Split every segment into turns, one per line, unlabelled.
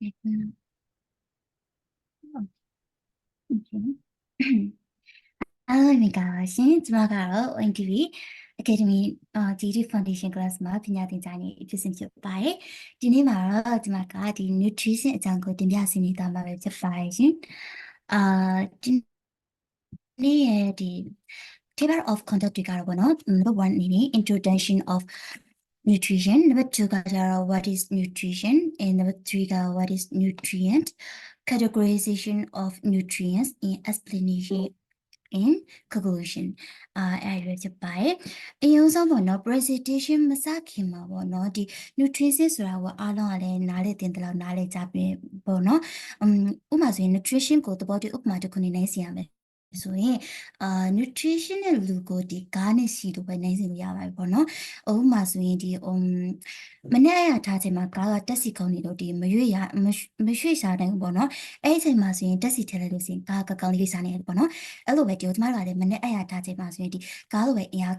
Mm. Okay. အားလုံးမင်္ဂလာပါရှင်ကျွန်မကတော့ YDP Academy DD Foundation Class မှာပညာသင်ကြားနေဖြစ်စဉ်ဖြစ်ပါတယ်ဒီနေ့မှာတော့ကျွန်မကဒီ nutrition အကြောင်းကိုတင်ပြဆွေးနွေးသွားမှာပဲဖြစ်ပါတယ်ရှင်ဒီနေ့ရဲ့ဒီ table of content တွေကတော့ပေါ့နော် number 1အနေနဲ့ introduction of nutrition number 2ကကျတော့ what is nutrition and number 3က what is nutrient categorization of nutrients in explanation in conclusion အဲ့ဒါဖြစ်ပါတယ်အရင်ဆုံးပေါ့နော် presentation မစခင်မှာပေါ့နော်ဒီ nutrition ဆိုတာကအားလုံးကလည်းနားလည်တင်တယ်လို့နားလည်ကြပြီပေါ့နော်ဥပမာဆိုရင် nutrition ကိုသဘောတူဥပမာတစ်ခုနေနိုင်စီရမယ်ဆိုရင်nutrition နဲ့လူကိုဒီကားနဲ့စီတို့ပဲနိုင်စီလို့ရပါတယ်ပေါ့နော်ဥပမာဆိုရင်ဒီမနေ့အရထားချိန်မှာကားကတက်စီကောင်းနေလို့ဒီမရွေ့ရှာနိုင်ဘူးပေါ့နော်အဲ့ဒီချိန်မှာဆိုရင်တက်စီထဲလိုက်လို့ဆိုရင်ကားကကောင်းလေးစားနေတယ်ပေါ့နော်အဲ့လိုပဲဒီကျမတို့ကလည်းမနေ့အရထားချိန်မှာဆိုရင်ဒီကားလိုပဲအင်အား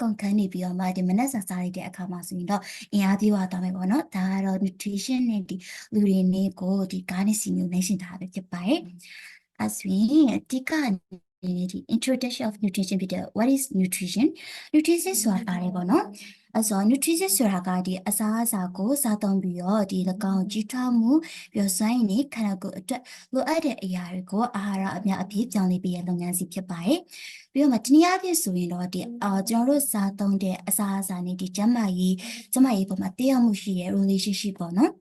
ကုန်ခန်းနေပြီးတော့မှဒီမနက်စာစားလိုက်တဲ့အခါမှာဆိုရင်တော့အင်အားပြေးသွားမယ်ပေါ့နော်ဒါကတော့ nutrition နဲ့ဒီလူတွေနဲ့ကိုဒီကားနဲ့စီမျိုးနိုင်ရှင်ထားပဲဖြစ်ပါတယ်အဆွေအတိကဒီ introduction of nutrition ဖြစ်တဲ့ what is nutrition nutrition ဆိုတာပါတယ်ပေါ့နော်အဲ့ဆို nutrition ဆိုတာကဒီအစားအစာကိုစားသုံးပြီးတော့ဒီ၎င်းကြီးထွားမှုပြီးတော့စွမ်းရည်နဲ့ခန္ဓာကိုယ်အတွက်လိုအပ်တဲ့အရာတွေကိုအာဟာရအများအပြည့်ပြောင်းလဲပေးရလုပ်ငန်းစီဖြစ်ပါတယ်ပြီးတော့မှတနည်းအားဖြင့်ဆိုရင်တော့ဒီကျွန်တော်တို့စားသုံးတဲ့အစားအစာနဲ့ဒီကျန်းမာရေးပေါ်မှာတည်ရောက်မှုရှိတဲ့ relationship ပေါ့နော်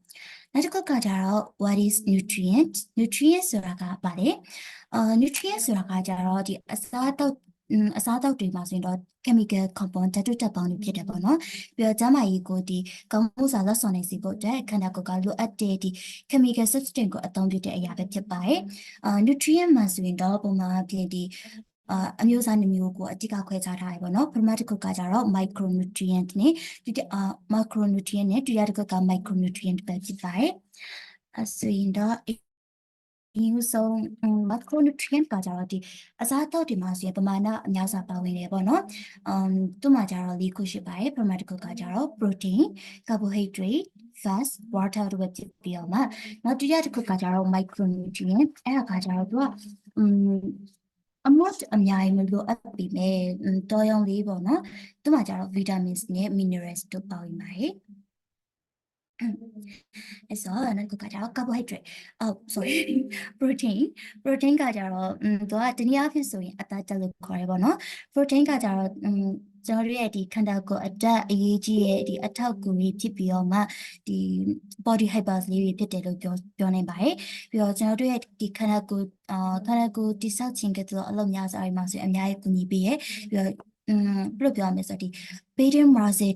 နောက်တစ်ခုကကြတော့ what is nutrient ဆိုတာကဘာလဲnutrient ဆိုတာကကြတော့ဒီအစားအသောက်တွေမှာဆိုရင်တော့ chemical compound ဓာတုဓာတ်ပေါင်းတွေဖြစ်တယ်ပေါ့နော်ပြီးတော့ကျန်းမာရေးကိုဒီကောင်းမှုစာလက်ဆောင်နေစီဖို့အတွက်ခန္ဓာကိုယ်ကလိုအပ်တဲ့ဒီ chemical substance ကိုအသုံးပြုတဲ့အရာပဲဖြစ်ပါတယ်nutrient မှာဆိုရင်တော့ပုံမှန်အဖြစ်ဒီအမျိုးအစားနှမျိုးကိုအဓိကခွဲခြားထားတယ်ပေါ့နော်ပထမတစ်ခုကကြတော့ micronutrient နဲ့macronutrient နဲ့ဒုတိယတစ်ခုက micronutrient ပဲဖြစ်ပါတယ်ဆိုရင်တော့ဒီဆုံး macronutrient ကကြတော့ဒီအစားအသောက်တွေမှာဆိုရင်ပမာဏအများစွာပါဝင်တယ်ပေါ့နော်သူ့မှာကြတော့၄ခုရှိပါတယ်ပထမတစ်ခုကကြတော့ protein carbohydrate fats water တို့ပဲဖြစ်ပြီးတော့မှနောက်ဒုတိယတစ်ခုကကြတော့ micronutrient အဲ့ဒါကကြတော့သူကအမတ်အများကြီးမလို့အပ်ပြီးမဲ့တော်ရုံလေးပေါ့နော်သူ့မှာကြတော့ vitamins နဲ့ minerals တို့ပါဝင်ပါတယ်အဲ့ဆိုနောက်တစ်ခုကကြတော့ carbohydrate sorry protein ကကြတော့သူကတနည်းအားဖြင့်ဆိုရင်အသားတက်လို့ခေါ်ရဲပေါ့နော် protein ကကြတော့ကျွန်တော်တို့ရဲ့ဒီခန္ဓာကိုယ်အတက်အရေးကြီးရဲ့ဒီအထောက်အကူကြီးဖြစ်ပြီးတော့မှဒီ body fibers လေးတွေဖြစ်တယ်လို့ပြောနိုင်ပါတယ်ပြီးတော့ကျွန်တော်တို့ရဲ့ဒီခန္ဓာကိုယ်တိဆောက်ခြင်းကတည်းကအလုပ်များစားရမှာဆိုရင်အများကြီးကူညီပေးရဲ့ပြီးတော့ဘယ်လိုပြောရမလဲဆိုတော့ဒီ building muscle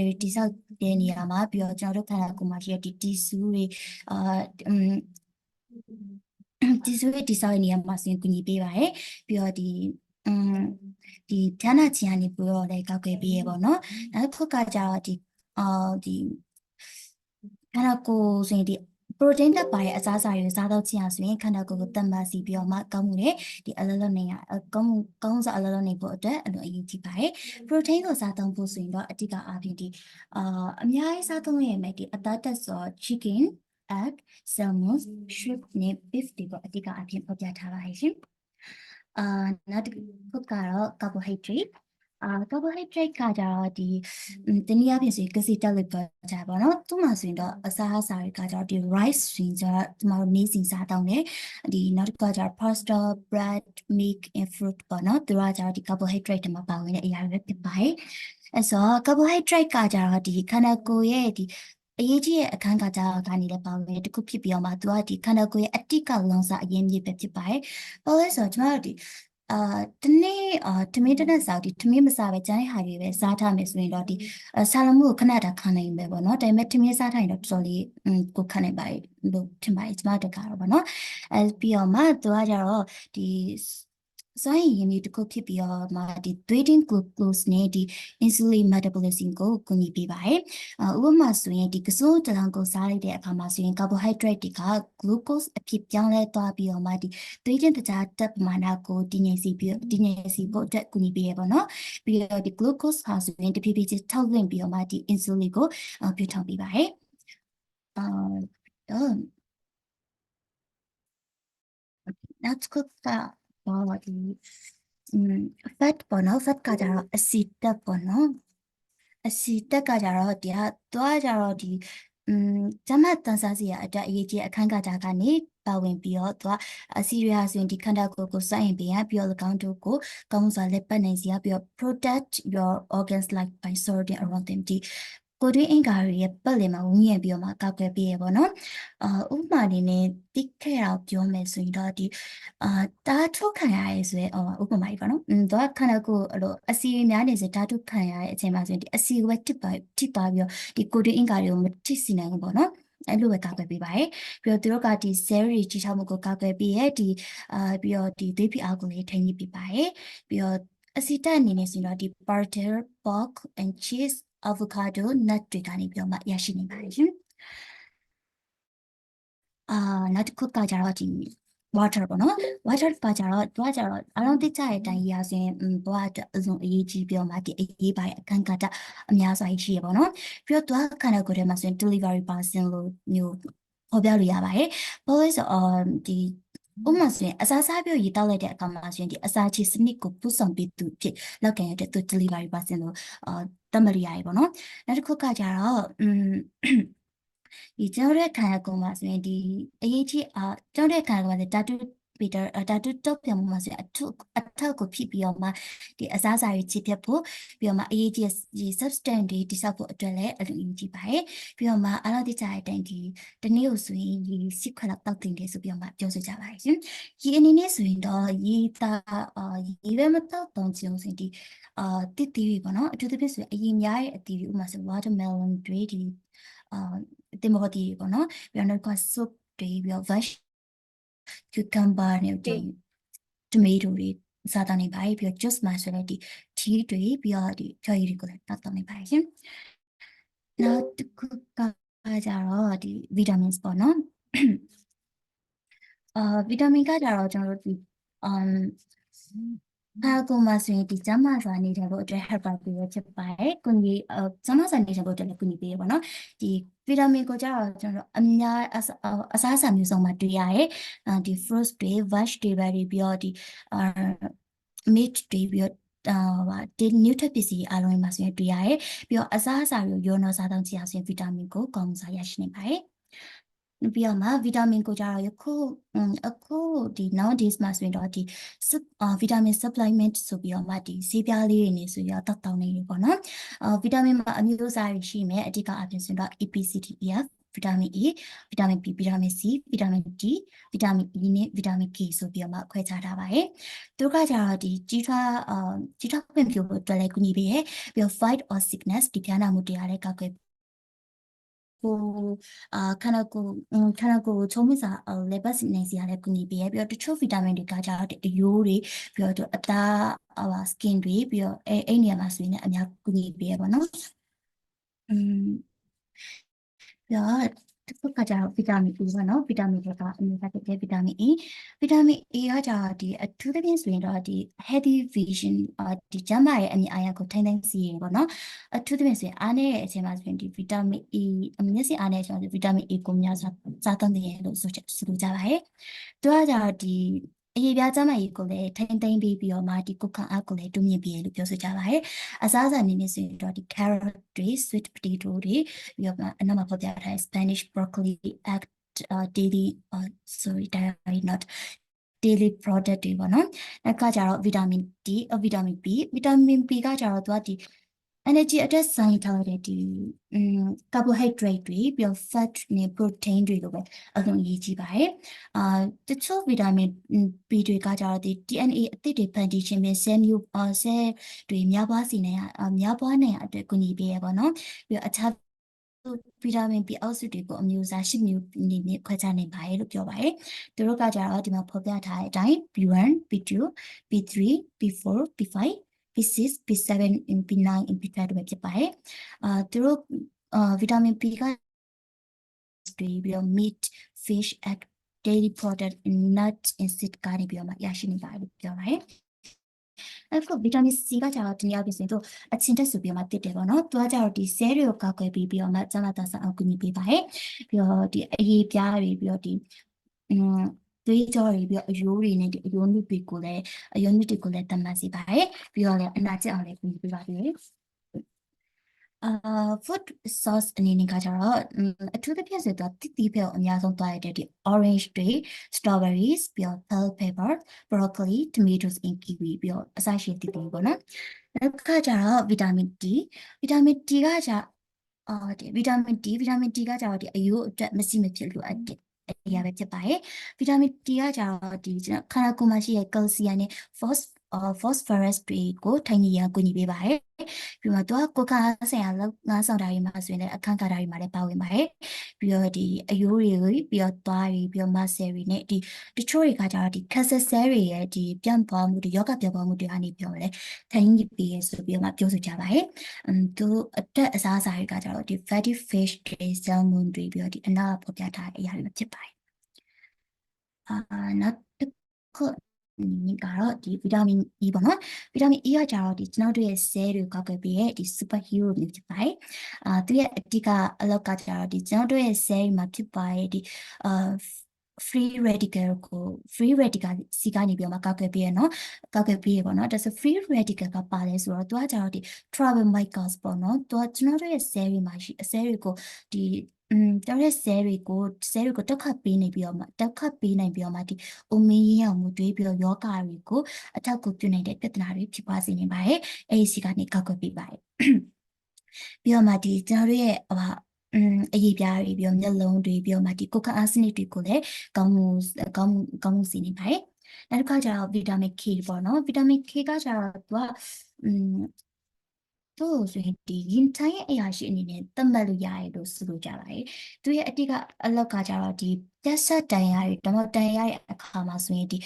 တွေတိဆောက်တဲ့နေရာမှာပြီးတော့ကျွန်တော်တို့ခန္ဓာကိုယ်မှာရှိတဲ့ဒီ tissue တွေtissue တွေတိဆောက်တဲ့နေရာမှာဆိုရင်ကူညီပေးပါတယ်ပြီးတော့ဒီဌာနခြင်းကနေပြီးတော့လည်းကောက်ွယ်ပေးရပေါ့နော်နောက်တစ်ခုကကြတော့ဒီခန္ဓာကိုယ်ဆိုရင်ဒီ protein တက်ပါတဲ့အစားအစာတွေစားတော့ခြင်းဆိုရင်ခန္ဓာကိုယ်ကိုတန်ပါစီပြီးတော့မှကောင်းမှုနဲ့ဒီအလုံးလုံးနေရကောင်းစားအလုံးလုံးနေဖို့အတွက်အရေးကြီးပါတယ် protein ကိုစားသုံးဖို့ဆိုရင်တော့အဓိကအားဖြင့်ဒီအများကြီးစားသုံးရမယ်ဒီအသားတက်ဆို chicken egg salmon shrimp နဲ့ beef တွေကိုအဓိကအားဖြင့်ဖော်ပြထားပါတယ်ရှင်နောက်တစ်ခုကတော့ carbohydrate carbohydrate ကကြတော့ဒီတနည်းအားဖြင့်ဆိုကစီတက်လို့ပြောကြပါတော့သူ့မှာဆိုရင်တော့အစားအစာတွေကကြတော့ဒီ rice ဆိုရင်ကျတော့ဒီမှာနေစီစားတောင်းတယ်ဒီနောက်တစ်ခုကကြတော့ pasta bread milk and fruit ပေါ့နော်သူကကြတော့ဒီ carbohydrate တွေမှာပါဝင်တဲ့အရာတွေဖြစ်ပါတယ်အဲ့ဆို carbohydrate ကကြတော့ဒီခန္ဓာကိုယ်ရဲ့ဒီအရေးကြီးတဲ့အခန်းကဏ္ဍကနေလည်းပါဝင်တခုဖြစ်ပြီးတော့မှသူကဒီခန္ဓာကိုယ်ရဲ့အတိတ်ကလုံစားအရင်ကြီးပဲဖြစ်ပါတယ်။ဘာလဲဆိုတော့ကျမတို့ဒီတနေ့ထမင်းတစ်နက်စားဒီထမင်းမစားပဲကျန်တဲ့ဟာတွေပဲစားထားမယ်ဆိုရင်တော့ဒီဆာလမှုကိုခဏတာခံနိုင်ပဲပေါ့နော်ဒါပေမဲ့ထမင်းစားထားရင်တော့တော်တော်လေးကိုခံနိုင်ပါတယ်လို့ထင်ပါတယ်ကျမတို့ကတော့ပေါ့နော်ပြီးတော့မှသူကကြတော့ဒီစွမ်းရည်ရင်းမြစ်တစ်ခုဖြစ်ပြီးတော့မှဒီ breathing glucose နဲ့ဒီ insulin metabolism ကိုကူညီပေးပါတယ်ဥပမာဆိုရင်ဒီကစိုးတလောင်ကိုစားလိုက်တဲ့အခါမှာဆိုရင် carbohydrate တွေက glucose အဖြစ်ပြောင်းလဲသွားပြီးတော့မှဒီသွေးချင်းတကြားတက်ပမာဏကိုတည်ငြိမ်စီဖို့အတွက်ကူညီပေးရပါတော့ပြီးတော့ဒီ glucose ဟာဆိုရင်တဖြည်းဖြည်းချင်းထုတ်လွှင့်ပြီးတော့မှဒီ insulin ကိုပြုထောင်ပေးပါတယ် နောက်တစ်ခုကတော့ဒီfat ပေါ့နော် fat ကကြတော့ acid တက်ပေါ့နော် acid တက်ကကြတော့ဒီကသွားကြတော့ဒီကျမတန်ဆာစီရအတွက်အရေးကြီးအခန်းကဏ္ဍကနေပါဝင်ပြီးတော့သူကအစီရီယာဆိုရင်ဒီခန္ဓာကိုယ်ကိုစိုက်ရင်ပေးရပြီးတော့၎င်းတို့ကိုကောင်းစွာလက်ပတ်နိုင်စီရပြီးတော့ protect your organs like by sorting around them ဒီကိုတွင်းအင်္ဂါတွေရဲ့ပတ်လည်မှာဝန်းရံပြီးတော့မှကောက်ွယ်ပေးရပေါ့နော်ဥပမာအနေနဲ့တိခဲ့တာပြောမယ်ဆိုရင်တော့ဒီဓာတုခံရရဲဆိုရင်ဥပမာကြီးပေါ့နော်သူကခန္ဓာကိုယ်အဲ့လိုအစီများနေစေဓာတုခံရတဲ့အချိန်မှာဆိုရင်ဒီအစီကိုပဲထိပါပြီးတော့ဒီကိုတွင်းအင်္ဂါတွေကိုမထိစီနိုင်ဘူးပေါ့နော်အဲ့လိုပဲကောက်ွယ်ပေးပါတယ်ပြီးတော့သူတို့ကဒီ cell တွေကြီးချမှုကိုကောက်ွယ်ပေးရဲဒီပြီးတော့ဒီသွေးဖိအားကိုလည်းထိန်းညှိပေးပါတယ်ပြီးတော့အစီတက်အနေနဲ့ဆိုရင်တော့ဒီ butter pork and cheese avocado nut တွေကနေပြီးတော့မှရရှိနေပါတယ်ရှင်နောက်တစ်ခုကကြတော့ဒီ water ပေါ့နော် water ကကြတော့သူကကြတော့အလုံးသိကြတဲ့အတိုင်းရဆိုရင်သူကအစုံအရေးကြီးပြီးတော့မှဒီအရေးပါတဲ့အခန်းကဏ္ဍအများစွာရှိရပေါ့နော်ပြီးတော့သူကခန္ဓာကိုယ်ထဲမှာဆိုရင် delivery person လို့မျိုးဖော်ပြလို့ရပါတယ်ဘာလို့လဲဆိုဒီဥပမာဆိုရင်အစားစားပြုတ်ရတောက်လိုက်တဲ့အခါမှာဆိုရင်ဒီအစာချေစနစ်ကိုပူဆောင်ပေးသူဖြစ်လောက်ကန်ရတဲ့သူ delivery person လို့တတ်မှတ်ရရပေါ့နော်နောက်တစ်ခုကကြတော့ဒီကျွန်တော်တို့ခန္ဓာကိုယ်မှာဆိုရင်ဒီအရေးကြီးကျွန်တော်တို့ခန္ဓာကိုယ်မှာဓာတုပီတာဓာတုတုတ်ပြန်မှုမှာဆိုရင်အထောက်ကိုဖြစ်ပြီးတော့မှဒီအစားအစာတွေချစ်ပြတ်ဖို့ပြီးတော့မှအရေးကြီးဒီ substance တွေတိစောက်ဖို့အတွက်လည်းအလုပ်အရေးကြီးပါတယ်ပြီးတော့မှအားလုံးသိကြတဲ့အတိုင်းဒီတနေ့ကိုဆိုရင်ဒီစစ်ခွက်လောက်တောက်တင်တယ်ဆိုပြီးတော့မှပြောဆိုကြပါတယ်ရှင်ဒီအနေနဲ့ဆိုရင်တော့ရေရေပဲမတောက်တော့ချင်ဆိုရင်ဒီတစ်တီးပေါ့နော်အထူးသဖြင့်ဆိုရင်အရင်များတဲ့အတီးတွေဥပမာဆို watermelon တွေဒီတင်မော်တီပေါ့နော်ပြီးတော့က soup တွေပြီးတော့ veg cucumber နဲ့ဒီ tomato တွေစားတောင်းနေပါတယ်ပြီးတော့ juice မှာဆိုလည်းဒီ tea တွေပြီးတော့ဒီဖြော်ရည်တွေကိုလည်းတောင်းနေပါတယ်ရှင်နောက်တစ်ခုကကြတော့ဒီ vitamins ပေါ့နော်ဗီတာမင်ကကြတော့ကျွန်တော်တို့ဒီအားကိုမှဆိုရင်ဒီကျမစွာနေထိုင်ဖို့အတွက် help ပေးရဖြစ်ပါတယ်။ကုညီကျမစွာနေထိုင်ဖို့အတွက်လည်းကုညီပေးရပါတော့။ဒီဗီတာမင်ကိုကြတော့ကျွန်တော်အများအစားအစာမျိုးစုံမှာတွေ့ရတယ်။ဒီ fruits တွေ vegetable တွေပြီးတော့ဒီmeat တွေပြီးတော့ဒီ nutrient ပစ္စည်းအားလုံးမှာဆိုရင်တွေ့ရတယ်။ပြီးတော့အစားအစာတွေရောစားသုံးကြရဆိုရင်ဗီတာမင်ကိုကောင်းစားရရှိနေပါတယ်။ပြီးတော့မှဗီတာမင်ကိုကြတော့အခုဒီ nowadays မှာဆိုရင်တော့ဒီဗီတာမင် supplement ဆိုပြီးတော့မှဒီဆေးပြားလေးတွေနေဆိုရတောက်နေပြီပေါ့နော်ဗီတာမင်မှာအမျိုးအစားတွေရှိမယ်အဓိကအပြင်ဆိုတော့ ABCDEF ဗီတာမင် E ဗီတာမင် B ဗီတာမင် C ဗီတာမင် D ဗီတာမင် E နဲ့ဗီတာမင် K ဆိုပြီးတော့မှခွဲခြားထားပါတယ်သူကကြတော့ဒီကြီးထွားခွင့်ပြုဖို့အတွက်လည်းကူညီပေးရပြီးတော့ fight or sickness ဒီပြားနာမှုတရားလည်းကောက်ွယ်ကိုခန္ဓာကိုယ်ချုံးမစာလေပတ်စီနိုင်စီရတဲ့ကုညီပေးရပြီးတော့တချို့ဗီတာမင်တွေကကြတော့အယိုးတွေပြီးတော့အသား skin တွေပြီးတော့အဲ့နေရာမှာဆိုရင်အများကုညီပေးရပါတော့ပြီးတော့တစ်ခုကကြတော့ဗီတာမင် E ပေါ့နော်ဗီတာမင်တွေကအမျိုးသားဖြစ်တဲ့ဗီတာမင် E ဗီတာမင် E ကကြတော့ဒီအထူးသဖြင့်ဆိုရင်တော့ဒီ healthy vision ဒီကျန်းမာရေးအမြင်အာရုံကိုထိန်းသိမ်းစီရင်ပေါ့နော်အထူးသဖြင့်ဆိုရင်အားနည်းတဲ့အချိန်မှာဆိုရင်ဒီဗီတာမင် E မျက်စိအားနည်းတဲ့အချိန်မှာဗီတာမင် E ကိုများစွာစားသုံးနေရလို့ဆိုလိုကြပါတယ်သူကကြတော့ဒီအရေးပြားကျန်းမာရေးကိုလည်းထိန်းသိမ်းပြီးတော့မှဒီကိုခံအားကိုလည်းတိုးမြင့်ပြီးလို့ပြောဆိုကြပါတယ်အစားအစာအနေနဲ့ဆိုရင်တော့ဒီ carrot တွေ sweet potato တွေပြီးတော့အနောက်မှာဖော်ပြထားတဲ့ Spanish broccoli egg daily sorry diary not daily product တွေပေါ့နော်။နောက်ကကြတော့ vitamin D ဗီတာမင် B ဗီတာမင် B ကကြတော့သူကဒီ energy အတွက်ဆိုင်ထားတဲ့ဒီcarbohydrate တွေပြီးတော့ fat နဲ့ protein တွေလိုပဲအလုံးရေးကြည့်ပါတယ်တချို့ဗီတာမင် B တွေကကြတော့ဒီ DNA အသစ်တွေဖန်တီးခြင်းဖြင့် cell တွေများပွားနိုင်အတွက်ကူညီပေးရပါတော့ပြီးတော့အခြားဗီတာမင် B အောက်စုတွေကိုအမျိုးအစား၈မျိုးအနေနဲ့ခွဲခြားနိုင်ပါတယ်လို့ပြောပါတယ်သူတို့ကကြတော့ဒီမှာဖော်ပြထားတဲ့အတိုင်း B1 B2 B3 B4 B5 B6 B7 B9 B12 တွေဖြစ်ပါတယ်သူတို့ဗီတာမင် B ကတွေပြီးတော့ meat fish egg dairy product nut and seed ကနေပြီးတော့မှရရှိနေပါတယ်လို့ပြောပါတယ် အခုဗီတာမင် C ကကြတော့ဒီနေ့အပြင်ဆိုရင်သူအချင်းတက်ဆိုပြီးမှတစ်တယ်ပေါ့နော်သူကကြတော့ဒီဆဲတွေကိုကောက်ွယ်ပြီးတော့မှကျမသားဆောင်အကူညီပေးပါတယ်ပြီးတော့ဒီအရေးပြားတွေပြီးတော့ဒီသွေးကြောတွေပြီးတော့အယိုးတွေနဲ့ဒီအယိုးနုတွေကိုလည်းတမတ်စီပါတယ်ပြီးတော့လည်းအနာကျက်အောင်လည်းကူညီပေးပါသေးတယ်food sauce အနေနဲ့ကကြတော့အထူးသဖြင့်ဆိုတော့တီဖဲကိုအများဆုံးသွားရတဲ့ဒီ orange တွေ strawberries ပြီးတော့ bell pepper broccoli tomatoes and kiwi ပြီးတော့အစရှိတီပေါ့နော်နောက်ကကြတော့ vitamin D ကကြဒီဗီတာမင် D ကကြတော့ဒီအယိုးအတွက်မရှိမဖြစ်လိုအပ်တဲ့အရာပဲဖြစ်ပါတယ်ဗီတာမင် D ကကြတော့ဒီကျွန်တော်ခန္ဓာကိုယ်မှာရှိတဲ့ကယ်လ်ဆီယမ်နဲ့ phosphorus တွေကိုထိုင်နေရန်ကူညီပေးပါတယ်ပြီးတော့သူကကိုယ်ခံအားဆိုင်ရာငါးဆောင်တာတွေမှာဆိုရင်လည်းအခန်းကဏ္ဍတွေမှာလည်းပါဝင်ပါတယ်ပြီးတော့ဒီအယိုးတွေပြီးတော့သွားတွေပြီးတော့ muscle တွေနဲ့ဒီတချို့တွေကကြတော့ဒီ cancer cell တွေရဲ့ဒီပြန့်ပွားမှုတွေယောဂပြန့်ပွားမှုတွေကနေပြောလဲထိုင်နေပြီးရဆိုပြီးတော့မှပြောဆိုကြပါတယ်သူအသက်အစားအစာတွေကကြတော့ဒီ fatty fish တွေ salmon တွေပြီးတော့ဒီအနာဖော်ပြထားတဲ့အရာတွေဖြစ်ပါတယ်နောက်တစ်ခုကတော့ဒီဗီတာမင် E ပေါ့နော်ဗီတာမင် E ကကြတော့ဒီကျွန်တော်တို့ရဲ့ cell တွေကောက်ွယ်ပြီးရဲ့ဒီ super hero မျိုးဖြစ်ပါတယ်သူရဲ့အဓိကအလောက်ကကြတော့ဒီကျွန်တော်တို့ရဲ့ cell မှာဖြစ်ပါရဲ့ဒီfree radical စီကနေပြီးတော့မှကောက်ွယ်ပြီးရနော်ကောက်ွယ်ပြီးရပေါ့နော်ဒါဆို free radical ကပါလဲဆိုတော့သူကကြတော့ဒီ trouble makers ပေါ့နော်သူကကျွန်တော်တို့ရဲ့ cell တွေမှာရှိ cell တွေကိုဒီတော်ရဲ့ cell တွေကိုတက်ခတ်ပေးနိုင်ပြီးတော့မှဒီအိုမင်းရင်းအောင်မှုတွေးပြီးတော့ယောဂတွေကိုအထောက်အကူပြုနိုင်တဲ့ပြဿနာတွေဖြစ်ပွားစေနေပါတယ်အဲဒီစီကနေကောက်ွယ်ပေးပါတယ်ပြီးတော့မှဒီကျွန်တော်တို့ရဲ့အရေးပြားတွေပြီးတော့မျက်လုံးတွေပြီးတော့မှဒီကိုယ်ခံအားစနစ်တွေကိုလည်းကောင်းမှုစေနေပါတယ်နောက်တစ်ခါကျတော့ဗီတာမင် K ပေါ့နော်ဗီတာမင် K ကကျတော့သူကတို့ဆိုရင်ဒီရင်ထိုင်းရဲ့အရာရှိအနေနဲ့သတ်မှတ်လို့ရတယ်လို့ဆိုလိုကြပါတယ်။သူရဲ့အတိကအလောက်ကကြတော့ဒီတက်ဆက်တန်ရတွေဓမ္မတန်ရရဲ့အခါမှာဆိုရင်ဒီ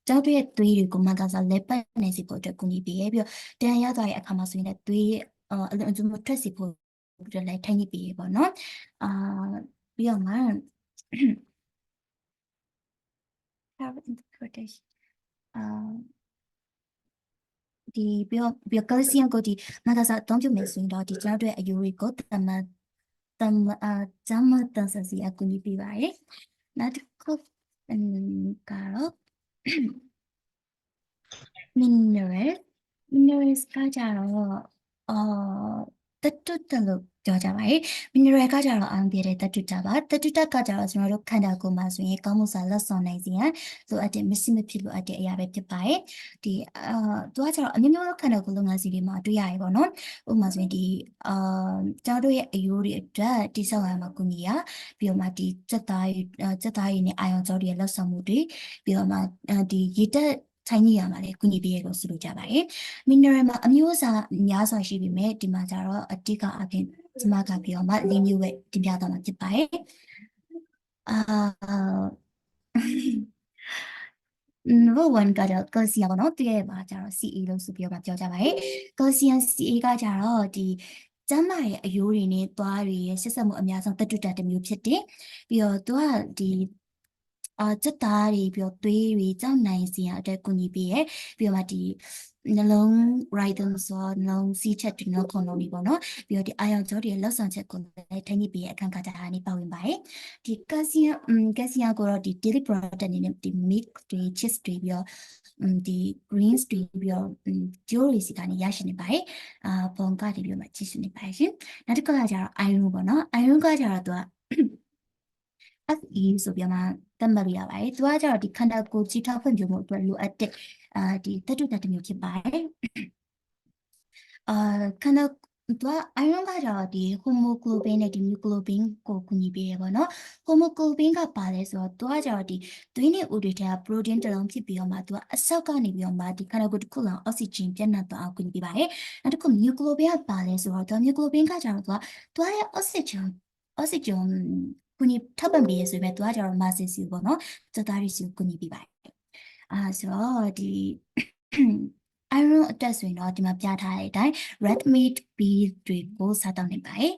ကျောက်ရဲ့သွေးတွေကိုမန်ကစားလက်ပတ်နေစီဖို့အတွက်ကူညီပေးရပြီးတော့တန်ရသွားတဲ့အခါမှာဆိုရင်လည်းသွေးအလွန်အကျွံထွက်စီဖို့အတွက်လည်းထိုင်နေပေးရပေါ့နော်။ပြီးတော့မှprotection ဒီပြီးတော့ကယ်လ်ဆီယမ်ကိုဒီမန်ကစားအသုံးပြုမယ်ဆိုရင်တော့ဒီကျွန်တော်တို့ရဲ့အယူတွေကိုဂျမ်းမတန်ဆန်စီအကူအညီပေးပါတယ်နောက်တစ်ခုကတော့ minerals ကကြတော့တတုတလို့ပြောကြပါတယ် mineral ကကြတော့အောင်ပြတဲ့တတုတပါတတုတကကြတော့ကျွန်တော်တို့ခန္ဓာကိုယ်မှာဆိုရင်ကောင်းမှုစာလက်ဆောင်နိုင်စေရန်လိုအပ်တဲ့မရှိမဖြစ်လိုအပ်တဲ့အရာပဲဖြစ်ပါတယ်ဒီသူကကြတော့အမျိုးမျိုးသောခန္ဓာကိုယ်လုပ်ငန်းစီတွေမှာတွေ့ရတယ်ပေါ့နော်ဥပမာဆိုရင်ဒီကျွန်တော်တို့ရဲ့အယိုးတွေအတွက်တိဆောက်ရမှာကူညီရပြီးတော့မှဒီစက်သားရည်နဲ့အာယုံကြောတွေရဲ့လက်ဆောင်မှုတွေပြီးတော့မှဒီရေတက်ထိုင်းနေရမှာလေကုညီပေးရလို့ဆိုလိုကြပါတယ်။ mineral မှာအမျိုးအစားများစွာရှိပေမဲ့ဒီမှာကျတော့အတိကအပြင်ဒီမှာကပြီးတော့မှ၄မျိုးပဲတင်ပြသွားမှာဖြစ်ပါတယ်။number 1ကတော့ calcium ပေါ့နော်သူရဲ့မှာကျတော့ CA လို့ဆိုပြီးတော့ပြောကြပါတယ်။ calcium CA ကကြတော့ဒီကျန်းမာရဲ့အယိုးတွေနဲ့သွားတွေရဲ့ဆက်ဆက်မှုအများဆုံးတတုတတစ်မျိုးဖြစ်တယ်။ပြီးတော့သူကဒီစက်သားတွေပြီးတော့သွေးတွေကြောက်နိုင်စီရအတွက်ကူညီပေးရပြီးတော့မှဒီနှလုံး rhythm ဆိုနှလုံးစီးချက်တွေနှလုံးခုန်လုံးတွေပေါ့နော်ပြီးတော့ဒီအာရုံကြောတွေရဲ့လှုပ်ဆောင်ချက်ကိုလည်းထိန်းညှိပေးရအခန်းကဏ္ဍအနေပါဝင်ပါတယ်ဒီကယ်လ်ဆီယမ်ကိုတော့ဒီ daily product အနေနဲ့ဒီ milk တွေ cheese တွေပြီးတော့ဒီ greens တွေပြီးတော့ဂျိုးတွေစီကနေရရှိနေပါတယ်ပုံကတည်းပြီးတော့မှကြည့်ရှုနေပါတယ်ရှင်နောက်တစ်ခုကကျတော့ iron ပေါ့နော် iron ကကျတော့သူကFE ဆိုပြီးမှသတ်မှတ်လို့ရပါတယ်။သူကကြတော့ဒီခန္ဓာကိုယ်ကြီးထောက်ဖွံ့ဖြိုးမှုအတွက်လိုအပ်တဲ့ဒီတတုတတစ်မျိုးဖြစ်ပါတယ်။ခန္ဓာသူက iron ကကြတော့ဒီ hemoglobin နဲ့ဒီ myoglobin ကိုကူညီပေးရပါတော့။ hemoglobin ကပါလဲဆိုတော့သူကကြတော့ဒီသွေးနဲ့ဥတွေထဲက protein တစ်လုံးဖြစ်ပြီးတော့မှသူကအဆောက်ကနေပြီးတော့မှဒီခန္ဓာကိုယ်တစ်ခုလုံးအောက်ဆီဂျင်ပြန့်နှံ့သွားအောင်ကူညီပေးပါတယ်။နောက်တစ်ခု myoglobin ကပါလဲဆိုတော့သူက myoglobin ကကြတော့သူကရဲ့အောက်ဆီဂျင်ကူညီထောက်ပံ့ပေးရဆိုပေမဲ့သူကကြတော့ mass စီပေါ့နော်စသားရီစီကူညီပေးပါတယ်ဆိုတော့ဒီ iron အတွက်ဆိုရင်တော့ဒီမှာပြထားတဲ့အတိုင်း red meat beef တွေကိုစားတောင်းနေပါတယ်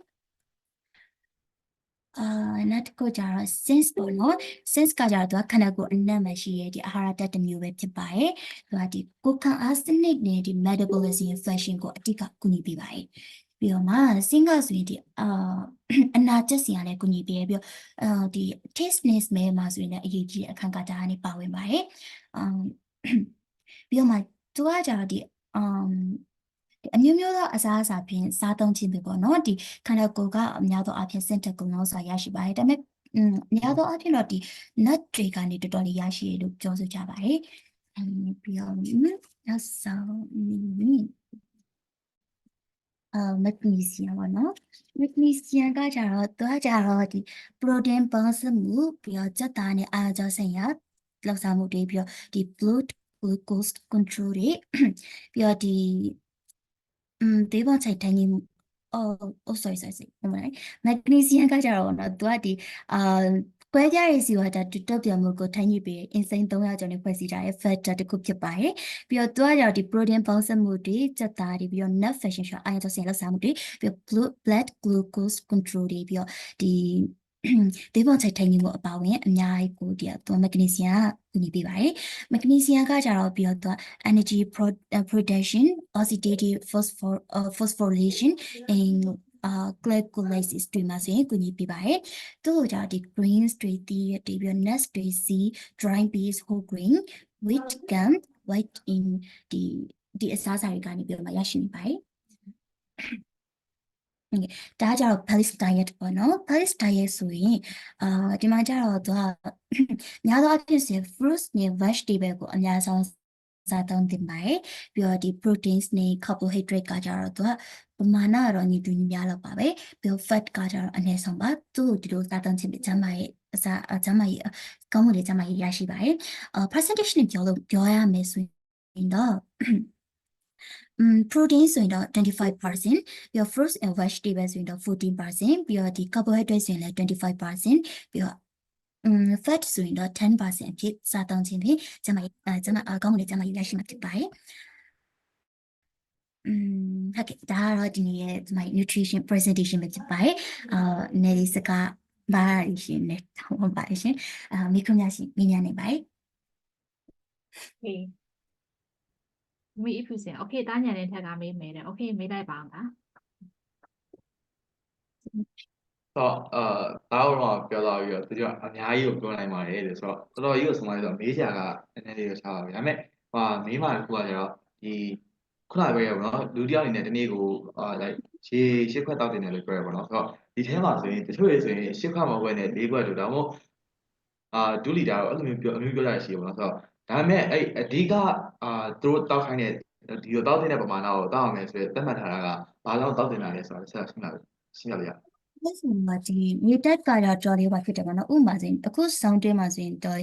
နောက်တစ်ခုကျတော့ sense ပေါ့နော် sense ကကျတော့သူကခန္ဓာကိုယ်အနက်မှာရှိရဲ့ဒီအာဟာရဓာတ်တစ်မျိုးပဲဖြစ်ပါတယ်သူကဒီကိုယ်ခံအားစနစ်နဲ့ဒီ metabolism function ကိုအတိအကကူညီပေးပါတယ်ပြီးတော့မှ sing ကဆိုရင်ဒီအနာကျက်စီရလည်းကူညီပေးရပြီးတော့ဒီ taste နဲ့ smell မှာဆိုရင်လည်းအရေးကြီးတဲ့အခန်းကဏ္ဍကနေပါဝင်ပါတယ်ပြီးတော့မှသူကကျတော့ဒီအမျိုးမျိုးသောအစားအစာဖြင့်စားသုံးခြင်းပဲပေါ့နော်ဒီခန္ဓာကိုယ်ကအများသောအားဖြင့်စင်တက်ကုံလုံးစွာရရှိပါတယ်ဒါပေမဲ့အများသောအားဖြင့်တော့ဒီ nut တွေကနေတော်တော်လေးရရှိရလို့ပြောဆိုကြပါတယ်ပြီးတော့နောက်ဆုံးမက်ဂနီဆီယမ်ပေါ့နော်မက်ဂနီဆီယမ်ကကြတော့သူကကြတော့ဒီ protein ပေါင်းစမှုပြီးတော့ကြက်သားနဲ့အာရုံဆိုင်ရာလောက်စားမှုတွေပြီးတော့ဒီ blood glucose control တွေပြီးတော့ဒီဒေးပေါချိုက်တိုင်းကြီးsorry ဟိုမှာမက်ဂနီဆီယမ်ကကြတော့နော်သူကဒီကွဲပြားရေးစီဝါတာတွတ်ပြမှုကိုထိုင်းညစ်ပြီး insane 300ကျော်နဲ့ဖွဲ့စည်းထားတဲ့ factor တစ်ခုဖြစ်ပါတယ်ပြီးတော့သူကကြတော့ဒီ protein ပေါင်းစပ်မှုတွေစက်သားတွေပြီးတော့ nut fashion show အာရုံစင်လောက်စားမှုတွေပြီးတော့ blood glucose control တွေပြီးတော့ဒီဒေးပေါချိုက်ထိုင်းညစ်မှုအပါဝင်အများကြီးကိုဒီကသူမက်ဂနီဆီယမ်ကကူညီပေးပါတယ်မက်ဂနီဆီယမ်ကကြတော့ပြီးတော့သူက energy production oxidative phosphorylation and glycolysis တွေမှာဆိုရင်ကူညီပေးပါတယ်။သူ့ကိုကြဒီ greens တွေတီးတွေပြီးတော့ nuts တွေ sea dry beans whole grain wheat gum white in ဒီအစားအစာတွေကနေပြီးတော့ရရှိနေပါတယ်။ဒါကြတော့ Palace diet ပေါ့နော် Palace diet ဆိုရင်ဒီမှာကြတော့သူကများသောအားဖြင့်ဆို fruits နဲ့ vegetable ကိုအများဆုံးစားသုံးတင်ပါတယ်ပြီးတော့ဒီ proteins နဲ့ carbohydrate ကကြတော့သူကပမာဏကတော့ညီတူညီမျှလောက်ပါပဲပြီးတော့ fat ကကြတော့အနည်းဆုံးပါသူ့ကိုဒီလိုစားသုံးခြင်းဖြင့်ကျန်းမာရေးကျန်းမာရေးကောင်းမှုတွေကျန်းမာရေးရရှိပါတယ်percentage နဲ့ပြောရမယ်ဆိုရင်တော့ protein ဆိုရင်တော့25%ပြီးတော့ fruits and vegetables ဆိုရင်တော့14%ပြီးတော့ဒီ carbohydrate ဆိုရင်လည်း25%ပြီးတော့fat ဆိုရင်တော့10%အဖြစ်စားသုံးခြင်းဖြင့်ကျန်းမာရေးကောင်းမှုတွေကျန်းမာရေးရရှိမှာဖြစ်ပါတယ်ဟုတ်ကဲ့ဒါကတော့ဒီနေ့ရဲ့ဒီမှာ nutrition presentation ပဲဖြစ်ပါတယ်နေလေးစကားပါရှင်နဲ့ဟောပါရှင်မိခွန်းများရှိမိများနေပါတယ်
မိအဖူစင်โอเคတားညာတဲ့ထက်ကမေးမယ်တဲ့โอเคမေးလိုက်ပါအောင်လား
တော့တားတော့ပြောတော့ပြီးတော့သူကအများကြီးကိုပြောနိုင်ပါတယ်တဲ့ဆိုတော့တော်တော်ကြီးကိုဆုံးမလို့မေးစရာကနည်းနည်းလေးတော့ရှားပါပြီဒါပေမဲ့မေးမှတစ်ခုကကျတော့ဒီခုနပဲပေါ့နော်လူတစ်ယောက်အနေနဲ့ဒီနေ့ကိုlike ရှစ်ခွက်တောက်တင်တယ်လို့ပြောရပါတော့ဆိုတော့ဒီထဲမှာဆိုရင်တချို့တွေဆိုရင်ရှစ်ခွက်မဟုတ်ဘဲနဲ့၄ခွက်လို့ဒါမှမဟုတ်ဒူလီတာတော့အဲ့လိုမျိုးပြောကြရရှိရပါတော့ဆိုတော့ဒါပေမဲ့အဲ့အဓိကသူတို့တောက်ခိုင်းတဲ့ဒီလိုတောက်တဲ့ပမာဏကိုတောက်အောင်လဲဆိုတော့သတ်မှတ်ထားတာကဘာလို့တောက်တင်တာလဲဆိုတာဆက်ရှင်းပြရ
လက်ရှိမှာဒီမြေတက်ကာရကြော်လေးပါဖြစ်တယ်ပေါ့နော်ဥပမာဆိုရင်အခုဆောင်းတွင်းမှာဆိုရင်တော့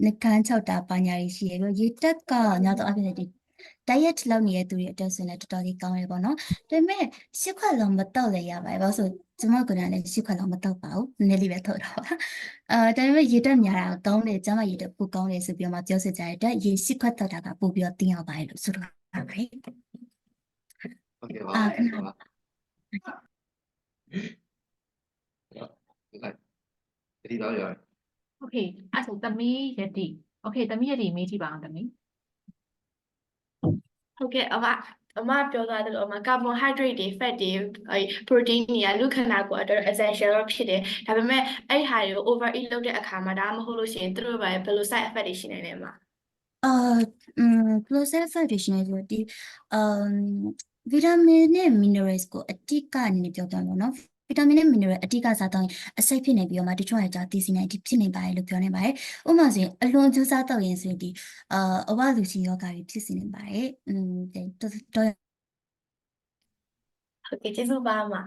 နှကန်း6တာပညာရေးရှိရပြီးရေတက်ကများတော့အပြင်ဒီ diet လုပ်နေတဲ့သူတွေအတွက်ဆိုရင်လည်းတော်တော်လေးကောင်းရပေါ့နော်ဒါပေမဲ့10ခွက်လုံးမတော့လည်းရပါတယ်ဘာလို့ဆိုကျွန်မကလည်း10ခွက်လုံးမတော့ပါဘူးနည်းနည်းလေးပဲထုတ်တော့ပါဒါပေမဲ့ရေတက်များတာကောင်းတယ်ကျမရေတက်ပိုကောင်းတယ်ဆိုပြီးတော့မှပြောစစ်ကြတဲ့ရေ10ခွက်တော့တာကပို့ပြီးတော့တင်းအောင်ပါတယ်လို့ဆိုတော့ပါတယ်
โอเคပါဟုတ်ပါလိုက်ဒီတော့ရ
โอเคအဲ့ဆိုသမီးယတိโอเคသမီးယတိမေးကြည့်ပါအောင်သမီး
ဟုတ်ကဲ့အမပြောသွားတယ်လို့carbohydrate တွေ fat တွေ protein တွေကလူခန္ဓာကိုယ်အတွက် essential ဖြစ်တယ်ဒါပေမဲ့အဲ့ဟာတွေကို overeat လုပ်တဲ့အခါမှာဒါမှမဟုတ်လို့ရှိရင်သူတို့ဘယ်လို side effect တွေရှိနေလဲမှာ
close foundation ဆိုဒီဗီတာမင်နဲ့ minerals ကိုအတိကအနေနဲ့ပြောပြမှာနော်ဗီတာမင်နဲ့ mineral အတိကစားတော့အဆိပ်ဖြစ်နေပြီးတော့မှတချို့အကြောင်းသိစီနိုင်ဒီဖြစ်နေပါတယ်လို့ပြောနေပါတယ်။ဥပမာဆိုရင်အလွန်ကျူးစားတော့ရင်ဆိုရင်ဒီအဝလူချင်းယောဂါတွေဖြစ်နေပါတယ်။
ဟုတ်ကဲ့ကျေးဇူးပါမှာ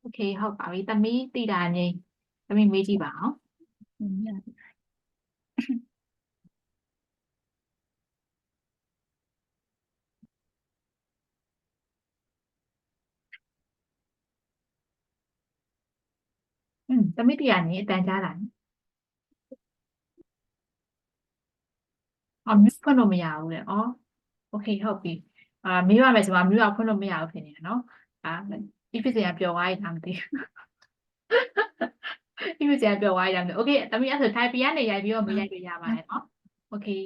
โอเคဟုတ်ပါပြီသမီးတိတာငိမ့်သမီးမေးကြည့်ပါအောင်သမီးတရားနေအတန်ကြားလာမျိုးဖွင့်လို့မရဘူးလေโอเคဟုတ်ပြီမေးရမယ်ဆိုမှမျိုးကဖွင့်လို့မရဘူးဖြစ်နေတယ်နော်ဒီဖြစ်စဉ်ကပျော်သွားရင်မသိဘူး ပြစရာပြောသွားရတယ် okay တမီးအဲ့ဆို type ကနေရိုက်ပြီးတော့မေးရိုက်လို့ရပါတယ်နော် okay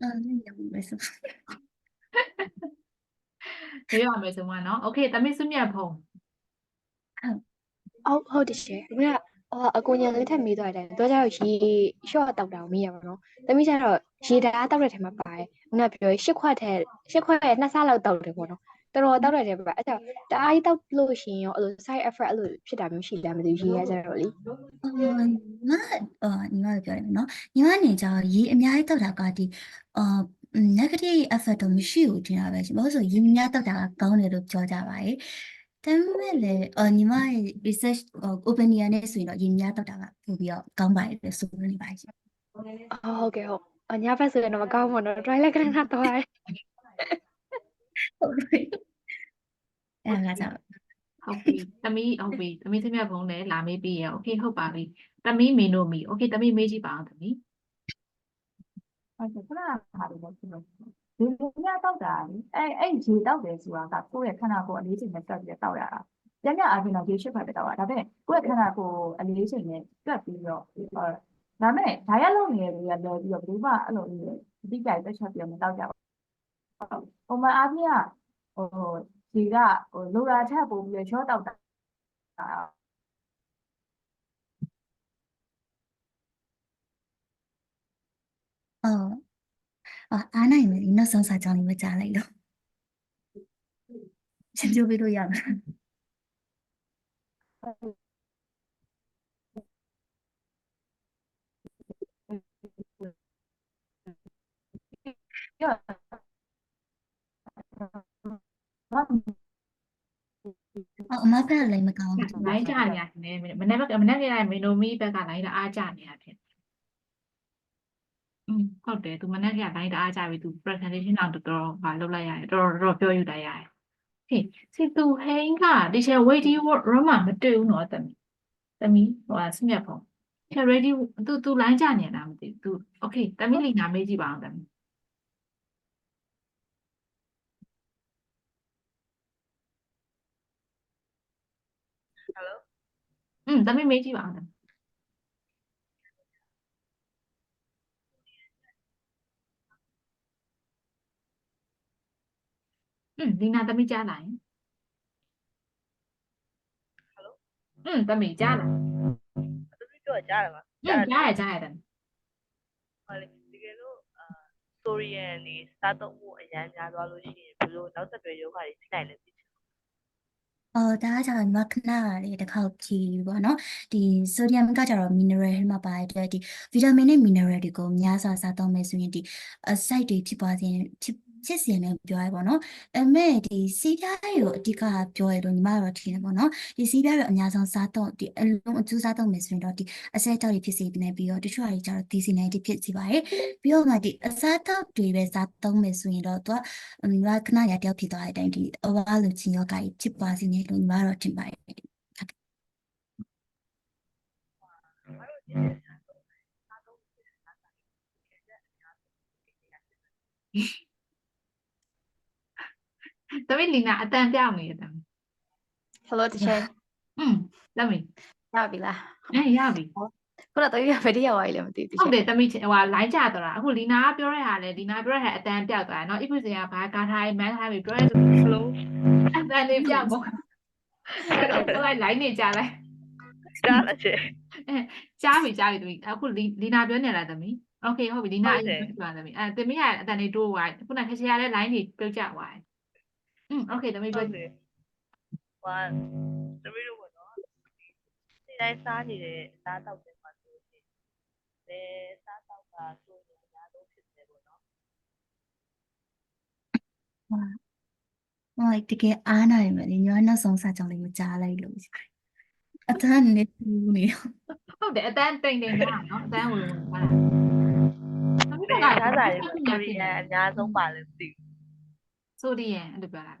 那没什么。
မေးရမယ်ဆိုမှနော် okay တမီးစွမြတ်ဖုံ
ဟုတ်တယ်ရှင်အခုကအကိုညာလေးထက်မေးသွားတယ်တော့ကျတော့ရေရှော့တောက်တာကိုမေးရမှာနော်တမီးကျတော့ရေဓာတ်တောက်တဲ့ထဲမှာပါတယ်ခုနကပြောရှစ်ခွက်နှစ်ဆလောက်တောက်တယ်ပေါ့နော်တော်တော်တောက်တဲ့ထဲပါအဲ့တော့တအားကြီးတောက်လို့ရှိရင်ရောအဲ့လို side effect အဲ့လိုဖြစ်တာမျိုးရှိလားမသိဘူးရေရကြတော့လေ
ညီမပြောရမယ်နော်ညီမအနေကြရေအများကြီးတောက်တာကဒီnegative effect တော့မရှိဘူးထင်တာပဲဘာလို့ဆိုရေများတောက်တာကကောင်းတယ်လို့ပြောကြပါတယ်ဒါပေမဲ့လည်းညီမရဲ့ research opinion နဲ့ဆိုရင်တော့ရေများတောက်တာကပို့ပြီးတော့ကောင်းပါတယ်လို့ဆိုနေပါရှင်
ဟုတ်ကဲ့ဟုတ်ညဘက်ဆိုရင်တော့မကောင်းဘူးနော် dry လက်ကနတော့
ဟုတ်ကဲ့အဲ့ဒါကြောင့်
ဟုတ်ပြီတမီးစွမြတ်ဖုံလည်းလာမေးပြီးရ okay ဟုတ်ပါပြီတမီးမေနိုမီ okay တမီးမေးကြည့်ပါအောင်တမီး
ဟုတ်ကဲ့ခုနကဟာလေးလည်းဖြစ်လို့ဒီလိုတောက်တာလေအဲ့ရေတောက်တယ်ဆိုတာကကိုယ့်ရဲ့ခန္ဓာကိုယ်အလေးချိန်နဲ့တွက်ပြီးတောက်ရတာညညအားဖြင့်တော့ရေရှစ်ဖက်ပဲတောက်ရတာဒါပေမဲ့ကိုယ့်ရဲ့ခန္ဓာကိုယ်အလေးချိန်နဲ့တွက်ပြီးတော့ဒါမဲ့ဒါရလုံးနေတွေကလည်းပြီးတော့ဘယ်သူမှအဲ့လိုမျိုးအတိအကျတက်ချက်ပြီးမတောက်ကြဘူးပုံမှန်အားဖြင့်ကရေကလိုရာထက်ပိုပြီးရောတောက်တာ
အားနိုင်မယ်နောက်ဆုံးစာကြောင်းလေးမကြားလိုက်တော့ရှင်းပြပေးလို့ရမှာအမဖက်လည်းမကောင်းဘူး
လိုင်းကြနေရတယ်မနေ့ကမေနိုမီဘက်ကလိုင်းတအားကြနေတာဖြစ်ဟုတ်တယ်သူမနေ့ကလိုင်းတအားကြပြီသူ presentation တော့တော်တော်လုပ်လိုက်ရတယ်တော်ပြောယူလိုက်ရတယ်okay စီသူဟိန်းကဒီချက် waiting room မှာမတွေ့ဘူးနော်တမီးစွမြတ်ဖုံ ready သူလိုင်းကြနေတာမသိဘူးသူ okay တမီးလီနာမေးကြည့်ပါအောင်တမီးတမီးမေးကြည့်ပါအောင်လီနာတမီးကြားလာရင်တမီးကြားလာ
သမီးပြောကြားတယ်ပါ
ကြားရတယ်
ဟုတ်လေတကယ်လို့story နေစားတော့မှုအရန်များသွားလို့ရှိရင်ဘယ်လိုနောက်ဆက်တွဲယောဂတွေဖြစ်နိုင်လဲသိချင်
ဒါကကျတော့ညီမခဏလေးတစ်ခေါက်ကြည့်ပေါ့နော်ဒီ sodium ကကျတော့ mineral မှာပါတဲ့ဒီ vitamin နဲ့ mineral တွေကိုများစွာစားသုံးမယ်ဆိုရင်ဒီ site တွေဖြစ်သွားခြင်းဖြစ်စေတယ်ပြောရပါတော့အဲ့မဲ့ဒီစီးပြားတွေကိုအဓိကပြောရလို့ညီမတော့ထင်တယ်ပေါ့နော်ဒီစီးပြားတွေအများဆုံးစားသုံးဒီအလုံးအကျိုးစားသုံးမယ်ဆိုရင်တော့ဒီအဆက်တောက်တွေဖြစ်စေနေပြီးတော့တချို့ဟာတွေကျတော့ဒီစီနိုင်တွေဖြစ်စီပါတယ်ပြီးတော့မှဒီအစားတောက်တွေပဲစားသုံးမယ်ဆိုရင်တော့သူကညီမခဏရတယောက်ဖြစ်သွားတဲ့အတိုင်းဒီ overload ခြင်းယောဂကြီးဖြစ်သွားစေတယ်လို့ညီမတော့ထင်ပါတယ်
တမီးလီနာအတန်ပြောင်းနေတယ်တမီး
hello teacher
တမီး
ရပြီလား
ရပြီ
ခုနတော့ရဘယ်တရောက်သွားလဲမသိဘူး
ဟုတ်တယ်တမီးလိုင်းကြတော့တာအခုလီနာကပြောတဲ့ဟာလေလီနာပြောတဲ့ဟာအတန်ပြောက်သွားတယ်နော်အခုစင်ကဘာကာထားမန်းထားပြီးပြောရဲဆို
hello
အတန်လေးပြောက်ပေါ့အဲ့တော့လိုင်းနေကြလိုက်
ကြားလားချေ
ကြားပြီတမီးအခုလီနာပြောနေလားတမီးโอเคဟုတ်ပြီလီနာပြောတမီးတမီးကအတန်လေးတိုးသွားတယ်ခုနခက်ချရတဲ့လိုင်းတွေပြုတ်ကျသွားတယ်โอเคတမီးပြော
ဟုတ်တယ်သမီးတို့ပေါ့နော်ဒီတိုင်းစားနေတဲ့အစားတောက်တွေမှာဆိုရင်စားတောက်ကဆိုရင်အများဆုံးဖြစ်တယ်ပေါ့နော်
တကယ်အားနာရမယ်လေညီမနောက်ဆုံးစာကြောင်းလေးမကြားလိုက်လို့အတန်းနဲ့တူနေ
ဟုတ်တယ်အတန်းတိမ်တိမ်သွားတာနော်အတန်းဝင်သွားတာသမီးက
စားစာတွေမှာဆိုရင်အများဆုံးပါလဲမသိဘူး
ဆိုဒီယန်အဲ့လိုပြောတာ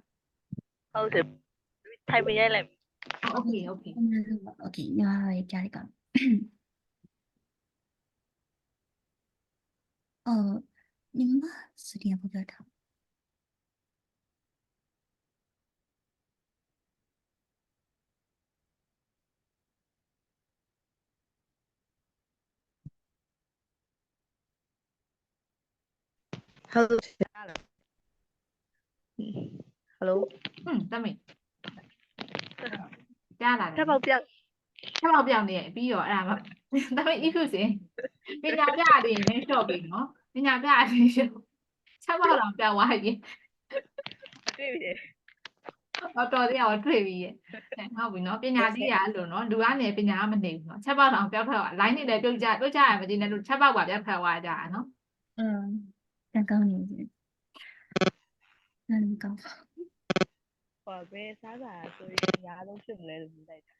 ဟုတ်တယ်ထိုင်မရိုက်လိုက်
โอเค
โอเคညီမရဲ့ကြားလိုက်ကောင်ညီမစရိယဘပြောတာ
hello hello
တမိကြားလာတယ်
တက်ပေါက်ပြောက်
ချက်ပေါက်ပြောင်းနေပြီးတော့အဲ့ဒါမှတမိ issue စင်ပညာပြရတယ်လည်းလျှော့ပြီနော်ပညာပြရတယ်လျှော့ချက်ပေါက်တော့ပြောင်းသွားပြီ
တွေ့ပြီလေ
တော်သေးအောင်တွေ့ပြီရဲ့ဟုတ်ပြီနော်ပညာကြီးရအဲ့လိုနော်လူကနေပညာမနေဘူးနော်ချက်ပေါက်တော့ပြောင်းထွက်သွား line နဲ့လည်းပြုတ်ကြရမကြည့်နဲ့လို့ချက်ပေါက်ပါပြောင်းထွက်သွားကြတာနော်
ကောင်းနေတယ်ကောင်း
ဟောဘယ်စားတာဆိုရင်အများဆုံးဖြစ်မလဲလို့မြင်လိုက်တာ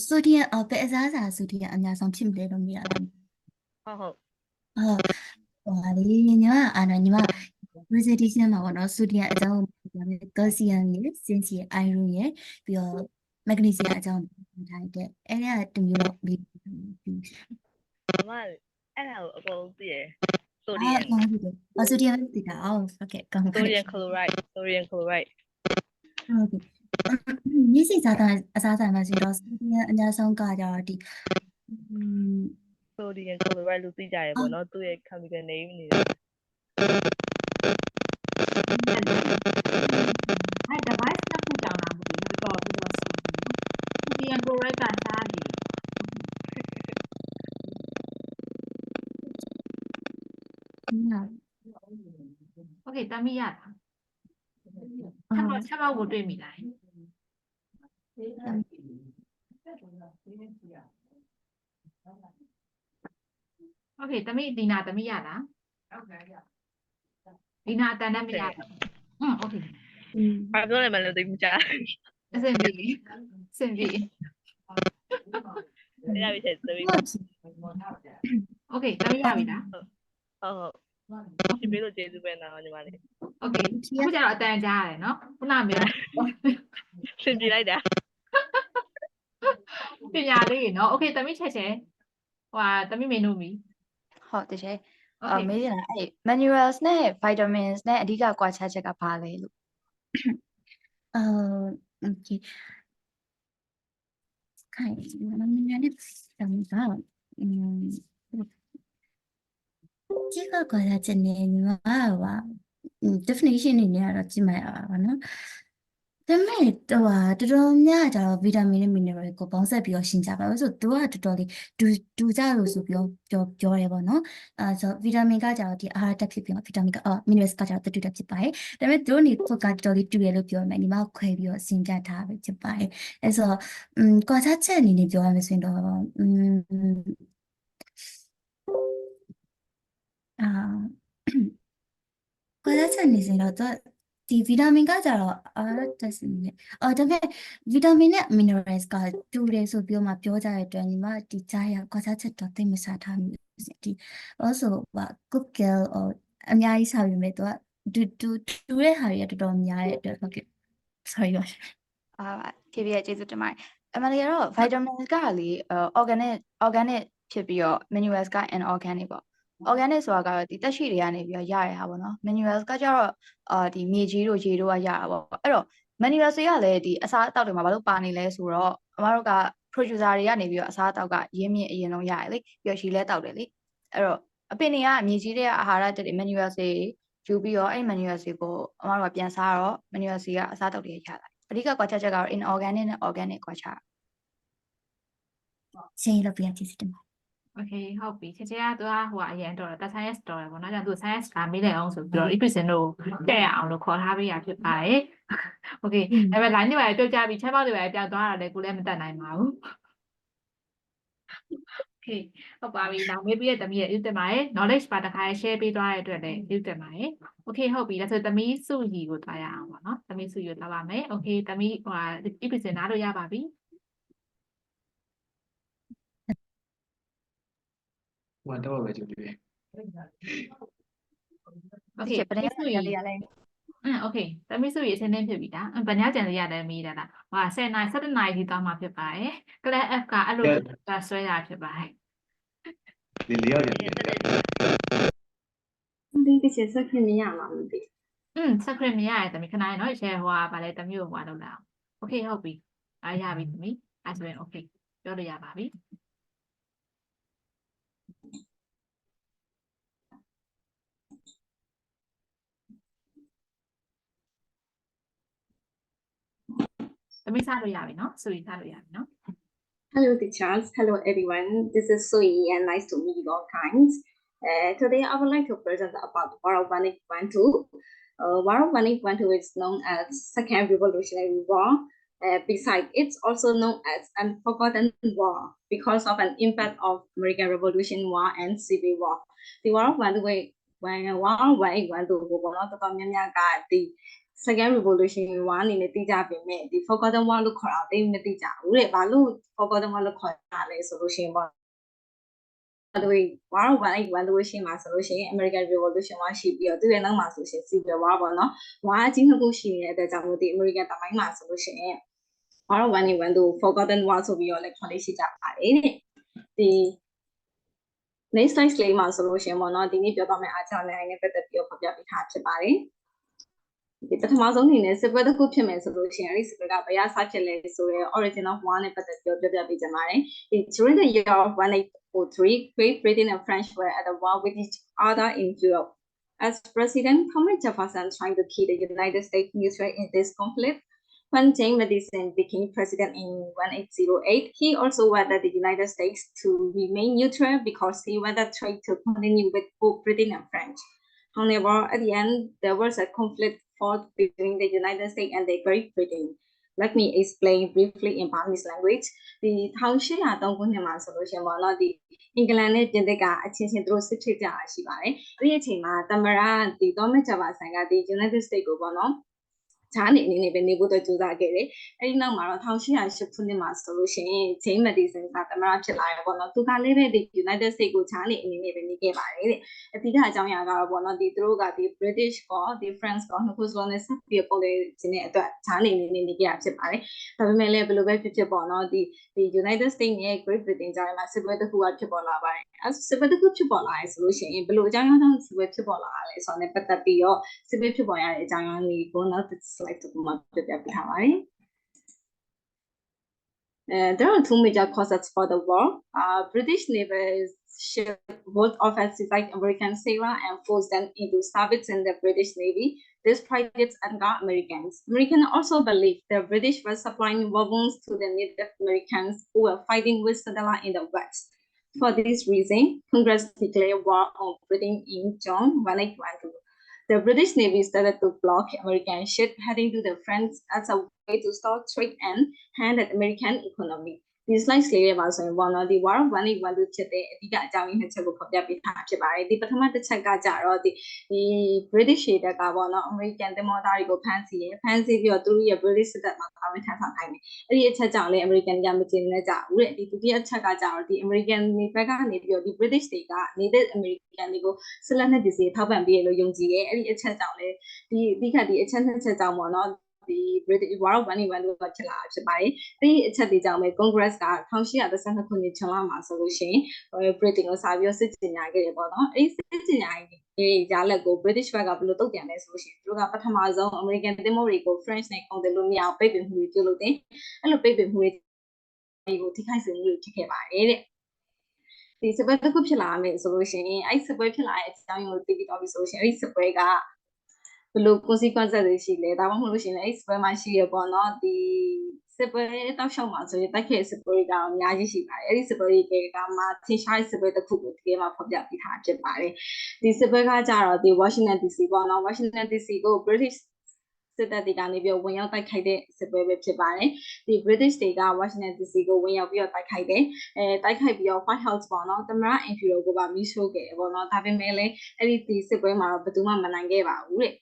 ဆိုဒီယမ်ပဲအစားအစာဆိုဒီယမ်အများဆုံးဖြစ်မလဲလို့မြင်ရတယ်
ဟုတ်
ဟာလေညီမညီမ presentation မှာပေါ့နော်ဆိုဒီယမ်အကြောင်းပြောမယ်ကာဆီယမ်ရယ်စင်စီအိုင်ရွန်ရယ်ပြီးတော့မက်ဂနီဆီယမ်အကြောင်းထားတဲ့အဲ့ဒါတမျိုးတော့ပြီး
အမအဲ့ဒါကိုအကုန်လုံးသိရယ်ဆိုဒီ
အာ
ယမ်
ဆိုဒီယမ်သိတာဟုတ်ကဲ့ကောင်းပါ
ဆိုဒီယမ်ကလိုရိုက်
ဟုတ်ကဲ့နေ့စဉ်စားတာအစားအစာမှာဆိုတော့ဆိုဒီယမ်အများဆုံးကကြတော့ဒီ
ဆိုဒီယမ်ကလိုရိုက်လို့သိကြရယ်ပေါ့နော်သူ့ရဲ့ chemical name နေတယ်
အဲ့ device နှစ်ခုကြောင်းလာမသိဘူးတော်ပြီးတော့ဆိုဒီယမ် chloride ကစားတယ်โอเคတမိရတာချက်ပေါက်ကိုတွေ့မိလားโอเคတမိဒီနာတမိရလားဒီနာတန်နဲ့မရဘူးโอเค
ဘာပြောလဲမလို့သိမကြ
အဆင်ပြေအဆင်ပြေ
ရပြီချက်သမီး
โอเคတမိရပြီလား
ဟုတ်ရှင်ပေးလို့ကျေးဇူးပဲနော်ညီမလေး
โอเคအခုကျတော့အတန်ကြားရတယ်နော်ခုနကပြော
ရှင်ပြလိုက်တာ
ပညာလေးเนาะโอเคတမိချက်ချက်ဟိုတမိမင်းတို့မီ
ဟုတ်တကယ်
โอเค
မေးရတာအဲ့ minerals နဲ့ vitamins နဲ့အဓိကကွာခြားချက်ကဘာလဲလို့
โอเคခိုင်မမညာနဲ့တမ်းပါဒီကကွာခြားချက်နေညီမက definition နေရတော့ကြည့်မှရပါဘောနော်ဒါပေမဲ့တော်တော်များကြတော့ဗီတာမင်နဲ့ mineral ကိုပေါင်းစပ်ပြီးတော့ရှင်းကြပါလို့ဆိုသူကတော်တော်လေးဒူကြလို့ဆိုပြီးပြောရဲပေါ့နော်ဆိုဗီတာမင်ကကြတော့ဒီအာဟာရတက်ဖြစ်ပြီးတော့ဗီတာမင်ကminerals ကကြတော့တူတက်ဖြစ်ပါတယ်ဒါပေမဲ့သူတို့နေကိုကတော်တော်လေးတူရလို့ပြောမယ်ဒီမှာခွဲပြီးတော့ရှင်းပြထားပဲဖြစ်ပါတယ်အဲဆိုကွာခြားချက်အနေနဲ့ပြောရမယ်ဆိုရင်တော့ကွာခြားချက်နေစင်တော့ဒီဗီတာမင်ကကြတော့တက်စနေဒါပေမဲ့ဗီတာမင်နဲ့ minerals ကတူတယ်ဆိုပြီးမှပြောကြတဲ့အတွက်ညီမဒီကြားရကွာခြားချက်တော့သိမစားထားမိဒီ also cook girl အများကြီးစားပြီးမဲ့သူကတူတဲ့ဟာတွေကတော်တော်များတဲ့အတွက်ဟုတ်ကဲ့ sorry ပါ
ဖြည်းဖြည်းကျေးဇူးတင်ပါတယ်အမှန်တကယ်တော့ vitamins ကလေ organic ဖြစ်ပြီးတော့ minerals က inorganic ပေါ့ organic ဆိုတာကတော့ဒီတက်ရှိတွေကနေပြီးတော့ရရတာပေါ့နော် minerals ကကြတော့ဒီမြေကြီးတို့ရေတို့ကရတာပေါ့အဲ့တော့ minerals တွေကလည်းဒီအစားအသောက်တွေမှာဘာလို့ပါနေလဲဆိုတော့အမတို့က producer တွေကနေပြီးတော့အစားအသောက်ကရင်းမြစ်အရင်ဆုံးရတယ်လေပြီးတော့ရေလဲတောက်တယ်လေအဲ့တော့အပင်တွေကမြေကြီးတွေကအာဟာရတက်တွေ minerals တွေယူပြီးတော့အဲ့ minerals တွေကိုအမတို့ကပြန်စားတော့ minerals တွေကအစားအသောက်တွေရလာအဓိကကွာခြားချက်ကတော့ inorganic နဲ့ organic ကွာခြား
ရှင်းလို့ပြရကြည့်တယ်မှာ
โอเคဟုတ်ပြီချက်ချက်ကသူကဟိုအရင်တော့တက် science တော်တယ်ပေါ့နော်ကြောင့်သူ science ကမေးလိုက်အောင်ဆိုပြီးတော့ equation တို့တက်ရအောင်လို့ခေါ်ထားပေးရဖြစ်ပါတယ်โอเคဒါပေမဲ့ line တွေပါပြုတ်ကြပြီးချက်ပေါက်တွေပါပြောက်သွားတာလည်းကိုလည်းမတက်နိုင်ပါဘူးโอเคဟုတ်ပါပြီနောက်မေးပြီးတဲ့သမီးရဲ့ဥတက်ပါတယ် knowledge ပါတစ်ခါ share ပေးသွားတဲ့အတွက်လည်းဥတက်ပါတယ်โอเคဟုတ်ပြီဒါဆိုသမီးစုကြီးကိုသွားရအောင်ပါနော်သမီးစုကြီးကိုသွားပါမယ်โอเคသမီးequation နားလို့ရပါပြီ
ဝန်တော့ပဲကြည့်ပြီ
โอเค
ပထမဆုံးရရလဲ
โอเคသမီးစုရအစင်းဖြစ်ပြီဒါဗညာကြံလေးရတယ်မေးတာလားဟို10နိုင်17နိုင်ဒီသွားမှာဖြစ်ပါတယ် class F ကအဲ့လိုဆွဲရဖြစ်ပါတယ်
လေးယောက်ကြည့်
ဒီတစ်ချက်ဆက်ခင်မရမှာမသိ
secret မရရသမီးခဏနော် share ဟိုပါလေသမီးကိုဟိုလုပ်လာအောင်โอเคဟုတ်ပြီအားရပြီသမီးအဲ့ဆိုရင်โอเคပြောလို့ရပါပြီ သမီးစားလို့ရပြီနော်ဆိုရင်စားလို့ရပြီနော်
Hello, teachers. Hello, everyone. This is Sui, and nice to meet you all kinds. Today, I would like to present about War of 1812. War of 1812 is known as Second Revolutionary War. Besides, it's also known as Unforgotten War because of an impact of American Revolution War and Civil War. The War of 1812 Second Revolutionary War အနေနဲ့သိကြပေမဲ့ဒီ Forgotten War လို့ခေါ်တာသိမသိကြဘူးတဲ့။ဘာလို့ Forgotten War လို့ခေါ်တာလဲဆိုလို့ရှိရင်ပေါ့။အဲ့ဒီ War of 1812ရှိမှာဆိုလို့ရှိရင် American Revolution War ရှိပြီးတော့သူ့ရဲ့နောက်မှာဆိုရှင် Civil War ပေါ့နော်။ War အကြီးနှစ်ခုရှိနေတဲ့အတွက်ကြောင့်မို့ဒီ American တမိုင်းမှာဆိုလို့ရှိရင် War of 1812 Forgotten War ဆိုပြီးတော့လည်းခေါ်လေးရှိကြပါတယ်တဲ့။ဒီ next slide လေးမှာဆိုလို့ရှိရင်ပေါ့နော်ဒီနေ့ပြောသွားမယ့်အားကြောင့်လည်းပတ်သက်ပြီးတော့ဖော်ပြပေးထားဖြစ်ပါတယ်။ဒီပထမဆုံးအနေနဲ့စစ်ပွဲတစ်ခုဖြစ်မယ်ဆိုလို့ရှိရင်အဲ့ဒီစစ်ပွဲကဘယ်ရစဖြစ်လဲဆိုတော့ origin of war နဲ့ပတ်သက်ပြီးပြောပြပေးကြပါတယ်။ During the year of 1803, Great Britain and France were at a war with each other in Europe. As President Thomas Jefferson trying to keep the United States neutral in this conflict, when James Madison became president in 1808, he also wanted the United States to remain neutral because he wanted trade to continue with both Britain and France. However, at the end, there was a conflict fought between the United States and the Great Britain. Let me explain briefly in Burmese language. The 1803ခုနှစ်မှာဆိုလို့ရှိရင်ပေါ့နော်ဒီအင်္ဂလန်နဲ့ပြင်သစ်ကအချင်းချင်းသူတို့စစ်ဖြစ်ကြတာရှိပါတယ်။အဲဒီအချိန်မှာသမ္မတဒီ Thomas Jefferson ကဒီ United States ကိုပေါ့နော်ဈာနေအနေနဲ့ပဲနေဖို့အတွက်ကြိုးစားခဲ့တယ်။အဲဒီနောက်မှာတော့1808ခုနှစ်မှာဆိုလို့ရှိရင် James Madison ကသမ္မတဖြစ်လာတယ်ပေါ့နော်။သူကလည်းပဲဒီ United States ကိုဈာနေအနေနဲ့ပဲနေခဲ့ပါတယ်တဲ့အဓိကအကြောင်းအရာကတော့ပေါ့နော်ဒီသူတို့ကဒီ British ကောဒီ France ကောနှစ်ခုစလုံးနဲ့ဆက်ပြီးပေါ်လေခြင်းတဲ့အတွက်ဈာနေအနေနဲ့နေခဲ့ရဖြစ်ပါတယ်။ဒါပေမဲ့လည်းဘယ်လိုပဲဖြစ်ဖြစ်ပေါ့နော်ဒီ United States နဲ့ Great Britain ကြားမှာစစ်ပွဲတစ်ခုကဖြစ်ပေါ်လာပါတယ်။အဲစစ်ပွဲတစ်ခုဖြစ်ပေါ်လာရဲဆိုလို့ရှိရင်ဘယ်လိုအကြောင်းအရာကြောင့်စစ်ပွဲဖြစ်ပေါ်လာလဲဆိုတော့လည်းပတ်သက်ပြီးတော့စစ်ပွဲဖြစ်ပေါ်ရတဲ့အကြောင်းအရာတွေကိုနောက်တစ် slide တစ်ခုမှာပြပြပေးထားပါတယ်။ There are two major causes for the war. British naval ships both offensive like American sailor and forced them into service in the British Navy. This privates anger Americans. Americans also believe the British were supplying weapons to the Native Americans who were fighting with settlers in the West. For this reason, Congress declared war on Britain in June 1812. The British Navy started to block American ships heading to the French as a way to stop trade and hand the American economy. These slides လေးတွေပါဆိုရင်ပေါ့နော်ဒီ War of 1812ဖြစ်တဲ့အဓိကအကြောင်းရင်းနှစ်ချက်ကိုဖော်ပြပေးထားဖြစ်ပါတယ်ဒီပထမတစ်ချက်ကကြတော့ဒီ British ရေတပ်ကပေါ့နော် American သင်္ဘောသားတွေကိုဖမ်းဆီးပြီးတော့သူတို့ရဲ့ British စစ်တပ်မှာတာဝန်ထမ်းဆောင်ခိုင်းတယ်အဲ့ဒီအချက်ကြောင့်လည်း American ကမကျေနပ်ကြဘူးတဲ့ဒီဒုတိယအချက်ကကြတော့ဒီ American တွေဘက်ကနေပြီးတော့ဒီ British တွေက Native American တွေကိုဆက်လက်နဲ့ဒီစီထောက်ပံ့ပေးရလို့ယုံကြည်တယ်အဲ့ဒီအချက်ကြောင့်လည်းဒီအဓိကဒီအချက်နှစ်ချက်ကြောင့်ပေါ့နော်ဒီ British War of 1812ကဖြစ်လာဖြစ်ပါတယ်။ဒီအချက်တွေကြောင့်ပဲ Congress က1832ခုနှစ်ဇွန်လမှာဆိုလို့ရှိရင် Britain ကိုစာပြီးစစ်ကြေညာခဲ့တယ်ပေါ့နော်။အဲဒီစစ်ကြေညာရေးရလက်ကို British ဘက်ကဘယ်လိုတုံ့ပြန်လဲဆိုလို့ရှိရင်သူတို့ကပထမဆုံး American သင်္ဘောတွေကို French နဲ့ကုန်တယ်လို့မရအောင်ပိတ်ပင်မှုတွေပြုလုပ်တယ်။အဲ့လိုပိတ်ပင်မှုတွေကိုထိခိုက်စေမှုတွေဖြစ်ခဲ့ပါတယ်တဲ့။ဒီစစ်ပွဲတစ်ခုဖြစ်လာမယ်ဆိုလို့ရှိရင်အဲ့စစ်ပွဲဖြစ်လာတဲ့အကြောင်းရင်းကိုသိပြီးတော့ပြီဆိုလို့ရှိရင်အဲ့စစ်ပွဲကဘယ်လို consequences တွေရှိလဲဒါမှမဟုတ်လို့ရှိရင်အဲ့စစ်ပွဲမှာရှိရပေါ့နော်ဒီစစ်ပွဲတောက်လျှောက်မှာဆိုရင်တိုက်ခဲ့စစ်ပွဲတွေကအများကြီးရှိပါတယ်အဲ့ဒီစစ်ပွဲတွေကမှထင်ရှားတဲ့စစ်ပွဲတစ်ခုကိုဒီထဲမှာဖော်ပြပေးထားဖြစ်ပါတယ်ဒီစစ်ပွဲကကြတော့ဒီ Washington DC ပေါ့နော် Washington DC ကို British စစ်တပ်တွေကနေပြီးဝင်ရောက်တိုက်ခိုက်တဲ့စစ်ပွဲပဲဖြစ်ပါတယ်ဒီ British တွေက Washington DC ကိုဝင်ရောက်ပြီးတော့တိုက်ခိုက်တယ်တိုက်ခိုက်ပြီးတော့ White House ပေါ့နော်သမ္မတအိမ်ဖြူတော်ကိုပါမီးရှို့ခဲ့တယ်ပေါ့နော်ဒါပေမဲ့လည်းအဲ့ဒီစစ်ပွဲမှာတော့ဘယ်သူမှမနိုင်ခဲ့ပါဘူးတဲ့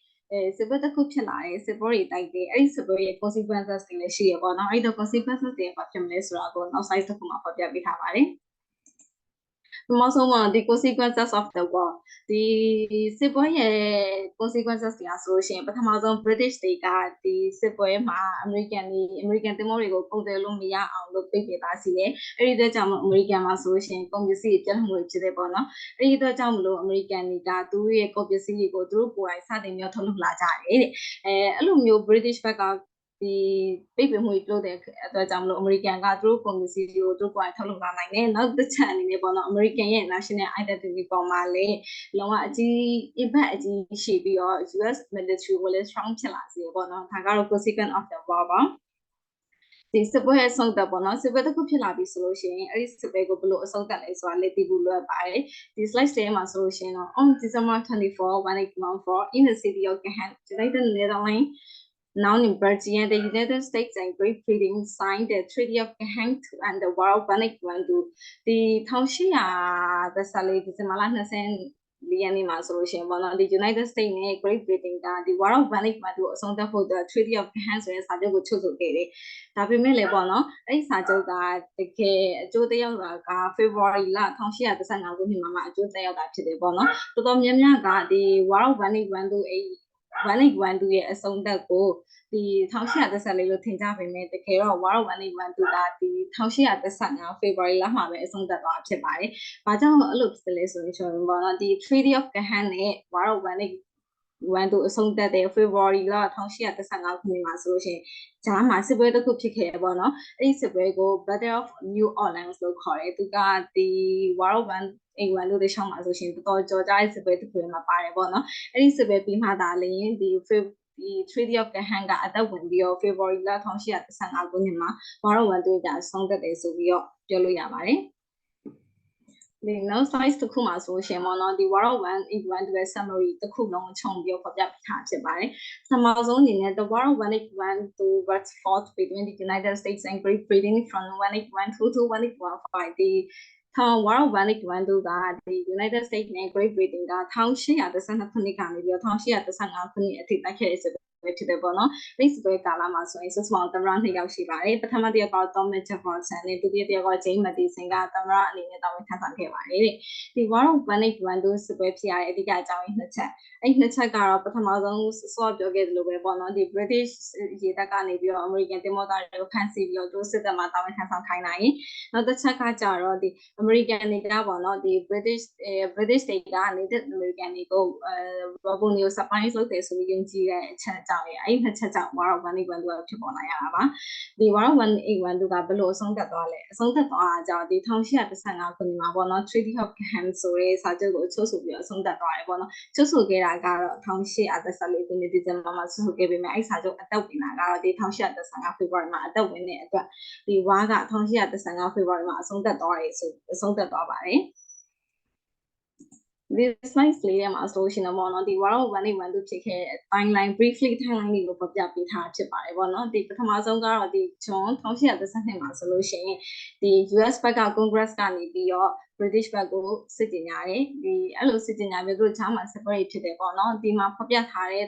စစ်ပွဲတစ်ခုဖြစ်လာတယ်စစ်ပွဲတွေတိုက်တယ်အဲ့ဒီစစ်ပွဲရဲ့ consequences တွေလည်းရှိရပေါ့နော်အဲ့ဒီ consequences တွေဘာဖြစ်မလဲဆိုတာကိုနောက် slide တစ်ခုမှာဖော်ပြပေးထားပါတယ်Also, the consequences of the war. The Siboye consequences တွေကဆိုလို့ရှိရင်ပထမဆုံး British တွေကဒီစစ်ပွဲမှာ American သင်္ဘောတွေကိုပုံတယ်လို့မရအောင်လုပ်ပိတ်ပင်ထားစီတယ်။အဲဒီအတွက်ကြောင့် American မှာဆိုလို့ရှိရင်ကုန်ပစ္စည်းတွေပြတ်မှုတွေဖြစ်တယ်ပေါ့နော်။အဲဒီအတွက်ကြောင့်မလို့ American တွေကသူတို့ရဲ့ကုန်ပစ္စည်းတွေကိုသူတို့ကိုယ်တိုင်စတင်ပြီးထုတ်လုပ်လာကြတယ်တဲ့။အဲ့လိုမျိုး British ဘက်ကဒီပိတ်ပင်မှုတွေလုပ်တဲ့အတွက်ကြောင့်မလို့ American ကသူတို့ကုန်ပစ္စည်းတွေကိုသူတို့ကိုယ်တိုင်ထုတ်လုပ်လာနိုင်တယ်နောက်တစ်ချက်အနေနဲ့ပေါ့နော် American ရဲ့ national identity ပေါ်မှာလည်းလုံးဝအကြီး impact အကြီးရှိပြီးတော့ US military ကိုလည်း strong ဖြစ်လာစေပေါ့နော်ဒါကတော့ consequence of the war ပါ ဒီစစ်ပွဲအဆုံးသတ်ပေါ့နော်စစ်ပွဲတစ်ခုဖြစ်လာပြီဆိုလို့ရှိရင်အဲ့ဒီစစ်ပွဲကိုဘယ်လိုအဆုံးသတ်လဲဆိုတာလည်းသိဖို့လိုအပ်ပါတယ်ဒီ slide ထဲမှာဆိုလို့ရှိရင်တော့ on December 24 1814 in the city of Gahan United Netherlands now in Belgium the United States and Great Britain signed the Treaty of Gahan to end the war of 1812ဒီ1814ဒီဇင်ဘာလ20ဒီရက်နေ့မှာဆိုလို့ရှိရင်ပေါ့နော်ဒီ United States နဲ့ Great Britain ကဒီ War of 1812အဆုံးသတ်ဖို့ Treaty of Gahan ဆိုတဲ့စာချုပ်ကိုချုပ်ဆိုခဲ့တယ်ဒါပေမဲ့လည်းပေါ့နော်အဲ့ဒီစာချုပ်ကတကယ်အကျိုးသက်ရောက်တာက February လ1815ခုနှစ်မှာအကျိုးသက်ရောက်တာဖြစ်တယ်ပေါ့နော်တော်တော်များများကဒီ War of 1812အဲ့1812ရဲ့အဆုံးသတ်ကိုဒီ1814လို့ထင်ကြပေမဲ့တကယ်တော့ War of 1812ကဒီ1815 February လမှာပဲအဆုံးသတ်သွားဖြစ်ပါတယ်။ဘာကြောင့်အဲ့လိုဖြစ်လဲဆိုရင်ပေါ့နော်ဒီ Treaty of Gahan နဲ့ War of 1812အဆုံးသတ်တဲ့ February လ1815ခုနှစ်မှာဆိုလို့ရှိရင်ဂျားမှာစစ်ပွဲတစ်ခုဖြစ်ခဲ့ရပေါ့နော်။အဲ့ဒီစစ်ပွဲကို Battle of New Orleans လို့ခေါ်တယ်။သူကဒီ War of 1812လို့ရှောင်းမှာဆိုရှင်တော်တော်ကြော်ကြားတဲ့စစ်ပွဲတစ်ခုမှာပါတယ်ပေါ့နော်။အဲ့ဒီစစ်ပွဲပြီးမှသာလျှင်ဒီ Treaty of Gahan ကအသက်ဝင်ပြီးတော့ February လ1815ခုနှစ်မှာ War of 1812ကဆုံးသက်တယ်ဆိုပြီးတော့ပြောလို့ရပါတယ်။ဒီ now slides တစ်ခုမှာဆိုရှင်ပေါ့နော်ဒီ War of 1812 summary တစ်ခုလုံးခြုံပြီးတော့ဖော်ပြပြထားဖြစ်ပါတယ်။ပထမဆုံးအနေနဲ့ the War of 1812 was fought between the United States and Great Britain from 1812 to 1815ဒီWar of 1812ကဒီ United States နဲ့ Great Britain က1812ခုနှစ်ကနေပြီးတော့1815ခုနှစ်အထိတိုက်ခဲ့တဲ့စစ်ပွဲဖြစ်တယ်ပေါ့နော်။ဒီစစ်ပွဲကာလမှာဆိုရင်စုစုပေါင်းသမ္မတ2ယောက်ရှိပါတယ်။ပထမတစ်ယောက်က Thomas Jefferson နဲ့ဒုတိယတစ်ယောက်က James Madison ကသမ္မတအနေနဲ့တာဝန်ထမ်းဆောင်ခဲ့ပါတယ်တဲ့။ဒီ War of 1812စစ်ပွဲဖြစ်ရတဲ့အဓိကအကြောင်းရင်းနှစ်ချက်။အဲ့နှစ်ချက်ကတော့ပထမဆုံးစောပြောခဲ့သလိုပဲပေါ့နော်ဒီ British ရေတပ်ကနေပြီးတော့ American တင်မောသားတွေကိုဖမ်းဆီးပြီးတော့သူစစ်တပ်မှာတာဝန်ထမ်းဆောင်ခိုင်းနိုင်။နောက်တစ်ချက်ကကြတော့ဒီ American တွေကပေါ့နော်ဒီ British တွေကနေတဲ့ American တွေကိုrobot မျိုး surprise လုပ်တယ်ဆိုပြီးယုံကြည်တဲ့အချက်ကြောင့်အဲ့နှစ်ချက်ကြောင့် War of 1812ဖြစ်ပေါ်လာရတာပါဒီ War of 1812ကဘယ်လိုအဆုံးသတ်သွားလဲအဆုံးသတ်သွားတာကြောင့်ဒီ1815ခုနှစ်မှာပေါ့နော် Treaty of Gahan ဆိုတဲ့စာချုပ်ကိုချုပ်ဆိုပြီးအဆုံးသတ်သွားတယ်ပေါ့နော်ချုပ်ဆိုခဲ့တာကတော့1814ခုနှစ်ဒီဇင်ဘာမှာချုပ်ဆိုခဲ့ပေမဲ့အဲ့စာချုပ်အသက်ဝင်တာကတော့ဒီ1815 February မှာအသက်ဝင်တဲ့အတွက်ဒီ War က1815 February မှာအဆုံးသတ်သွားတယ်ဆိုအဆုံးသတ်သွားပါတယ်ဒီ slides လေးထဲမှာဆိုရှင်တော့ပေါ့နော်ဒီ War of 1812ဖြစ်ခဲ့တဲ့ timeline briefly timeline လေးကိုဖော်ပြပေးထားဖြစ်ပါတယ်ပေါ့နော်ဒီပထမဆုံးကတော့ဒီ June 1832မှာဆိုလို့ရှိရင်ဒီ US ဘက်က Congress ကနေပြီးတော့ British ဘက်ကိုစစ်ကြေညာတယ်ဒီအဲ့လိုစစ်ကြေညာပြီးတော့ဂျာမန်စစ်ပွဲဖြစ်တယ်ပေါ့နော်ဒီမှာဖော်ပြထားတဲ့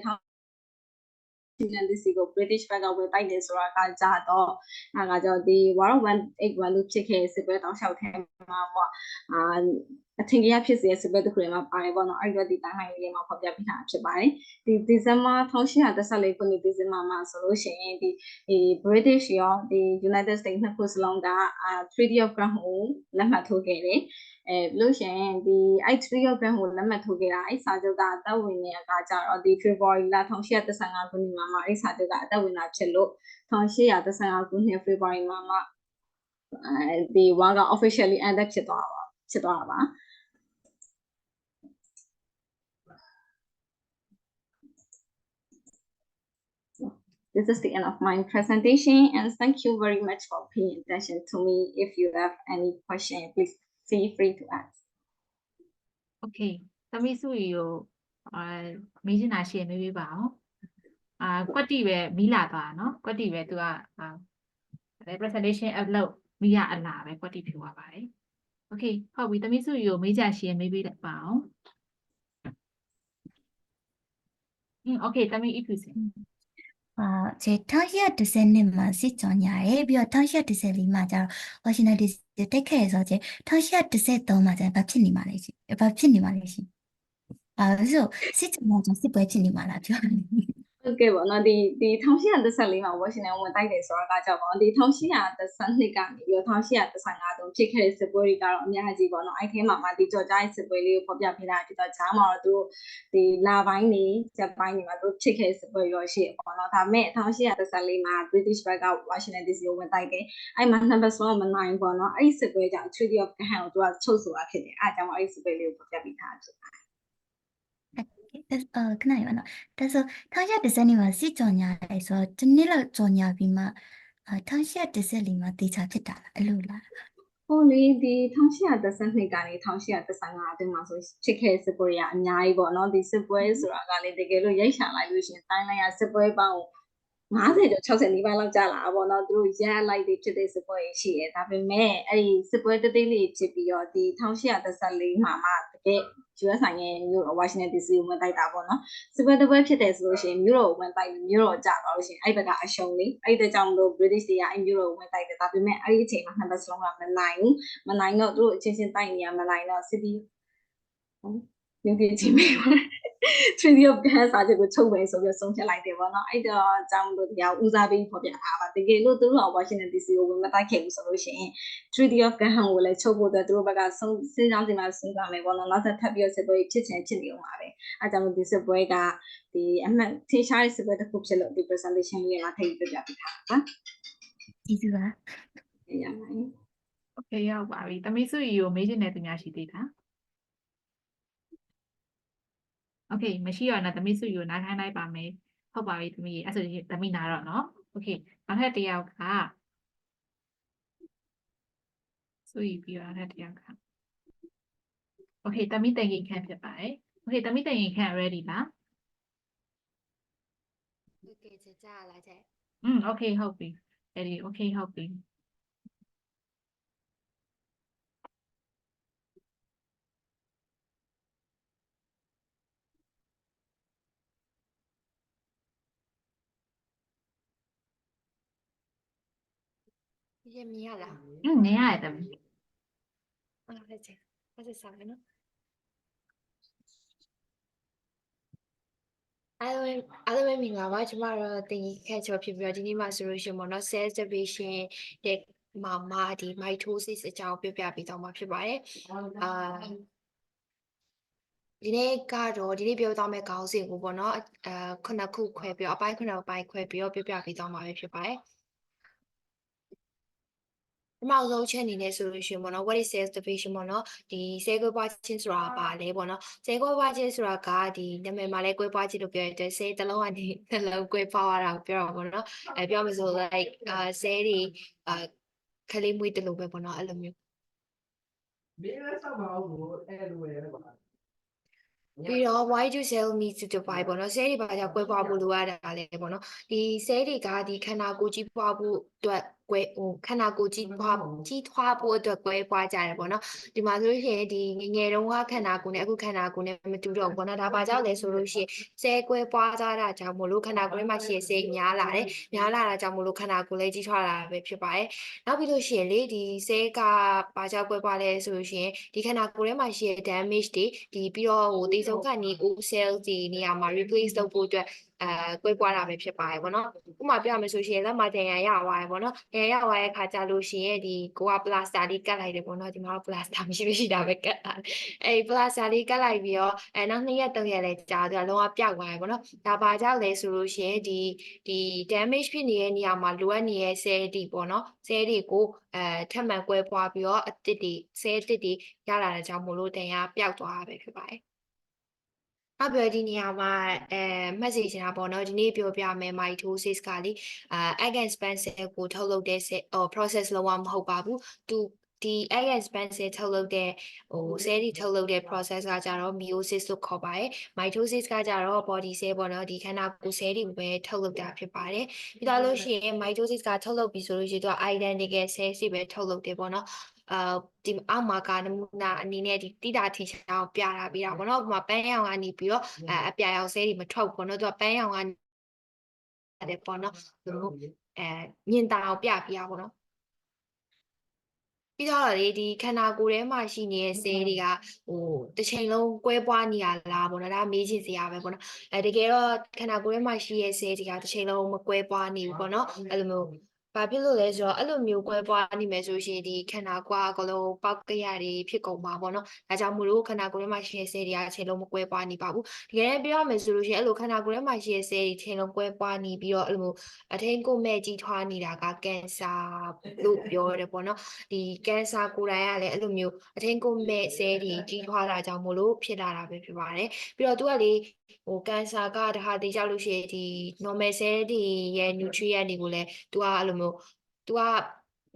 ဒီကို British ဘက်ကဝင်တိုက်တယ်ဆိုတာကကြတော့အဲ့ကကြောင့်ဒီ War of 1812ဖြစ်ခဲ့တဲ့စစ်ပွဲတောင်လျှောက်ထဲမှာပေါ့အထင်ကြီးဖြစ်စေစစ်ပွဲတစ်ခုမှာပါတယ်ပေါ့နော်အဲ့ဒီတိုင်းဟိုင်းလေးမှာဖော်ပြပြထားဖြစ်ပါတယ်ဒီဒီဇင်ဘာ1814ခုနှစ်ဒီဇင်ဘာမှာဆိုလို့ရှိရင်ဒီ British ရောဒီ United States နှစ်ခုစလုံးကTreaty of Gahan ကိုလက်မှတ်ထိုးခဲ့တယ်လို့ရှိရင်ဒီ Treaty of Gahan ကိုလက်မှတ်ထိုးခဲ့တာအဲ့စာချုပ်ကအသက်ဝင်တဲ့အခါကျတော့ဒီ February လ1815ခုနှစ်မှာအဲ့စာချုပ်ကအသက်ဝင်တာဖြစ်လို့1815ခုနှစ် February မှာဒီ war က officially ended ဖြစ်သွားတာပါThis is the end of my presentation and thank you very much for paying attention to me. If you have any question, please feel free to ask.
Okay. သမီးစုရီကိုမေးချင်တာရှင်းပေးပါအောင်ကွက်တီပဲမီးလာသွားတာနော်ကွက်တီပဲသူကpresentation upload မီးရအလားပဲကွက်တီဖြူသွားပါတယ် Okay ဟုတ်ပြီသမီးစုရီကိုမေးချရှင်းပေးပါအောင်Okay သမီး if you say
제1812မှာစစ်ကြောညာရယ်ပြီးတော့1814မှာကျတော့ Washington DC တက်ခဲ့ဆိုတော့1813မှာကျတော့ဘာဖြစ်နေမှာလဲရှင်ဘာဖြစ်နေမှာလဲရှင်ဆိုစစ်ကြောညာကြောင့်စစ်ပွဲဖြစ်နေမှာလားပြောရမယ်
ဟုတ်ကဲ့ပေါ့နော်ဒီ1814မှာ Washington ဝင်တိုက်တယ်ဆိုတာကကြောင့်ပေါ့ဒီ1812ကနေပြီးတော့1815တုန်းဖြစ်ခဲ့တဲ့စစ်ပွဲတွေကတော့အများကြီးပေါ့နော်အဲ့ထဲမှာဒီကြော်ကြားရဲ့စစ်ပွဲလေးကိုဖော်ပြပေးတာဒီတော့ဂျားမှာတော့သူတို့ဒီလာပိုင်းနေဂျပန်နေမှာသူဖြစ်ခဲ့တဲ့စစ်ပွဲရောရှိပေါ့နော်ဒါပေမဲ့1814မှာ British ဘက်က Washington DC ကိုဝင်တိုက်တယ်အဲ့မှာ number 1မနိုင်ပေါ့နော်အဲ့ဒီစစ်ပွဲကြောင့် Treaty of Gahan ကိုသူကချုပ်ဆိုတာဖြစ်တယ်အဲ့အကြောင်းအဲ့ဒီစစ်ပွဲလေးကိုဖော်ပြပေးထားဖြစ်ပါတယ်
ခဏရပါတော့ဒါဆို1812မှာစစ်ကြောညာရဲဆိုတော့ဒီနေ့လောက်ကြောညာပြီးမှ 1814မှာတေချာဖြစ်တာလားအဲ့လိုလား
ဟိုလေဒီ1812ကနေ1815အတွင်းမှာဆိုဖြစ်ခဲ့စစ်ပွဲရအများကြီးပေါ့နော်ဒီစစ်ပွဲဆိုတာကလေတကယ်လို့ရိုက်ရှာလိုက်လို့ရှင်တိုင်းလိုက်ရစစ်ပွဲပေါင်း50ကျော်60နီးပါးလောက်ကြာလာပေါ့နော်သူတို့ရက်လိုက်တွေဖြစ်တဲ့စစ်ပွဲကြီးရှိတယ်ဒါပေမဲ့အဲ့ဒီစစ်ပွဲတိတ်လေးဖြစ်ပြီးတော့ဒီ1814မှာမှတကယ် US နိုင်ငံမြို့တော် Washington DC ကိုဝင်တိုက်တာပေါ့နော်စစ်ပွဲတစ်ပွဲဖြစ်တယ်ဆိုလို့ရှိရင်မြို့တော်ကိုဝင်တိုက်မြို့တော်ကျသွားလို့ရှိရင်အဲ့ဘက်ကအရှုံးလေးအဲ့တဲ့ကြောင့်မလို့ British တွေကအဲ့မြို့တော်ကိုဝင်တိုက်တယ်ဒါပေမဲ့အဲ့ဒီအချိန်မှာနှစ်ဘက်စလုံးကမနိုင်ဘူးမနိုင်တော့သူတို့အချင်းချင်းတိုက်နေရမနိုင်တော့ City မြို့ပြည်ချင်းပဲ Treaty of Gas စာချုပ်ကိုချုပ်မယ်ဆိုပြီးဆုံးဖြတ်လိုက်တယ်ပေါ့နော်အဲ့တော့အကြောင်းလို့တရားဦးစားပေးဖော်ပြထားပါတကယ်လို့သူတို့က Washington DC ကိုဝင်မတိုက်ခဲ့ဘူးဆိုလို့ရှိရင် Treaty of Gas ကိုလည်းချုပ်ဖို့အတွက်သူတို့ဘက်ကစဉ်းစားစီမံစဉ်းစားမယ်ပေါ့နော်နောက်ဆက်ထပ်ပြီးစစ်ပွဲဖြစ်ချင်ဖြစ်နေအောင်ပါပဲအဲကြောင့်ဒီစစ်ပွဲကဒီအမှန်ထင်ရှားတဲ့စစ်ပွဲတစ်ခုဖြစ်လို့ဒီ presentation လေးမှာထည့်ပြပြပေးထားတာပါ
ကျေးဇူးပါ
ရပါတယ်
โอเคရောက်ပါပြီသမီးစုရီကိုမေးချင်တဲ့သူများရှိသေးတာโอเคမရှိတော့နော်သမီးစုရီကိုနားခိုင်းလိုက်ပါမယ်ဟုတ်ပါပြီသမီးအဲ့ဆိုရင်သမီးနာတော့နော်โอเคနောက်ထပ်တစ်ယောက်ကစုရီပြီးတော့နောက်ထပ်တစ်ယောက်ကโอเคသမီးတန်ရင်ခန့်ဖြစ်ပါတယ်โอเคသမီးတန်ရင်ခန့် ready လား
โอเคကြာလာကြ
โอเคဟုတ်ပြီ ready โอเคဟုတ်ပြီ
ရေမြင်ရလား
နေရတယ်သမီး
ဟုတ်ကဲ့ကျေအဲ့ဒါစားမယ်နော်အားလုံးမင်္ဂလာပါကျမတို့တင်ကြီးခက်ချောဖြစ်ပြီးတော့ဒီနေ့မှာဆိုလို့ရှိရင်ပေါ့နော် cells division တဲ့မှာဒီ mitosis အကြောင်းပြောပြပေးတော့မှာဖြစ်ပါတယ်ဒီနေ့ကတော့ဒီနေ့ပြောသွားမယ့်ခေါင်းစဉ်ကိုပေါ့နော်ခုနှစ်ခုခွဲပြီးတော့အပိုင်းခုနှစ်ပိုင်းခွဲပြီးတော့ပြောပြပေးသွားမှာပဲဖြစ်ပါတယ်ပထမဆုံးချက်အနေနဲ့ဆိုလို့ရှိရင်ပေါ့နော် what is cells division ပေါ့နော်ဒီ cell ကွဲပွားခြင်းဆိုတာပါလဲပေါ့နော် cell ကွဲပွားခြင်းဆိုတာကဒီနာမည်မှာလဲကွဲပွားခြင်းလို့ပြောရတဲ့ cell တစ်လုံးကနေတစ်လုံးကွဲပွားရတာကိုပြောတာပေါ့နော်ပြောမယ်ဆို like cell တွေခလေးမွေးတစ်လုံးပဲပေါ့နော်အဲ့လိုမျိုးပြီးတော့ why do cell need to divide ပေါ့နော် cell တွေဘာကြောင့်ကွဲပွားဖို့လိုရတာလဲပေါ့နော်ဒီ cell တွေကဒီခန္ဓာကိုယ်ကြီးပွားဖို့အတွက်ခန္ဓာကိုယ်ကြီးထွားဖို့အတွက်ကွဲပွားကြတယ်ပေါ့နော်ဒီမှာဆိုလို့ရှိရင်ဒီငယ်တုန်းကခန္ဓာကိုယ်နဲ့အခုခန္ဓာကိုယ်နဲ့မတူတော့ဘူးပေါ့နော်ဒါဘာကြောင့်လဲဆိုလို့ရှိရင် cell ကွဲပွားကြတာကြောင့်မို့လို့ခန္ဓာကိုယ်ထဲမှာရှိတဲ့ cell များလာတယ်များလာတာကြောင့်မို့လို့ခန္ဓာကိုယ်လေးကြီးထွားလာတာပဲဖြစ်ပါတယ်နောက်ပြီးလို့ရှိရင်လေဒီ cell ကဘာကြောင့်ကွဲပွားလဲဆိုလို့ရှိရင်ဒီခန္ဓာကိုယ်ထဲမှာရှိတဲ့ damage တွေဒီပြီးတော့သေဆုံးခါနီကို cell ဒီနေရာမှာ replace လုပ်ဖို့အတွက်ကွဲပွားတာပဲဖြစ်ပါတယ်ပေါ့နော်ဥပမာပြောရမယ်ဆိုရှင်လက်မှာဒဏ်ရာရသွားတယ်ပေါ့နော်ဒဏ်ရာရသွားတဲ့အခါကျလို့ရှိရင်ဒီကိုက plaster လေးကတ်လိုက်တယ်ပေါ့နော်ဒီမှာတော့ plaster မရှိတာပဲကတ်တာအဲ့ plaster လေးကတ်လိုက်ပြီးတော့နောက်2ရက်3ရက်လဲကြာတော့လုံးဝပျောက်သွားတယ်ပေါ့နော်ဒါဘာကြောင့်လဲဆိုလို့ရှိရင်ဒီ damage ဖြစ်နေတဲ့နေရာမှာလိုအပ်နေတဲ့ cell တွေပေါ့နော် cell တွေကိုထပ်မံကွဲပွားပြီးတော့အသစ်တွေ cell အသစ်တွေရလာတဲ့ကြောင့်မို့လို့ဒဏ်ရာပျောက်သွားတာပဲဖြစ်ပါတယ်နောက်ပြောဒီနေရာမှာမှတ်စီချင်တာပေါ့နော်ဒီနေ့ပြောပြမယ် mitosis ကလေegg and sperm cell ကိုထုတ်လုပ်တဲ့ process လုံးဝမဟုတ်ပါဘူးသူဒီ egg and sperm cell ထုတ်လုပ်တဲ့cell တွေထုတ်လုပ်တဲ့ process ကကြတော့ meiosis လို့ခေါ်ပါတယ် mitosis ကကြတော့ body cell ပေါ့နော်ဒီခန္ဓာကိုယ် cell တွေကိုပဲထုတ်လုပ်တာဖြစ်ပါတယ်ပြီးတော့လို့ရှိရင် mitosis ကထုတ်လုပ်ပြီးဆိုလို့ရှိရင်သူက identical cell တွေပဲထုတ်လုပ်တယ်ပေါ့နော်ဒီအောက်မှာကနမူနာအနေနဲ့ဒီတိတာထီချောင်းပြတာပြီးတာပေါ့နော်ဥပမာပန်းရောင်ကနေပြီးတော့အပြာရောင်ဆဲတွေမထုတ်ပေါ့နော်သူကပန်းရောင်ကနေပေါ့နော်သူမြင်တာအောင်ပြပြပေါ့နော်ပြီးတော့လေဒီခန္ဓာကိုယ်ထဲမှာရှိနေတဲ့ cell တွေကတစ်ချိန်လုံးကွဲပွားနေရလားပေါ့နော်ဒါမေးချင်စရာပဲပေါ့နော်တကယ်တော့ခန္ဓာကိုယ်ထဲမှာရှိတဲ့ cell တွေကတစ်ချိန်လုံးမကွဲပွားနေဘူးပေါ့နော်အဲ့လိုမျိုးဘာဖြစ်လို့လဲဆိုတော့အဲ့လိုမျိုးကွဲပွားနေမယ်ဆိုရှင်ဒီခန္ဓာကိုယ်အကလုံးပေါက်ကရတွေဖြစ်ကုန်ပါပေါ့နော်ဒါကြောင့်မို့လို့ခန္ဓာကိုယ်ထဲမှာရှိတဲ့ cell တွေကအချိန်လုံးမကွဲပွားနေပါဘူးတကယ်ပြောရမယ်ဆိုလို့ရှင်အဲ့လိုခန္ဓာကိုယ်ထဲမှာရှိတဲ့ cell တွေအချိန်လုံးကွဲပွားနေပြီးတော့အဲ့လိုမျိုးအထင်းကိုမဲ့ကြီးထွားနေတာကကင်ဆာလို့ပြောရတယ်ပေါ့နော်ဒီကင်ဆာကိုယ်တိုင်ကလည်းအဲ့လိုမျိုးအထင်းကိုမဲ့ cell တွေကြီးထွားတာကြောင့်မို့လို့ဖြစ်လာတာပဲဖြစ်ပါတယ်ပြီးတော့သူကလေကင်ဆာကတခါတည်းကြောက်လို့ရှိရင်ဒီ normal cell တွေရဲ့ nutrient တွေကိုလည်းသူကအဲ့လိုမျိုး
သူက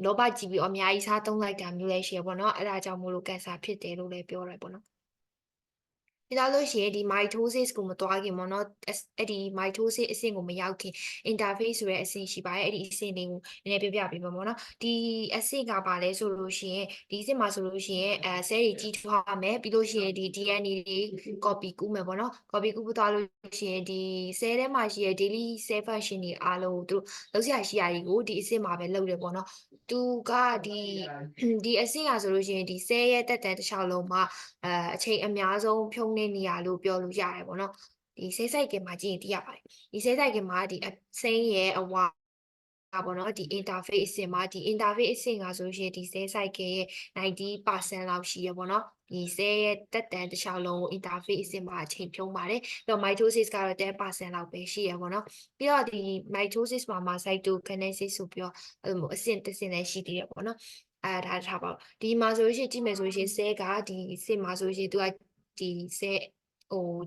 လောဘကြီးပြီးအများကြီးစားသုံးလိုက်တာမျိုးလည်းရှိရပေါ့နော်အဲ့ဒါကြောင့်မို့လို့ကင်ဆာဖြစ်တယ်လို့လည်းပြောရတယ်ပေါ့နော်ပြီးတော့လို့ရှိရင်ဒီ mitosis ကိုမသွားခင်ပေါ့နော်အဲ့ဒီ mitosis အဆင့်ကိုမရောက်ခင် interphase ဆိုတဲ့အဆင့်ရှိပါတယ်အဲ့ဒီအဆင့်လေးကိုနည်းနည်းပြပြပေးပါပေါ့နော်ဒီအဆင့်ကပါလဲဆိုလို့ရှိရင်ဒီအဆင့်မှာဆိုလို့ရှိရင်ဆဲတွေကြီးထွားမယ်ပြီးလို့ရှိရင်ဒီ DNA တွေ copy ကူးမယ်ပေါ့နော် copy ကူးသွားလို့ရှိရင်ဒီဆဲထဲမှာရှိတဲ့ daily cell function တွေအားလုံးကိုသူလုပ်စရာရှိရာတွေကိုဒီအဆင့်မှာပဲလုပ်တယ်ပေါ့နော်သူကဒီအဆင့်ကဆိုလို့ရှိရင်ဒီဆဲရဲ့တက်တန်တစ်လျှောက်လုံးမှာအချိန်အများဆုံးဖြုံးနေနေရလို့ပြောလို့ရတယ်ပေါ့နော်ဒီဆဲစိုက်ကမှာကြည့်ရင်သိရပါတယ်ဒီဆဲစိုက်ကမှာဒီအစိမ်းရဲ့အဝါပေါ့နော်ဒီ interface အဆင့်မှာဒီ interface အဆင့်ကဆိုလို့ရှိရင်ဒီဆဲစိုက်ကရဲ့90%လောက်ရှိရပေါ့နော်ဒီဆဲရဲ့တက်တန်တစ်လျှောက်လုံးကို interface အဆင့်မှာအချိန်ဖြုံးပါတယ်ပြီးတော့ mitosis ကတော့10%လောက်ပဲရှိရပေါ့နော်ပြီးတော့ဒီ mitosis မှာ cytokinesis ဆိုပြီးတော့အဲ့လိုအဆင့်တစ်ဆင့်လည်းရှိသေးတယ်ပေါ့နော်ဒါထားပါဒီမှာဆိုလို့ရှိရင်ကြည့်မယ်ဆိုလို့ရှိရင်ဆဲကဒီအဆင့်မှာဆိုလို့ရှိရင်သူကဒီဆဲ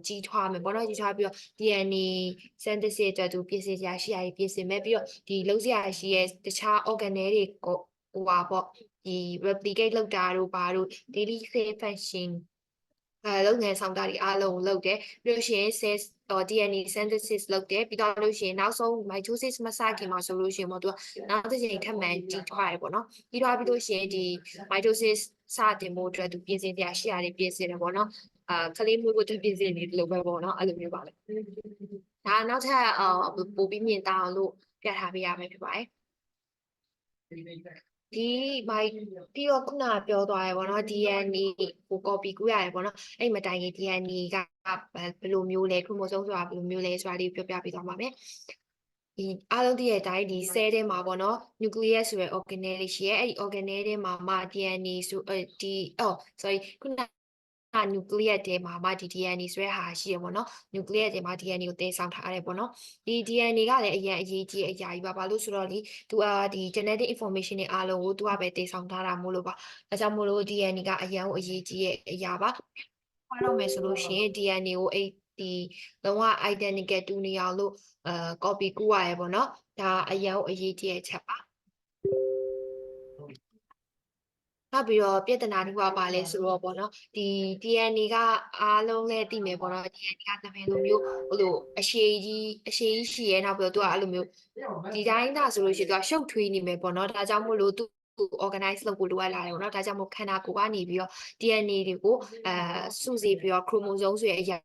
ကြီးထွားမယ်ပေါ့နော်ကြီးထွားပြီးတော့ DNA synthesis အတွက်သူပြင်ဆင်စရာရှိရည်ပြင်ဆင်မယ်ပြီးတော့ဒီလုံးစရာရှိရဲ့တခြား organelle တွေကိုဟိုပါပေါ့ဒီ replicate လုပ်တာတို့ဘာတို့ daily cell function လုပ်ငန်းဆောင်တာတွေအားလုံးလုပ်တယ်ပြီးလို့ရှိရင် cell DNA synthesis လုပ်တယ်ပြီးတော့လို့ရှိရင်နောက်ဆုံး mitosis မစခင်မှာဆိုလို့ရှိရင်ပေါ့သူကနောက်တစ်ချိန်ထပ်မံကြီးထွားရပေါ့နော်ကြီးထွားပြီးလို့ရှိရင်ဒီ mitosis စတင်ဖို့အတွက်သူပြင်ဆင်စရာရှိရတယ်ပြင်ဆင်တယ်ပေါ့နော်ကလေးမျိုးကိုသူပြင်ဆင်နေတယ်လို့ပဲပေါ့နော်အဲ့လိုမျိုးပါပဲဒါနောက်ထပ်ပို့ပြီးမြင်တာအောင်လို့ပြထားပေးရမယ်ဖြစ်ပါတယ်ဒီမိုက်ပြီးတော့ခုနပြောသွားရပေါ့နော် DNA ကို copy ကူးရတယ်ပေါ့နော်အဲ့မတိုင်ခင် DNA ကဘယ်လိုမျိုးလဲ chromosome ဆိုတာဘယ်လိုမျိုးလဲဆိုတာလေးပြောပြပေးသွားပါမယ်ဒီအားလုံးသိတဲ့အတိုင်းဒီ cell ထဲမှာပေါ့နော် nucleus ဆိုတဲ့ organelle လေးရှိရဲအဲ့ဒီ organelle ထဲမှာမှ DNA ဆိုsorry ခုနnucleus ထဲမှာမှဒီ DNA ဆိုတဲ့ဟာရှိရပေါ့နော် nucleus ထဲမှာ DNA ကိုတည်ဆောင်ထားရတယ်ပေါ့နော်ဒီ DNA ကလည်းအရင်အရေးကြီးအရာကြီးပါဘာလို့ဆိုတော့သူဒီ genetic information တွေအားလုံးကိုသူကပဲတည်ဆောင်ထားတာမို့လို့ပါဒါကြောင့်မို့လို့ DNA ကအရင်အရေးကြီးရဲ့အရာပါခွာတော့မယ်ဆိုလို့ရှိရင် DNA ကိုအဲ့ဒီလုံးဝ identical တူနေအောင်လို့copy ကူးရတယ်ပေါ့နော်ဒါအရင်အရေးကြီးရဲ့ချက်ပါနောက်ပြီးတော့ပြဿနာတစ်ခုကပါလဲဆိုတော့ပေါ့နော်ဒီ DNA ကအားလုံးလည်းသိမယ်ပေါ့နော် DNA ကတပင်လိုမျိုးဟိုလိုအရှည်ကြီးရှိရဲနောက်ပြီးတော့သူကအဲ့လိုမျိုးဒီတိုင်းသာဆိုလို့ရှိရင်သူကရှုပ်ထွေးနေမယ်ပေါ့နော်ဒါကြောင့်မို့လို့သူorganize လုပ်ဖို့လိုအပ်လာတယ်ပေါ့နော်ဒါကြောင့်မို့ခန္ဓာကိုယ်ကနေပြီးတော့ DNA တွေကိုစုစည်းပြီးတော့ chromosome ဆိုတဲ့အရာ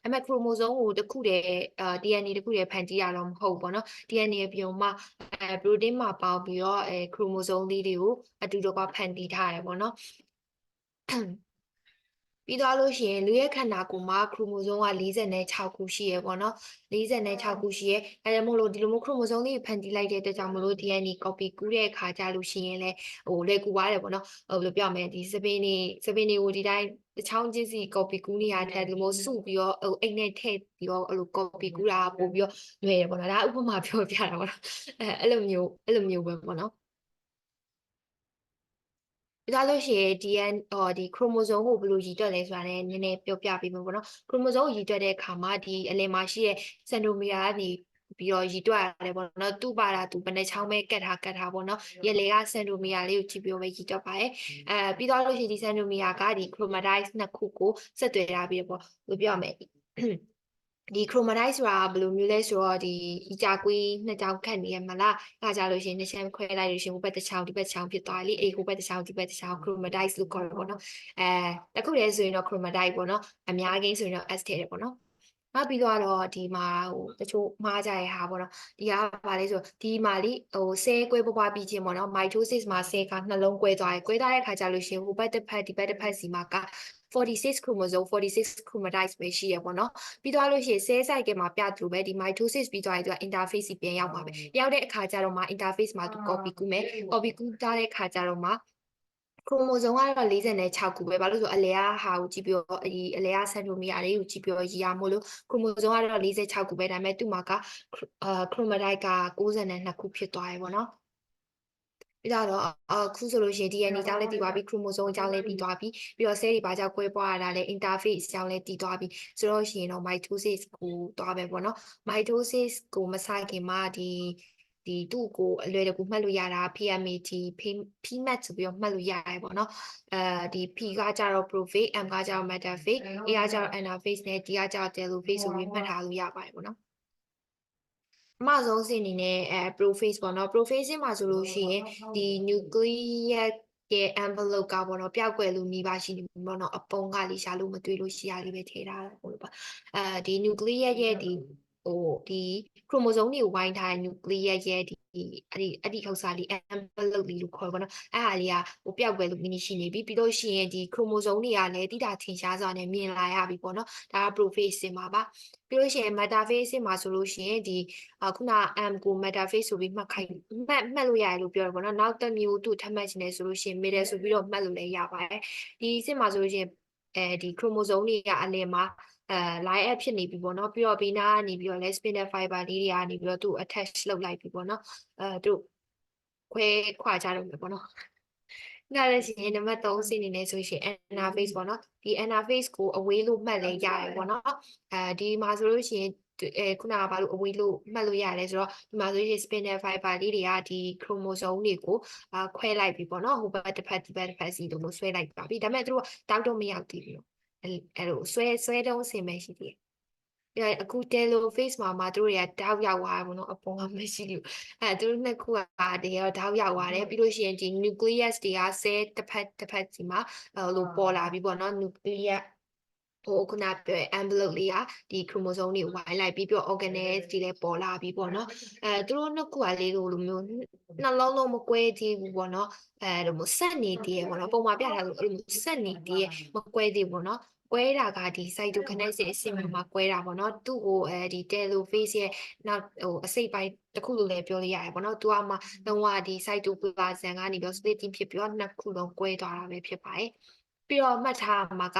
အဲ့မဲ့ chromosome ကိုတစ်ခုတည်းDNA တစ်ခုတည်းဖန်တီးရတော့မဟုတ်ပေါ့နော် DNA အပြင်မှာprotein မှာပေါင်းပြီးတော့chromosome လေးတွေကိုအတူတကွဖန်တီးထားရပေါ့နော်ပြီးသွားလို့ရှိရင်လူရဲ့ခန္ဓာကိုယ်မှာ chromosome က46ခုရှိရပေါ့နော်46ခုရှိရအဲဒါမို့လို့ဒီလိုမျိုး chromosome လေးဖန်တီးလိုက်တဲ့အတွက်ကြောင့်မလို့ DNA copy ကူးတဲ့အခါကြလို့ရှိရင်လည်းလွယ်ကူပါတယ်ပေါ့နော်ဘယ်လိုပြောမလဲဒီစပင်းတွေကိုဒီတိုင်းတချောင်းချင်းစီ copy ကူးနေရတဲ့ဒီလိုမျိုးစုပြီးတော့အိတ်နဲ့ထည့်ပြီးတော့အဲ့လို copy ကူးတာပို့ပြီးတော့လွယ်တယ်ပေါ့နော်ဒါဥပမာပြောပြတာပေါ့နော်အဲ့လိုမျိုးပဲပေါ့နော်ပြီးတော့လို့ရှိရင်ဒီ chromosome ကိုဘယ်လိုရည်တွက်လဲဆိုတာလည်းနည်းနည်းပြောပြပေးမယ်ပေါ့နော် chromosome ကိုရည်တွက်တဲ့အခါမှာဒီအလယ်မှာရှိတဲ့ centromere ကနေပြီးတော့ရည်တွက်ရတယ်ပေါ့နော်သူ့ပါတာသူဘယ်နှချောင်းပဲကတ်ထားပေါ့နော်ရလေက centromere လေးကိုကြည့်ပြီးတော့ပဲရည်တွက်ပါတယ်ပြီးတော့လို့ရှိရင်ဒီ centromere ကဒီ chromatids နှစ်ခုကိုဆက်သွယ်ထားပြီးတော့ဘယ်လိုပြောရမလဲဒီ chromatids ဆိုတာဘယ်လိုမျိုးလဲဆိုတော့ဒီကြာကွေးနှစ်ချောင်းခတ်နေရမလားအဲကြလို့ရှိရင်နှစ်ချမ်းခွဲလိုက်လို့ရှိရင်ဟိုဘက်တစ်ချောင်းဒီဘက်တစ်ချောင်းဖြစ်သွားလိဟိုဘက်တစ်ချောင်းဒီဘက်တစ်ချောင်း chromatids လို့ခေါ်တယ်ပေါ့နော်တခုတည်းဆိုရင်တော့ chromatide ပေါ့နော်အများကြီးဆိုရင်တော့ S ထည့်တယ်ပေါ့နော်နောက်ပြီးတော့ဒီမှာတချို့မှားကြရဟာပေါ့နော်ဒီကဘာလဲဆိုဒီမှာလေဆဲကွဲပွားပြီးချင်းပေါ့နော် mitosis မှာဆဲကနှလုံးကွဲသွားတဲ့အခါကျလို့ရှိရင်ဟိုဘက်တစ်ဖက်ဒီဘက်တစ်ဖက်စီမှာက46 chromosome 46 chromatids ပဲရှိရပေါ့နော်ပြီးသွားလို့ရှိရင် cell cycle မှာပြသလိုပဲဒီ mitosis ပြီးသွားရင်သူက interphase ပြန်ရောက်ပါပဲရောက်တဲ့အခါကျတော့မှ interphase မှာသူ copy ကူးမယ် copy ကူးထားတဲ့အခါကျတော့မှchromosome ကတော့46ခုပဲဘာလို့ဆိုအလဲကဟာကိုကြည့်ပြီးတော့အလဲက centromere လေးကိုကြည့်ပြီးတော့ရည်ရမို့လို့ chromosome ကတော့46ခုပဲဒါပေမဲ့သူ့မှာကchromatide က62ခုဖြစ်သွားတယ်ပေါ့နော်ပြီးတော့အခုဆိုလို့ရှိရင် DNA အကြောင်းလည်းတည်သွားပြီ chromosome အကြောင်းလည်းတည်သွားပြီပြီးတော့ cell တွေဘာကြောင့်ကွဲပွားရတာလဲ interphase အကြောင်းလည်းတည်သွားပြီဆိုတော့ရှင်တော့ mitosis ကိုသွားပဲပေါ့နော် mitosis ကိုမစခင်မှာဒီ ဒီသူ့ကိုအလွယ်တကူမှတ်လို့ရတာ PMAT PMAT ဆိုပြီးတော့မှတ်လို့ရတယ်ပေါ့နော်ဒီ P ကကြတော့ prophase M ကကြတော့ metaphase A ကကြတော့ anaphase နဲ့ D ကကြတော့ telophase ဆိုပြီးမှတ်ထားလို့ရပါတယ်ပေါ့နော်အမှဆုံးစအနေနဲ့prophase ပေါ့နော် prophase မှာဆိုလို့ရှိရင်ဒီ nucleus ရဲ့ envelope ကပေါ့နော်ပျောက်ကွယ်လို့နှီးပါရှိနေပြီပေါ့နော်အပုံကလေးရှာလို့မတွေ့လို့ရှိရလေးပဲထည့်ထားတာပေါ့လို့ပါဒီ nucleus ရဲ့ဒီchromosome တွေကိုဝိုင်းထားတဲ့ nucleus ရဲ့ဒီအဲ့ဒီဥစ္စာလေး envelope လေးလို့ခေါ်ပါတော့အဲ့ဟာလေးကပျောက်ကွယ်လို့နှီးရှိနေပြီပြီးလို့ရှိရင်ဒီ chromosome တွေကလည်းတိတာထင်ရှားစွာနဲ့မြင်လာရပြီပေါ့နော်ဒါက prophase မှာပါပြီးလို့ရှိရင် metaphase မှာဆိုလို့ရှိရင်ဒီခုန M ကို metaphase ဆိုပြီးမှတ်လို့ရတယ်လို့ပြောရပါတော့နောက်တစ်မျိုးသူ့ထပ်မှတ်ချင်တယ်ဆိုလို့ရှိရင် middle ဆိုပြီးတော့မှတ်လို့လည်းရပါတယ်ဒီစစ်မှာဆိုလို့ရှိရင်ဒီ chromosome တွေကအလယ်မှာline up ဖြစ်နေပြီပေါ့နော်ပြီးတော့ဘေးနားကနေပြီးတော့လဲ spinal fiber လေးတွေကနေပြီးတော့သူ့ attach လုပ်လိုက်ပြီပေါ့နော်သူခွဲခွာကြတော့မယ်ပေါ့နော်နားလည်းရှိရင်နံပါတ်3စီအနေနဲ့ဆိုရှင် anaphase ပေါ့နော်ဒီ anaphase ကိုအဝေးလို့မှတ်လဲရတယ်ပေါ့နော်ဒီမှာဆိုလို့ရှိရင်ခုနကဘာလို့အဝေးလို့မှတ်လို့ရတယ်ဆိုတော့ဒီမှာဆိုရင် spinal fiber လေးတွေကဒီ chromosome တွေကိုခွဲလိုက်ပြီပေါ့နော်ဟိုဘက်တစ်ဖက်ဒီဘက်တစ်ဖက်စီလို့ဆွဲလိုက်ပါပြီဒါပေမဲ့သူတို့တောက်တော့မရောက်သေးဘူးအဲ့လိုဆွဲတုံးအစင်ပဲရှိသေးတယ်အခု telophase မှာသူတို့တွေကတောက်ရောက်သွားတယ်ပေါ့နော်အပေါ်ကမရှိဘူးသူတို့နှစ်ခုကတကယ်တော့တောက်ရောက်သွားတယ်ပြီးလို့ရှိရင်ဒီ nucleus တွေကဆဲတစ်ဖက်စီမှာလို့ပေါ်လာပြီပေါ့နော် nucleus ခုနပြော envelope လေးကဒီ chromosome တွေဝိုင်းလိုက်ပြီးတော့ organelles တွေလည်းပေါ်လာပြီပေါ့နော်သူတို့နှစ်ခုကလေးလိုမျိုးနှလုံးလုံးမကွဲသေးဘူးပေါ့နော်လိုမျိုးဆက်နေသေးရပေါ့နော်ပုံမှာပြထားလို့အဲ့လိုမျိုးဆက်နေသေးရမကွဲသေးဘူးပေါ့နော်ကွဲတာကဒီ cytokinesis အဆင့်မှာကွဲတာပေါ့နော်သူ့ကိုဒီ telophase ရဲ့နောက်အစိတ်ပိုင်းတစ်ခုလို့လည်းပြောလို့ရတယ်ပေါ့နော်သူကမှလုံးဝဒီ cytoplasm ကနေပြီး splitting ဖြစ်ပြီးတော့နှစ်ခုလုံးကွဲသွားတာပဲဖြစ်ပါတယ်ပြီးတော့မှတ်ထားမှာက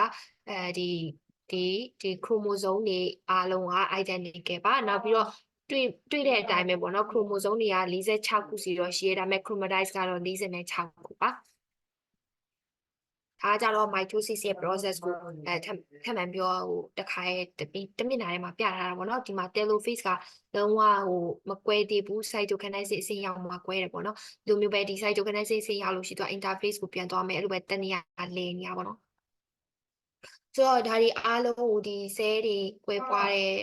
ဒီ chromosome တွေအားလုံးက identical ပါနောက်ပြီးတော့တွေ့တဲ့အတိုင်းပဲပေါ့နော် chromosome တွေက46ခုစီတော့ရှိရဒါပေမဲ့ chromatids ကတော့46ခုပါအားကြတော့ mitosis ရဲ့ process ကိုထပ်မှန်ပြောတခါရဲ့တမျက်နှာထဲမှာပြထားတာပေါ့နော်ဒီမှာ telophase ကလုံးဝမကွဲသေးဘူး cytokinesis အဆင့်ရောက်မှာကွဲတယ်ပေါ့နော်ဒီလိုမျိုးပဲဒီ cytokinesis အဆင့်ရောက်လို့ရှိတော့ interphase ကိုပြန်သွားမယ်အဲ့လိုပဲတနေရာလဲနေရပါတော့ဆိုတော့ဒါတွေအားလုံးကိုဒီဆဲတွေကွဲပွားတဲ့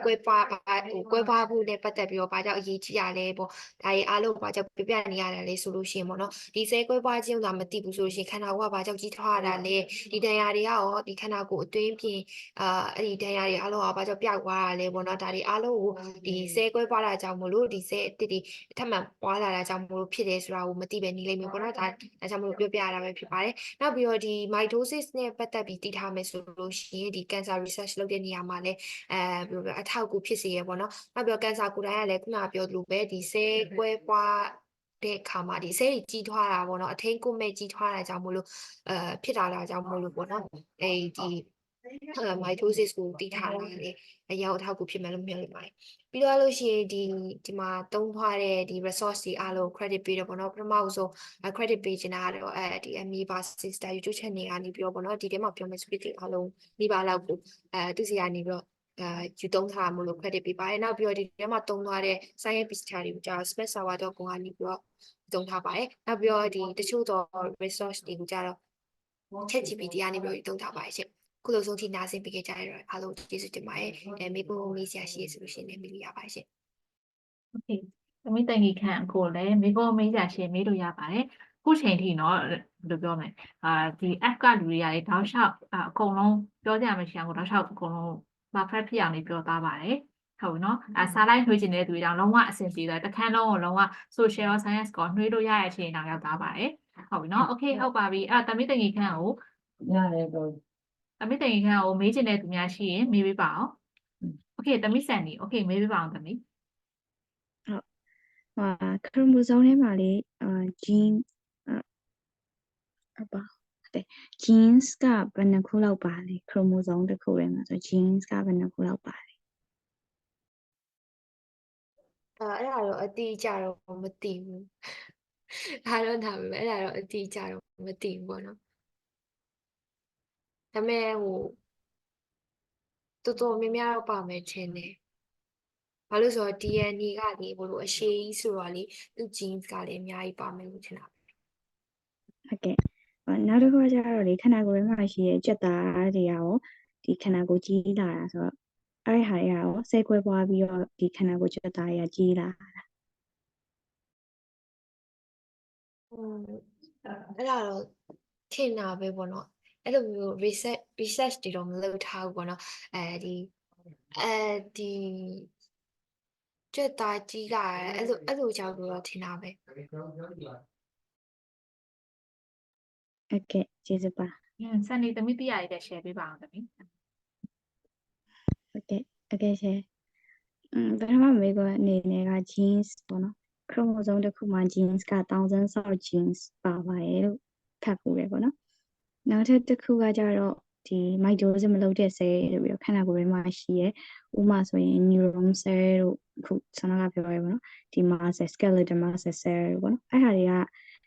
ကွဲပွားဖို့နဲ့ပတ်သက်ပြီးတော့ဘာကြောင့်အရေးကြီးရလဲပေါ့ဒါတွေအားလုံးဘာကြောင့်ပြပြနေရတယ်လဲဆိုလို့ရှိရင်ပေါ့နော်ဒီဆဲကွဲပွားခြင်းကမသိဘူးဆိုလို့ရှိရင်ခန္ဓာကိုယ်ကဘာကြောင့်ကြီးထွားရတာလဲဒီဒဏ်ရာတွေကရောဒီခန္ဓာကိုယ်အတွင်းပြင်အဲ့ဒီဒဏ်ရာတွေအားလုံးကဘာကြောင့်ပျောက်သွားတာလဲပေါ့နော်ဒါတွေအားလုံးကိုဒီဆဲကွဲပွားတာကြောင့်မလို့ဒီဆဲအတစ်တွေထပ်မံပွားလာတာကြောင့်မလို့ဖြစ်တယ်ဆိုတာကိုမသိပဲနေလိမ့်မယ်ပေါ့နော်ဒါကြောင့်မလို့ပြောပြရတာပဲဖြစ်ပါတယ်နောက်ပြီးတော့ဒီ mitosis နဲ့ပတ်သက်ပြီးသိထားမယ်ဆိုလို့ရှိရင်ဒီ cancer research လုပ်တဲ့နေရာမှာလည်းအထောက်အကူဖြစ်စေရပေါ့နော်နောက်ပြီးတော့ cancer ကိုယ်တိုင်ကလည်းခုနကပြောသလိုပဲဒီဆဲကွဲပွားတဲ့အခါမှာဒီဆဲတွေကြီးထွားတာပေါ့နော်အထင်းကိုမဲ့ကြီးထွားတာကြောင့်မလို့ဖြစ်တာကြောင့်မလို့ပေါ့နော်ဒီmitosis ကိုတည်ထားတာလေအရာအထောက်အကူဖြစ်မယ်လို့မျှော်လင့်ပါတယ်ပြီးတော့လို့ရှိရင်ဒီမှာသုံးထားတဲ့ဒီ resource တွေအားလုံး credit ပေးတော့ပေါ့နော်ပထမဆုံး credit ပေးချင်တာကတော့ဒီ Amoeba Sister YouTube channel ကနေပြီးတော့ပေါ့နော်ဒီထဲမှာပြောမယ်ဆိုပြီးဒီအားလုံးဒီပါလောက်ကိုသူစီကနေပြီးတော့ယူသုံးထားမှုလို့ credit ပေးပါတယ်နောက်ပြီးတော့ဒီထဲမှာသုံးထားတဲ့ science picture တွေကိုကြာ spaceserver.com ကနေပြီးတော့သုံးထားပါတယ်နောက်ပြီးတော့ဒီတချို့သော resource တွေကိုကြာတော့ ChatGPT ကနေပြီးတော့သုံးထားပါတယ်ရှင်ခုလိုဆုံးထိနားဆင်ပေးကြရတော့အားလုံးကျေးဇူးတင်ပါတယ်မေးဖို့မေးစရာရှိရဆိုလို့ရှိရင်လည်းမေးလို့ရပါတယ်ရှင်
Okay သမီးတန်ကြီးခန့်ကိုလည်းမိဖို့မေးကြရှင်မေးလို့ရပါတယ်ခုချိန်ထိเนาะဘယ်လိုပြောမလဲဒီ app ကလူတွေကတောက်လျှောက်အကုန်လုံးပြောကြမရှိအောင်ကိုတောက်လျှောက်အကုန်လုံး perfect ဖြစ်အောင်နေပြောသားပါတယ်ဟုတ်ပြီเนาะစာလိုက်နှွှေးခြင်းတဲ့သူတွေတောင်လုံးဝအဆင်ပြေတယ်တခန်းလုံးကိုလုံးဝ social science ကိုနှွှေးလို့ရတဲ့အချိန်တောင်ရောက်သားပါတယ်ဟုတ်ပြီเนาะ okay ဟုတ်ပါပြီသမီးတန်ကြီးခန့်ကိုရတယ်တော့သမီးတန်ကြီးခန့်ကိုမေးခြင်းတဲ့သူများရှိရင်မေးပေးပါအောင် okay သမီးစံနေ okay မေးပေးပါအောင်သမီး
ခရိုမိုဆိုးထဲမှာလေgene အပါ genes ကဘယ်နှခုလောက်ပါလဲခရိုမိုဆိုးတစ်ခုထဲမှာဆို genes ကဘယ်နှခုလောက်ပါလဲ
အဲ့ဒါတော့အတိအကျတော့မသိဘူးဒါတော့ဒါပဲအဲ့ဒါတော့အတိအကျတော့မသိဘူးပေါ့နော်ဒါပေမဲ့တော်တော်များများတော့ပါမယ်ထင်တယ် ဘာလို့ဆိုတော့ DNA ကလေဘလို့အရှိကြီးဆိုတော့လေသူ genes ကလည်းအများကြီးပါမယ်လို့ထင်တာ
ဟုတ်ကဲ့နောက်တစ်ခုကကျတော့လေခန္ဓာကိုယ်ထဲမှာရှိတဲ့ကြက်သားတွေကရောဒီခန္ဓာကိုယ်ကြီးလာတာဆိုတော့အဲ့ဒီဟာတွေကရောဆဲခွဲပွားပြီးတော့ဒီခန္ဓာကိုယ်ကြက်သားတွေကကြီးလာတာ
အဲ့ဒါတော့ထင်တာပဲပေါ့နော်အဲ့လိုမျိုး research တွေတော့မလုပ်ထားဘူးပေါ့နော်ဒီကြက်သားကြီးလာတယ်အဲ့လိုကြောင့်တော့ထင်တာပဲ
ဟုတ်ကဲ့ကျေးဇူးပါ
စနေသမီးသိရတဲ့ share ပေးပါအောင်သမီး
ဟုတ်ကဲ့ရှင်ပထမမေးခွန်းအနေနဲ့က genes ပေါ့နော် chromosome တစ်ခုမှာ genes က1000 ဆောက် genes ပါပါတယ်လို့ဖတ်ဖို့ပဲပေါ့နော်နောက်တစ်ခုကကြတော့ဒီ mitosis မလုပ်တဲ့ cell လို့ပြီးတော့ခန္ဓာကိုယ်ထဲမှာရှိရဲဥပမာဆိုရင် neuron cell တို့အခုဆောင်းကပြောရဲပေါ့နော်ဒီ muscle skeletal muscle cell တို့ပေါ့နော်အဲ့ဟာတွေက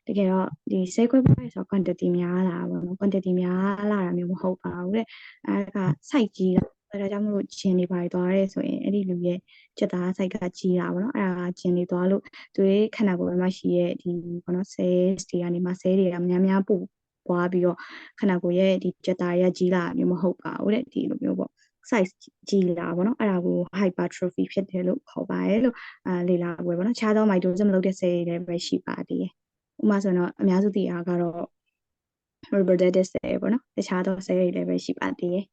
တကယ်တော့ဒီ cell ခွဲပွားရေးဆို quantity များလာပေါ့နော် quantity များလာတာမျိုးမဟုတ်ပါဘူးတဲ့အဲ့က site ကြီးလာဒါကြောင့်မလို့ဂျင်တွေပါသွားရဲဆိုရင်အဲ့ဒီလူရဲ့ကြက်သား site ကကြီးတာပေါ့နော်အဲ့ဒါဂျင်တွေသွားလို့သူရဲ့ခန္ဓာကိုယ်ထဲမှာရှိရဲ့ဒီပေါ့နော် cells တွေကနေမှ cell တွေကများပို့ပွားပြီးတော့ခန္ဓာကိုယ်ရဲ့ဒီကြက်သားရကြီးလာမျိုးမဟုတ်ပါဘူးတဲ့ဒီလိုမျိုးပေါ့ size ကြီးလာပေါ့နော်အဲ့ဒါကို hypertrophy ဖြစ်တယ်လို့ခေါ်ပါတယ်လို့လေ့လာပွဲပေါ့နော်ခြားသော mitosis မလုပ်တဲ့ cell တွေလည်းပဲရှိပါသေးတယ်ဥပမာဆိုတော့အများစုသိတာကတော့ reproductive cell ပေါ့နော်တခြားသော cell တွေလည်းပဲရှိပါသေးတယ်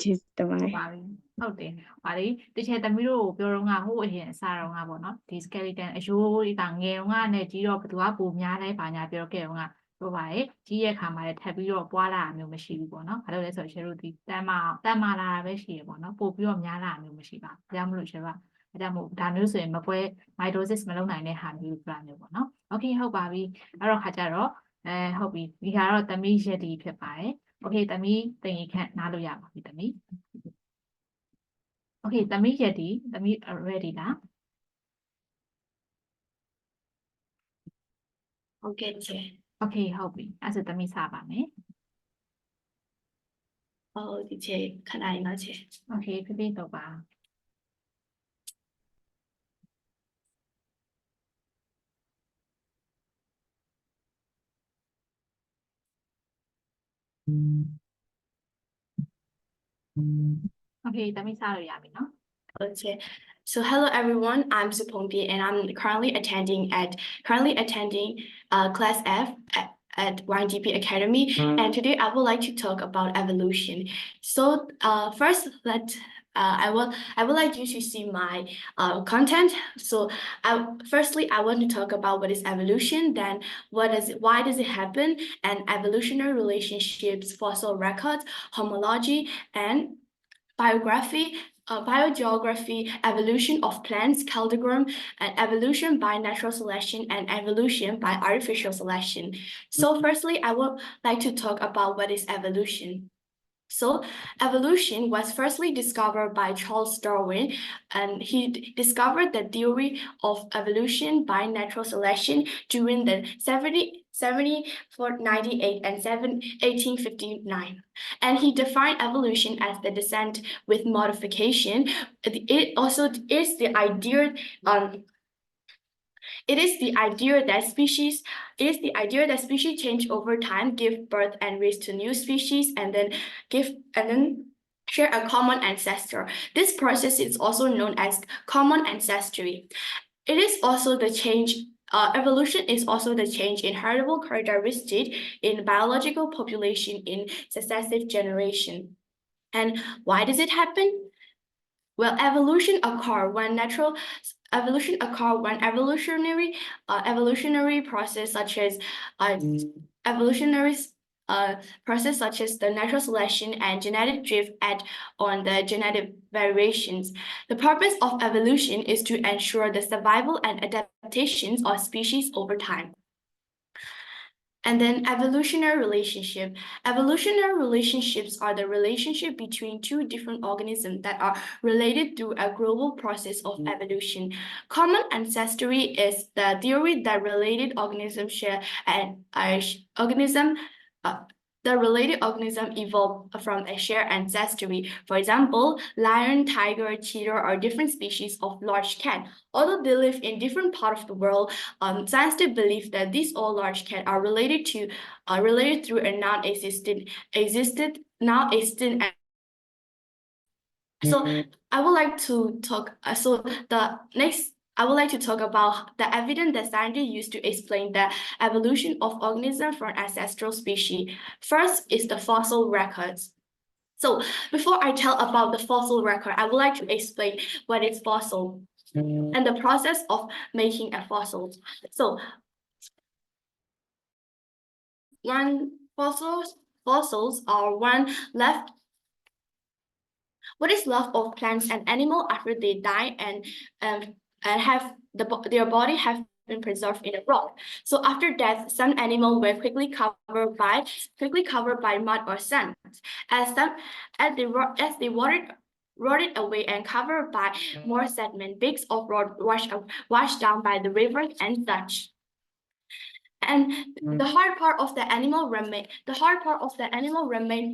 ကျေးဇူးတင်ပါတ
ဟု
ယ်
တ်ပါပြီဟုတ်တယ်ပါလေတချေသမီးတို့ပြောတော့ငါဟိုအရင်အစတော့ငါပေါ့နော်ဒီ skeleton အယိုးကငယ်တော့ငါနဲ့ကြီးတော့ဘသူကပိုများလိုက်ပါညာပြောခဲ့တော့ငါပြောပါရဲ့ကြီးရဲ့ခါမှာလည်းထပ်ပြီးတော့ပွားလာတာမျိုးမရှိဘူးပေါ့နော်ဘာလို့လဲဆိုတော့ရှယ်တို့ဒီတန်မာလာတာပဲရှိရပေါ့နော်ပို့ပြီးတော့များလာတာမျိုးမရှိပါဘူးဒါကြောင့်မလို့ရှယ်ကဒါကြောင့်မို့ဒါမျိုးဆိုရင်မပွဲ mitosis မလုပ်နိုင်တဲ့ဟာမျိုးပြမျိုးပေါ့နော်โอเคဟုတ်ပါပြီအဲ့တော့ခါကြတော့ဟုတ်ပြီဒီဟာတော့သမီးရက်ဒီဖြစ်ပါတယ်โอเคသမီးတင်ရခန့်နားလို့ရပါပြီသမီးโอเคသမီးရက်ဒီသမီး ready လား
Okay 姐
โอเคဟုတ်ပြီအဲ့ဆိုသမီးစပါမယ်
ဒီ姐ခဏလေးနော်姐
โอเคဖိဖိတော့ပါ โอเคသမီးစလို့ရပြီနော်
Okay. So hello everyone, I'm Supongpi and I'm currently attending class F at YDP Academy, and today I would like to talk about evolution. So first I would like you to see my content. So firstly I want to talk about what is evolution, then why does it happen, and evolutionary relationships, fossil records, homology, and biography, biogeography, evolution of plants, caldegram, and evolution by natural selection, and evolution by artificial selection. So firstly, I would like to talk about what is evolution. So evolution was firstly discovered by Charles Darwin, and he discovered the theory of evolution by natural selection during the 1798 and 1859. And he defined evolution as the descent with modification. It also is the idea It is the idea that species change over time, give birth and raise to new species, and then share a common ancestor. This process is also known as common ancestry. It is also the change. Evolution is also the change in heritable characteristic in biological population in successive generation. And why does it happen? Well, evolution occur when evolutionary process such as the natural selection and genetic drift add on the genetic variations. The purpose of evolution is to ensure the survival and adaptations of species over time. And then evolutionary relationship. Evolutionary relationships are the relationship between two different organisms that are related through a global process of evolution. Common ancestry is the theory that related organisms share an the related organism evolved from a shared ancestry. For example, lion, tiger, cheetah are different species of large cat. Although they live in different parts of the world, scientists believe that these all large cats are related through a non-existent. So I would like to talk. I would like to talk about the evidence that scientists use to explain the evolution of organisms from ancestral species. First is the fossil records. So before I tell about the fossil record, I would like to explain what is fossil and the process of making a fossil. So fossils are what is left of plants and animals after they die and have their body have been preserved in a rock. So after death, some animals were quickly covered by mud or sand. As they rotted away and covered by more sediment, bits of rock washed down by the rivers and such. And the hard part of the animal remained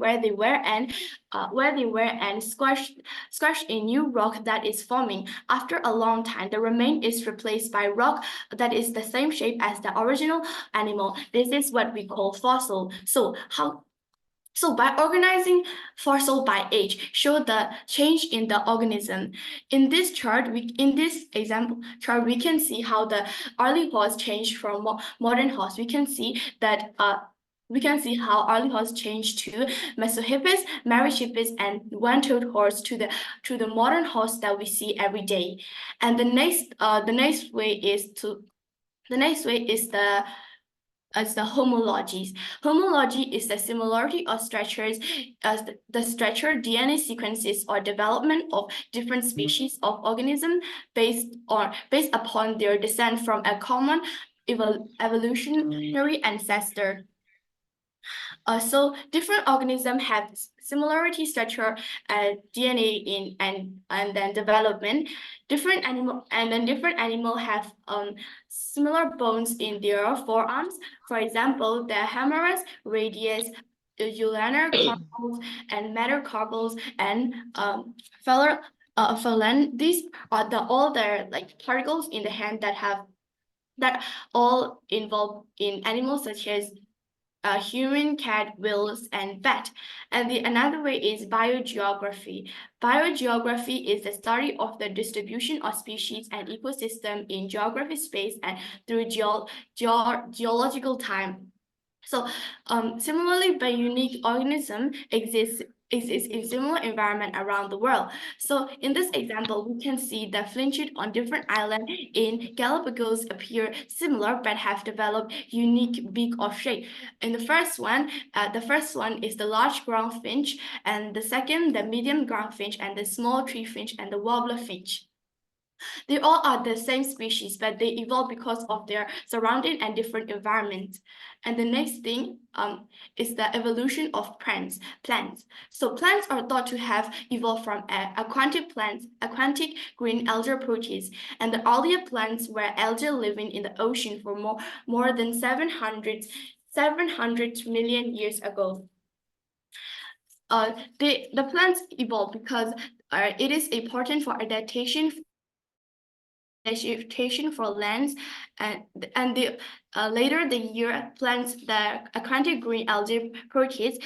where they were and squashed in new rock that is forming. After a long time, the remain is replaced by rock that is the same shape as the original animal. This is what we call fossil. So by organizing fossil by age, show the change in the organism. In this example chart, we can see how the early horse changed from modern horse. We can see how early horse changed to Mesohippus, Merychippus, and one-toed horse to the modern horse that we see every day. And the next way is the homologies. Homology is the similarity of structures, the structured DNA sequences or development of different species of organisms based upon their descent from a common evolutionary ancestor. So different organisms have similarity structure, DNA in and then development. Different animal have similar bones in their forearms. For example, the humerus, radius, ulnar carpals, and metacarpals, and phalanx. These are all the particles in the hand that all involved in animals such as human, cat, whales, and bat. And another way is biogeography. Biogeography is the study of the distribution of species and ecosystem in geographic space and through geological time. So similarly, bionic organism exists in similar environment around the world. So in this example, we can see that flinchets on different islands in Galapagos appear similar but have developed unique beak or shape. In the first one is the large ground finch, and the second, the medium ground finch, and the small tree finch, and the warbler finch. They all are the same species, but they evolved because of their surrounding and different environment. And the next thing is the evolution of plants. So plants are thought to have evolved from aquatic green algae proteins, and the earlier plants were algae living in the ocean for more than 700 million years ago. The plants evolved because it is important for adaptation for lands, and later the year plants, the aquatic green algae proteins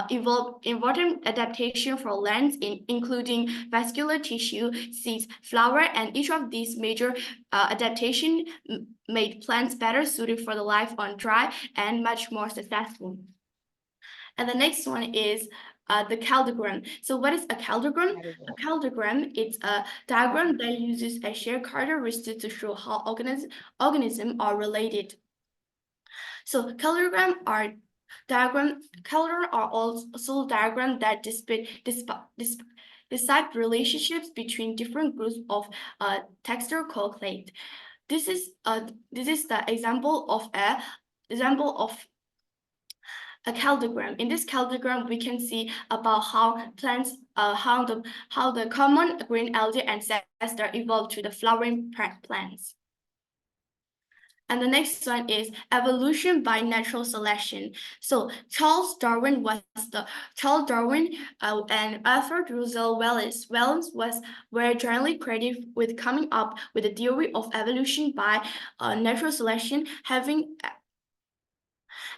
evolved important adaptation for lands, including vascular tissue, seeds, flower, and each of these major adaptation made plants better suited for the life on dry and much more successful. And the next one is the caldogram. So what is a caldogram? A caldogram is a diagram that uses a shared characteristic to show how organisms are related. So caldogram are also diagrams that describe relationships between different groups of texture called clade. This is the example of a caldogram. In this caldogram, we can see about how plants, how the common green algae ancestor evolved to the flowering plants. And the next one is evolution by natural selection. So Charles Darwin and Arthur Russel Wallace were generally credited with coming up with the theory of evolution by natural selection,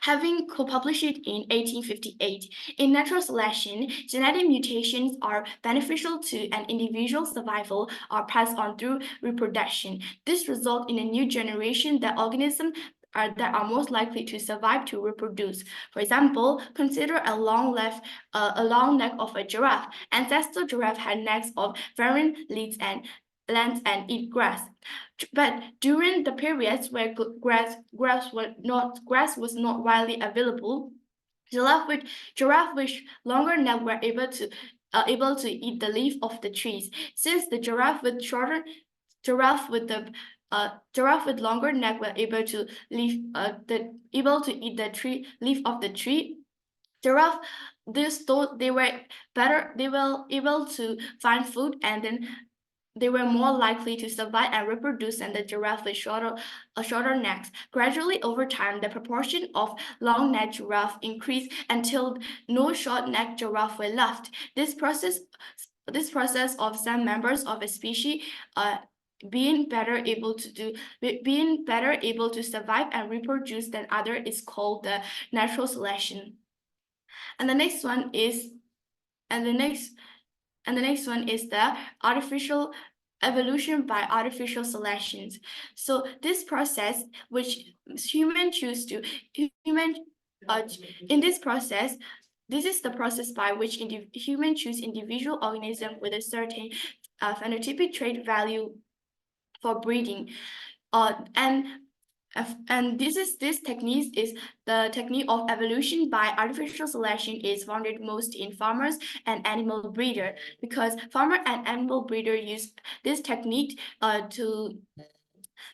having co-published it in 1858. In natural selection, genetic mutations are beneficial to an individual's survival are passed on through reproduction. This results in a new generation that organisms that are most likely to survive to reproduce. For example, consider a long neck of a giraffe. Ancestral giraffe had necks of varying lengths and eat grass. But during the periods where grass was not widely available, giraffe with longer neck were able to eat the leaf of the trees. Since the giraffe with longer neck were able to eat the leaf of the tree. Giraffe, this thought they were able to find food, and then they were more likely to survive and reproduce than the giraffe with shorter necks. Gradually, over time, the proportion of long-necked giraffe increased until no short-necked giraffe were left. This process of some members of a species being better able to survive and reproduce than others is called the natural selection. And the next one is the artificial evolution by artificial selections. So this process, which humans choose to in this process, this is the process by which humans choose individual organisms with a certain phenotypic trait value for breeding, and this technique is the technique of evolution by artificial selection is found most in farmers and animal breeder, because farmer and animal breeder use this technique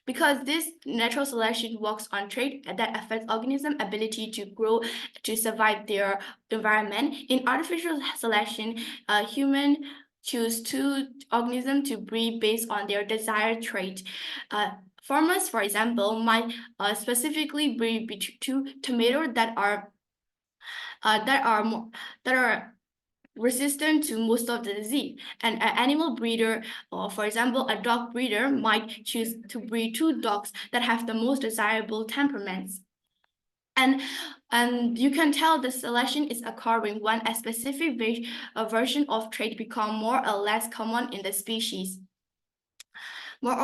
because this natural selection works on traits that affect organism ability to grow to survive their environment. In artificial selection, human choose two organisms to breed based on their desired trait. Farmers, for example, might specifically breed two tomatoes that are resistant to most of the disease. And an animal breeder, or for example, a dog breeder, might choose to breed two dogs that have the most desirable temperaments. And you can tell the selection is occurring when a specific version of trait become more or less common in the species. When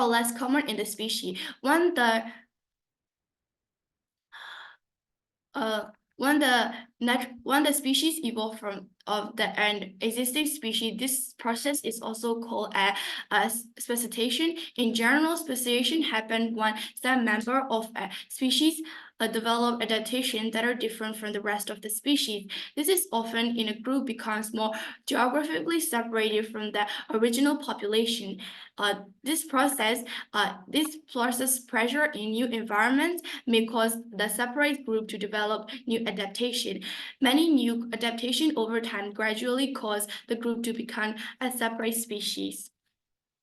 the species evolve from an existing species, this process is also called a speciation. In general, speciation happens when some member of a species develop adaptation that are different from the rest of the species. This is often in a group becomes more geographically separated from the original population. This process pressure in new environments may cause the separate group to develop new adaptation. Many new adaptation over time gradually cause the group to become a separate species.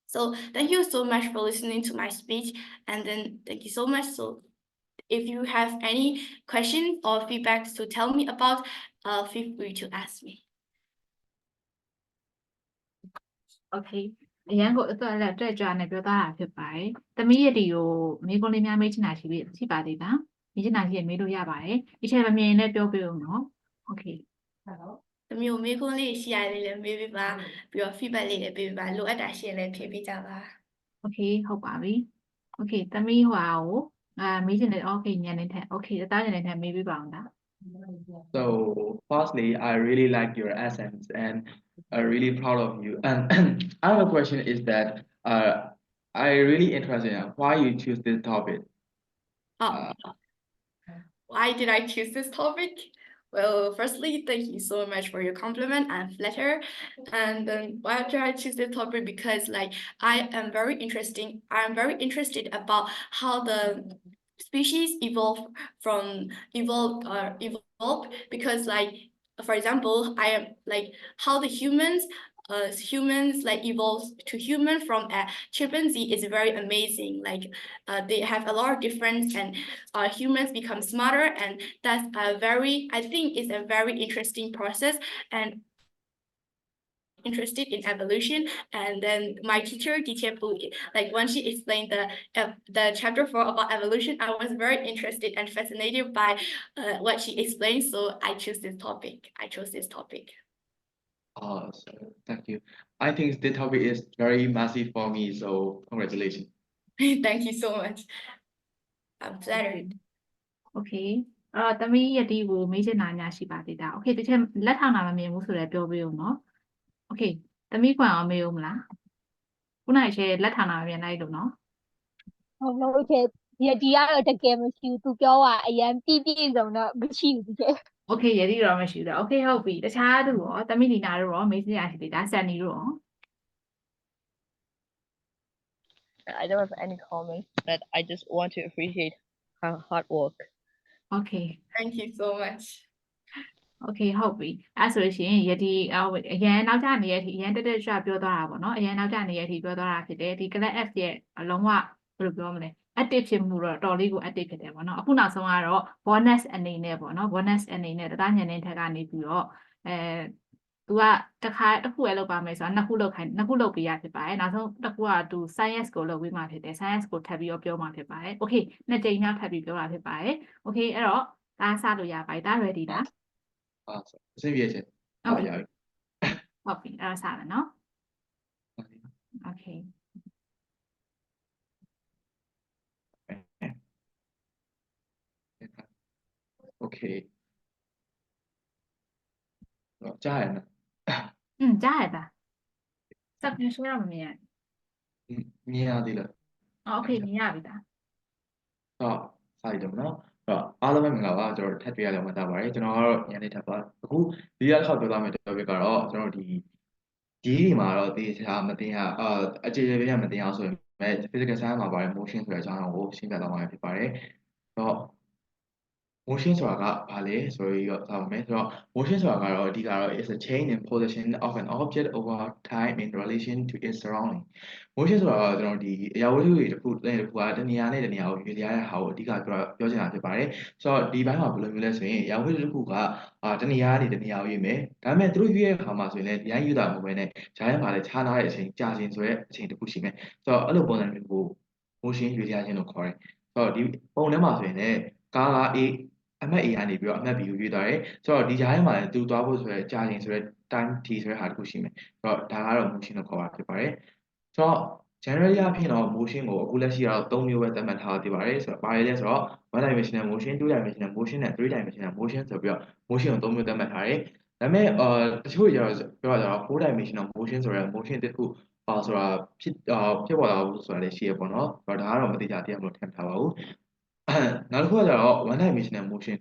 So thank you so much for listening to my speech, and then thank you so much. So if you have any questions or feedbacks to tell me about, feel free to ask me.
Okay အရန်ကိုအတွက်လက်တွေ့ကြွနေပြောသားတာဖြစ်ပါတယ်။သမီးရဲ့ဒီကိုမိကုန်းလေးများမေးချင်တာရှိပါသေးလား။မေးချင်တာရှိရင်မေးလို့ရပါတယ်။ဒီထဲမှာမြင်နေပြောပြဦးနော်။ Okay
သမီးကိုမေးခွန်းလေးရှိရတယ်လည်းမေးပေးပါပြီးတော့ feedback လေးလည်းပေးပေးပါလိုအပ်တာရှိရင်လည်းဖြေပေးကြပါ
Okay ဟုတ်ပါပြီ။ Okay သမီးဟိုဟာကိုမေးချင်တယ် Okay ညနေထက် Okay အသားညနေထက်မေးပေးပါအောင်လား။
So firstly, I really like your essence and I'm really proud of you. And another question is that I really interested in why you choose this topic.
Why did I choose this topic? Well, firstly, thank you so much for your compliment and flatter. And then why did I choose this topic? Because like I am very interested about how the species evolve because like for example, I am like how the humans humans like evolve to human from a chimpanzee is very amazing. Like they have a lot of difference, and humans become smarter, and that's I think it's a very interesting process, and interested in evolution. And then my teacher Pu, like when she explained the chapter 4 about evolution, I was very interested and fascinated by what she explained, so I chose this topic.
So thank you. I think the topic is very massive for me, so congratulations.
Thank you so much. I'm flattered.
Okay သမီးယတိကိုမေးချင်တာများရှိပါသေးတာ Okay တစ်ချက်လက်ထောင်တာမမြင်ဘူးဆိုလည်းပြောပေးဦးနော် Okay သမီးခွန်အောင်မေးဦးမလားခုနကရှယ်လက်ထောင်တာမမြင်လိုက်လို့နော်
ဟုတ်လို့ချေဒီကတော့တကယ်မရှိဘူးသူပြောတာအရင်ပြည့်စုံတော့မရှိဘူးချေ
Okay ယတိတော့မရှိဘူးတော့ Okay ဟုတ်ပြီတခြားသူရောသမီးလီနာတို့ရောမေးချင်တာရှိသေးတာဆန်နီတို့ရော
I don't have any comments, but I just want to appreciate her hard work.
Okay
Thank you so much.
Okay ဟုတ်ပြီအဲ့ဆိုလို့ရှိရင်ယတိအရန်နောက်ကျနေရတဲ့အရန်တက်တက်ကြွပြောသွားတာပေါ့နော်အရန်နောက်ကျနေရတဲ့အပြောသွားတာဖြစ်တယ်ဒီ class F ရဲ့အလုံးဝဘယ်လိုပြောမလဲ active ဖြစ်မှုတော့တော်လေးကို active ဖြစ်တယ်ပေါ့နော်အခုနောက်ဆုံးကတော့ bonus အနေနဲ့ပေါ့နော် bonus အနေနဲ့တသားညံတဲ့ထက်ကနေပြီးတော့သူကတစ်ခုပဲလုပ်ပါမယ်ဆိုတော့နှစ်ခုလုပ်ပေးရဖြစ်ပါတယ်နောက်ဆုံးတစ်ခုကသူ science ကိုလုပ်ပေးမှဖြစ်တယ် science ကိုထပ်ပြီးတော့ပြောမှဖြစ်ပါတယ် Okay နှစ်ကြိမ်နောက်ထပ်ပြီးပြောတာဖြစ်ပါတယ် Okay အဲ့တော့ဒါစလို့ရပါတယ်ဒါ ready လား
အဆင်ပြေချင်
Okay
ရပြီ
ဟုတ်ပြီအဲ့တော့စမယ်နော် Okay
Okay ကြားရနော်
ကြားရတာစက်ပြန်ရှင်းရမမြင်
မြင်ရသေးလား
Okay မြင်ရပြီသား
စရတော့နော်အားလုံးပဲမင်္ဂလာပါကျွန်တော်ထပ်တွေ့ရလဲမှတ်သားပါတယ်ကျွန်တော်ကတော့ညနေထပ်ပါအခုဒီရက်ခေါက်ပြောသားမယ့် topic ကတော့ကျွန်တော်ဒီဒီမှာတော့ဒီချာမတင်ရအခြေအနေပြမတင်အောင်ဆိုရင်မဲ့ physical science မှာပါတယ် motion ဆိုတဲ့အကြောင်းကိုရှင်းပြသွားမှာဖြစ်ပါတယ်တော့ motion ဆိုတာကဘာလဲဆိုတော့သာမယ်ဆိုတော့ motion ဆိုတာကတော့အဓိကတော့ is a change in position of an object over time in relation to its surrounding motion ဆိုတာကကျွန်တော်ဒီအရာဝတ္ထုတွေတစ်ခုကတနေရာနဲ့တနေရာကိုရွေ့လျားတဲ့ဟာကိုအဓိကပြောချင်တာဖြစ်ပါတယ်ဆိုတော့ဒီဘက်မှာဘယ်လိုမျိုးလဲဆိုရင်အရာဝတ္ထုတစ်ခုကတနေရာကနေတနေရာကိုရွေ့မယ်ဒါပေမဲ့သူတို့ရွေ့တဲ့အခါမှာဆိုရင်လည်းဒီတိုင်းရွေ့တာမဟုတ်ဘဲနဲ့ဂျားထဲမှာလည်းခြားနာတဲ့အချိန်ကြာခြင်းဆိုတဲ့အချိန်တစ်ခုရှိမယ်ဆိုတော့အဲ့လိုပုံစံမျိုးကို motion ရွေ့လျားခြင်းလို့ခေါ်တယ်ဆိုတော့ဒီပုံထဲမှာဆိုရင်လည်းကားကအမှတ် A ကနေပြီးတော့အမှတ် B ကိုရွေ့သွားတယ်ဆိုတော့ဒီဂျားထဲမှာလည်းသူသွားဖို့ဆိုရဲကြာရင်ဆိုရဲ time t ဆိုတဲ့ဟာတစ်ခုရှိမယ်ဆိုတော့ဒါကတော့ motion လို့ခေါ်တာဖြစ်ပါတယ်ဆိုတော့ generally အဖြစ်တော့ motion ကိုအခုလက်ရှိကတော့3မျိုးပဲသတ်မှတ်ထားသေးပါတယ်ဆိုတော့ဘာလဲဆိုတော့ one dimensional motion two dimensional motion နဲ့ three dimensional motion ဆိုပြီးတော့ motion ကို3မျိုးသတ်မှတ်ထားတယ်ဒါပေမဲ့တချို့ကျတော့ပြောရတော့ four dimensional motion ဆိုတဲ့ motion တစ်ခုဆိုတာဖြစ်ပေါ်လာဖို့ဆိုတာလည်းရှိရပေါ့နော်ဆိုတော့ဒါကတော့မသိကြတရားမလို့ထင်ထားပါဘူးနောက်တစ်ခုကကျတော့ one dimensional motion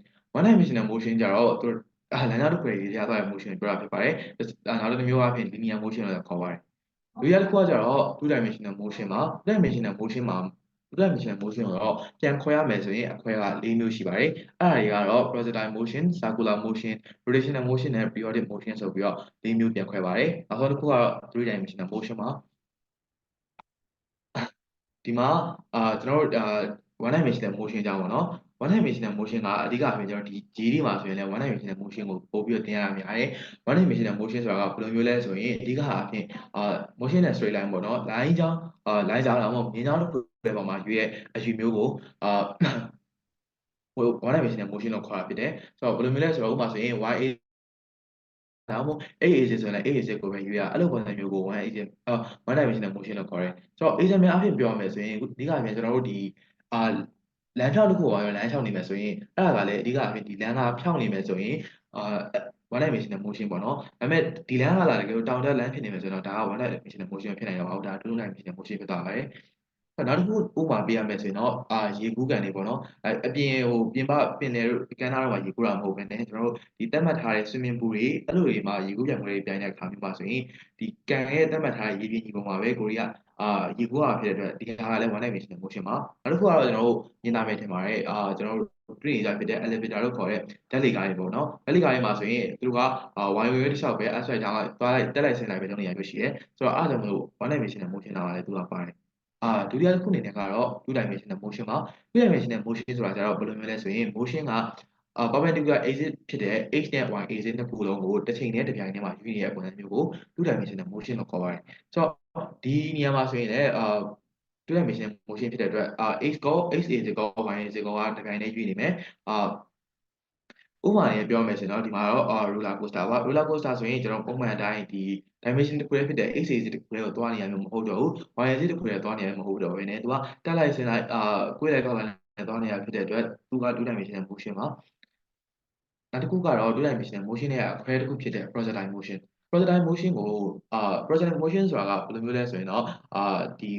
ကျတော့သူလမ်းကြောင်းတစ်ခုရေးရသွားတဲ့ motion ကိုပြောတာဖြစ်ပါတယ်နောက်တစ်မျိုးအဖြစ် linear motion လို့ခေါ်ပါတယ်ဒုတိယတစ်ခုကကျတော့ two dimensional motion မှာ two dimensional motion ကိုတော့ပြန်ခွဲရမယ်ဆိုရင်အခွဲက၄မျိုးရှိပါတယ်အဲ့ဒါတွေကတော့ projectile motion circular motion rotational motion နဲ့ periodic motion ဆိုပြီးတော့၄မျိုးပြန်ခွဲပါတယ်နောက်ဆုံးတစ်ခုကတော့ three dimensional motion မှာဒီမှာကျွန်တော်တို့one dimensional motion ကြောင့်ပေါ့နော် one dimensional motion ကအဓိကအပြင်ကျွန်တော်ဒီ GD မှာဆိုရင်လည်း one dimensional motion ကိုပို့ပြီးတော့သင်ရတာများတယ် one dimensional motion ဆိုတာကဘယ်လိုမျိုးလဲဆိုရင်အဓိကအပြင်motion နဲ့ straight line ပေါ့နော် line ကြောင်း line ကြောင်းတော့မဟုတ်မြင်းကြောင်းတစ်ခုပဲပေါ်မှာရွေးတဲ့အယူမျိုးကိုone dimensional motion လို့ခေါ်တာဖြစ်တယ်ဆိုတော့ဘယ်လိုမျိုးလဲဆိုတော့ဥပမာဆိုရင် y ဒါမှမဟုတ် AAC ဆိုရင် AAC ကိုပဲရွေးရအဲ့လိုပုံစံမျိုးကို one dimensional motion လို့ခေါ်တယ်ဆိုတော့ example အဖြစ်ပြောရမယ်ဆိုရင်အဓိကအပြင်ကျွန်တော်တို့ဒီလမ်းဖြောင်းတစ်ခုပေါ်ရောလမ်းဖြောင်းနေမယ်ဆိုရင်အဲ့ဒါကလည်းအဓိကအဖြစ်ဒီလမ်းကဖြောင်းနေမယ်ဆိုရင်one dimensional motion ပေါ့နော်ဒါပေမဲ့ဒီလမ်းကလာတကယ်လို့တောင်တက်လမ်းဖြစ်နေမယ်ဆိုတော့ဒါက one dimensional motion ဖြစ်နိုင်တော့အောင်ဒါ two dimensional motion ဖြစ်သွားပါတယ်နောက်တစ်ခုဥပမာပေးရမယ်ဆိုရင်တော့ရေကူးကန်တွေပေါ့နော်အပြင်ပြင်ပပင်လယ်ကမ်းနားတော့ရေကူးတာမဟုတ်ဘဲနဲ့ကျွန်တော်တို့ဒီသတ်မှတ်ထားတဲ့ swimming pool တွေအဲ့လိုတွေမှာရေကူးပြန်ခွဲတွေပြိုင်တဲ့အခါမျိုးမှာဆိုရင်ဒီကန်ရဲ့သတ်မှတ်ထားတဲ့ရေပြင်ကြီးပုံမှာပဲကိုရီးယား ရေကူးတာဖြစ်တဲ့အတွက်ဒီဟာကလည်း one dimensional motion ပါနောက်တစ်ခုကတော့ကျွန်တော်တို့မြင်နာမယ်ထင်ပါတယ်ကျွန်တော်တို့တွေ့နေကြဖြစ်တဲ့ elevator လို့ခေါ်တဲ့ဓာတ်လေကားတွေပေါ့နော်ဓာတ်လေကားတွေမှာဆိုရင်သူတို့ကwire wave တစ်လျှောက်ပဲ aspect ကြောင့်သွားလိုက်တက်လိုက်ဆင်းလိုက်ပဲလုပ်နေရမျိုးရှိတယ်ဆိုတော့အားကြောင့်မလို့ one dimensional motion လာတယ်သူကပါတယ်ဒုတိယတစ်ခုအနေနဲ့ကတော့ two dimensional motion ပါ two dimensional motion ဆိုတာကျတော့ဘယ်လိုမျိုးလဲဆိုရင် motion ကperpendicular axis ဖြစ်တဲ့ x နဲ့ y axis နှစ်ခုလုံးကိုတစ်ချိန်နဲ့တစ်ပြိုင်တည်းမှာယူနေတဲ့ပုံစံမျိုးကို two dimensional motion လို့ခေါ်ပါတယ်ဆိုတော့ဒီနေရာမှာဆိုရင်လည်းtwo dimensional motion ဖြစ်တဲ့အတွက်x ကော x axis ကော y axis ကောကတစ်ပြိုင်တည်းယူနေမယ်ဥပမာနဲ့ပြောမယ်ဆိုတော့ဒီမှာတော့roller coaster ပါ roller coaster ဆိုရင်ကျွန်တော်ပုံမှန်အတိုင်းဒီ dimension တစ်ခုလေးဖြစ်တဲ့ x axis တစ်ခုလေးကိုသွားနေရမျိုးမဟုတ်တော့ဘူး y axis တစ်ခုလေးသွားနေရမျိုးမဟုတ်တော့ဘဲねသူကတက်လိုက်ဆင်းလိုက်ကွေးလိုက်ကောက်လိုက်သွားနေရဖြစ်တဲ့အတွက်သူက two dimensional motion ပါနောက်တစ်ခုကတော့ two dimensional motion ရဲ့အခွဲတစ်ခုဖြစ်တဲ့ projectile motion projectile motion ကိုprojectile motion ဆိုတာကဘယ်လိုမျိုးလဲဆိုရင်တော့ဒီ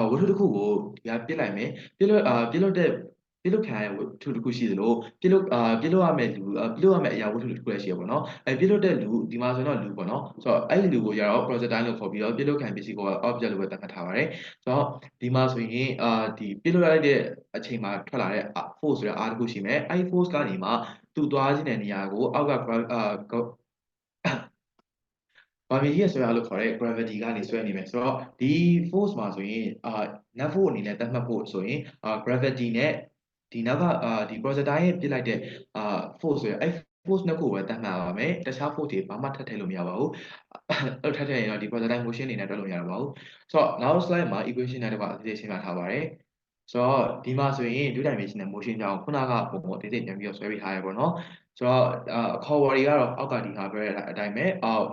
ဝတ္ထုတစ်ခုကိုဒီကပြစ်လိုက်မယ်ပြစ်လို့ခံရဝတ္ထုတစ်ခုရှိသလိုပြစ်လို့ရမယ့်လူပြစ်လို့ရမယ့်အရာဝတ္ထုတစ်ခုလည်းရှိရပါတော့ပြစ်လို့တဲ့လူဒီမှာဆိုရင်တော့လူပေါ့နော်ဆိုတော့အဲ့ဒီလူကိုရတော့ projectile လို့ခေါ်ပြီးတော့ပြစ်လို့ခံပစ္စည်းကို object လို့ပဲသတ်မှတ်ထားပါတယ်ဆိုတော့ဒီမှာဆိုရင်ဒီပြစ်လို့လိုက်တဲ့အချိန်မှာထွက်လာတဲ့ force ဆိုတဲ့အားတစ်ခုရှိမယ်အဲ့ဒီ force ကနေမှသူသွားခြင်းတဲ့နေရာကိုအောက်ကgravity ရဲ့ဆွဲအားလို့ခေါ်တဲ့ gravity ကနေဆွဲနေမယ်ဆိုတော့ဒီ force မှာဆိုရင်net force အနေနဲ့သတ်မှတ်ဖို့ဆိုရင်gravity နဲ့ဒီနောက်ကဒီ projectile ရဲ့ပြစ်လိုက်တဲ့force ဆိုရယ်အဲ့ force နှစ်ခုပဲသတ်မှတ်ပါမယ်တခြား force တွေဘာမှထပ်ထည့်လို့မရပါဘူးအဲ့ထပ်ထည့်ရင်တော့ဒီ projectile motion အနေနဲ့တွက်လို့မရတော့ပါဘူးဆိုတော့နောက် slide မှာ equation နဲ့တကွအသေးစိတ်ရှင်းပြထားပါတယ်ဆိုတော့ဒီမှာဆိုရင် two dimensional motion ကြောင့်ခုနကပုံအသေးစိတ်ပြန်ပြီးတော့ဆွဲပေးထားရပေါ့နော်ဆိုတော့အခေါ်ဝေါ်တွေကတော့အောက်ကဒီဟာပြောရတဲ့အတိုင်းပဲ